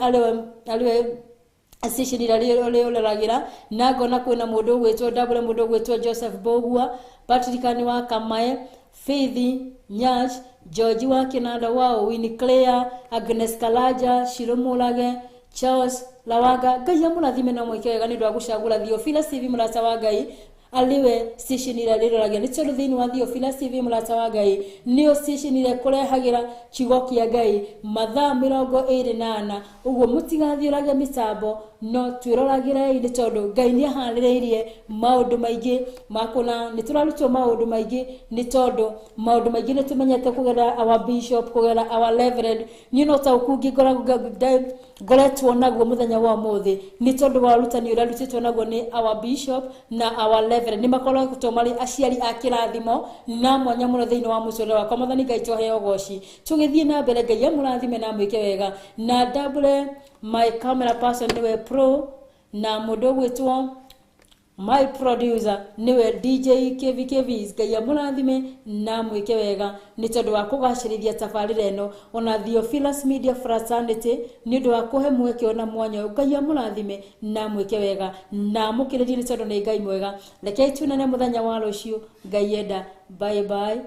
aliwe station ile lagira nago na kwena mudo gweto double mudo gweto Joseph Bogua, Patrick wa Kamae, Faith Nyash, George wa Kenada wao, Winnie Claire, Agnes Kalaja, Shiromulage, Charles Lawaga. Gaya Mulathime na mwekewega ni dwagushagura Theophilus TV mulasa wa Gai aliwe station ira rero lagia nitoro thini wa Theophilus TV mulasa wa Gai niyo station ira kurehagira kigo kia Gai mathaa 28 uguo mutigathioragia mitambo no twiroragire ine tondu Ngai ni aharireirie maundu maingi makona niturarutwo maundu maingi ni tondu maundu maingi ni tumenyete kugera our bishop kugera our reverend ni no ta ukungi ngoretwo naguo muthenya wa muthi ni tondu wa rutani urarutitwo naguo ni our bishop na our reverend ni makorwo kutomari aciari a kirathimo na mwanya muno thiini wa mucoro wa komathani Ngai toheo goci tugithie na mbere Ngai amurathime na mwike wega na double my camera person niwe pro na mudo gwetwo my producer niwe DJ KVKVs. Ngai amurathime na mwike wega ni tondu wa kugacirithia tabarira eno ona Theophilus Media Fraternity ni ndu wa kuhe mweke ona mwanya. Ngai amurathime na mwike wega na mukiririe ni tondu ni Ngai mwega. Rekei tunane muthenya wa rucio. Ngai enda. Bye bye.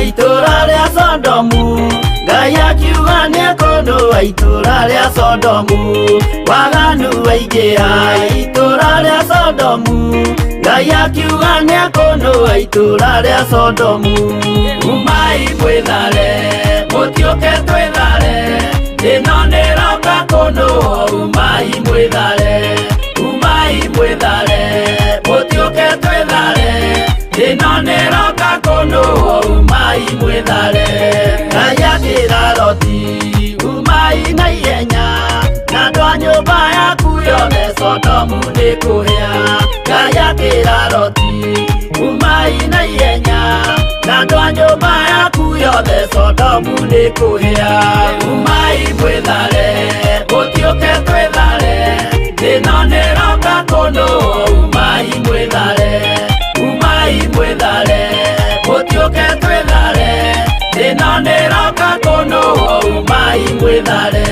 Itura ria Sodomu, Ngai akiuga nĩekũndũa itura ria Sodomu. Waganu waingĩra itura ria Sodomu, Ngai akiuga nĩekũndũa itura ria Sodomu. Umai mwĩthare, mũtiũke twĩthare, ĩno nĩroka kũndũa. Umai mwĩthare, umai mwĩthare, mũtiũke twĩthare, ĩno nĩroka kũndũa. Umai mwĩthare. Ngai akĩra Loti, umai na ihenya, na andũ a nyũmba yaku yothe Sodomu nĩkũhĩa. Ngai akĩra Loti, umai na ihenya, na andũ a nyũmba yaku yothe Sodomu nĩkũhĩa. Umai mwĩthare, mũtiũke twĩthare, ĩno nĩroka kũndũa. Umai mwĩthare, umai mwĩthare, mũtiũke twĩthare, ĩno nĩroka kũndũa. Umai mwĩthare.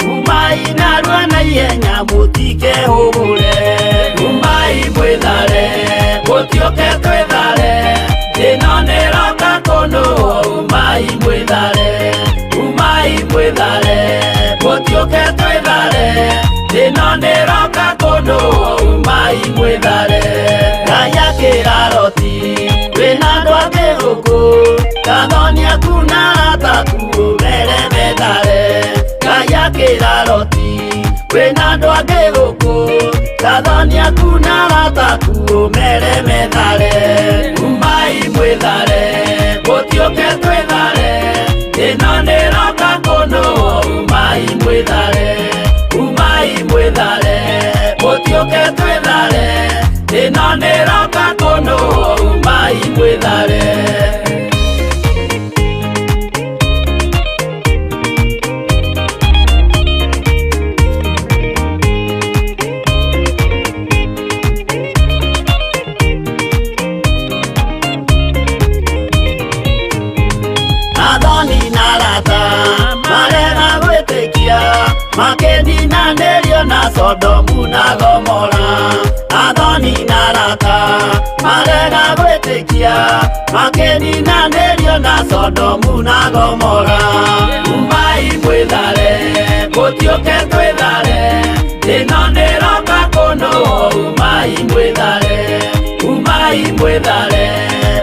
Umai narua na ihenya mũtike hũgũre. Umai mwĩthare, mũtiũke twĩthare, ĩno nĩroka kũndũa. Umai mwĩthare, umai mwĩthare, mũtiũke twĩthare, ĩno nĩroka kũndũa. Umai mwĩthare. Ngai akĩra Loti, wĩna andũ angĩ gũkũ, kathonia kuna ataku mere methare. Ngai akĩra Loti, wĩna andũ angĩ gũkũ, kathonia thĩno nĩroka kũndũ umai mwĩthare. Athoni na arata marega gwĩtĩkia makĩninanĩrio na Sodomu na Gomora. Athoni na arata marega gwĩtĩkia makĩninanĩrio na Sodomu na Gomora. Umai mwĩthare gũtiũke twĩthare, thĩno nĩroka kũndũ umai mwĩthare. Umai mwĩthare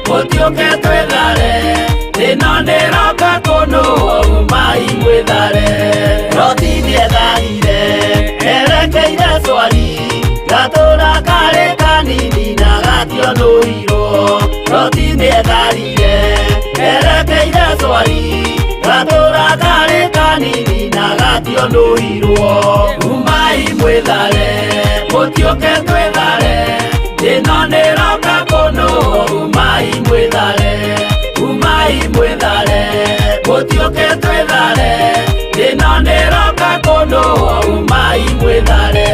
gũtiũke twĩthare, thĩno nĩroka kũndũ umai mwĩthare. Loti nĩetharire erekeire Zoari, gatũra karĩ kanini na gationũirwo. Loti nĩetharire erekeire Zoari, gatũra karĩ kanini na gationũirwo. Umai mwĩthare gũtiũke twĩthare, thĩno nĩroka kũndũ umai mwĩthare. Umai mwĩthare gũtiũke twĩthare, thĩno nĩroka kũndũ umai mwĩthare.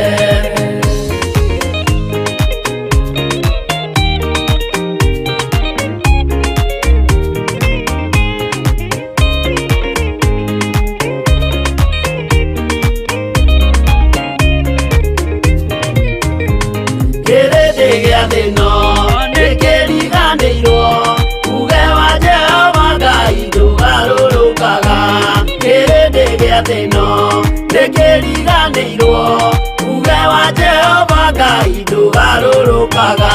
Kĩrĩndĩ gĩa thĩno nĩkĩriganĩirwo, uge wa Jehova Ngai ndũgarũrũkaga. Kĩrĩndĩ gĩa thĩno nĩkĩriganĩirwo, uge wa Jehova Ngai ndũgarũrũkaga.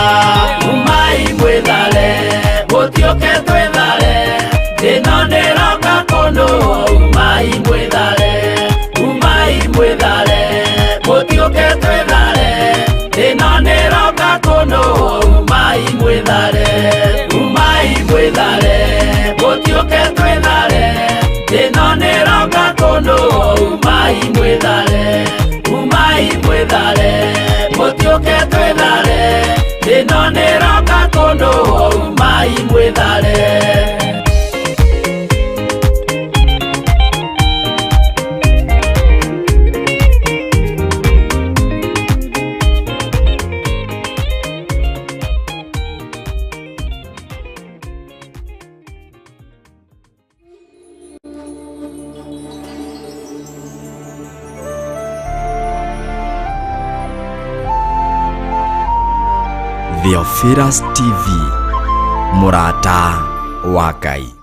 Umai mwĩthare gũtiũke twĩthare, thĩno nĩroka kũndũ umai mwĩthare. Umai mwĩthare gũtiũke twĩthare, thĩno nĩroka kũndũ umai mwĩthare. Umai mwĩthare gũtiũke twĩthare, thĩno nĩroka kũndũ umai mwĩthare. Umai mwĩthare gũtiũke twĩthare, thĩno nĩroka kũndũ umai mwĩthare. Theophilus TV, mũrata wa Ngai.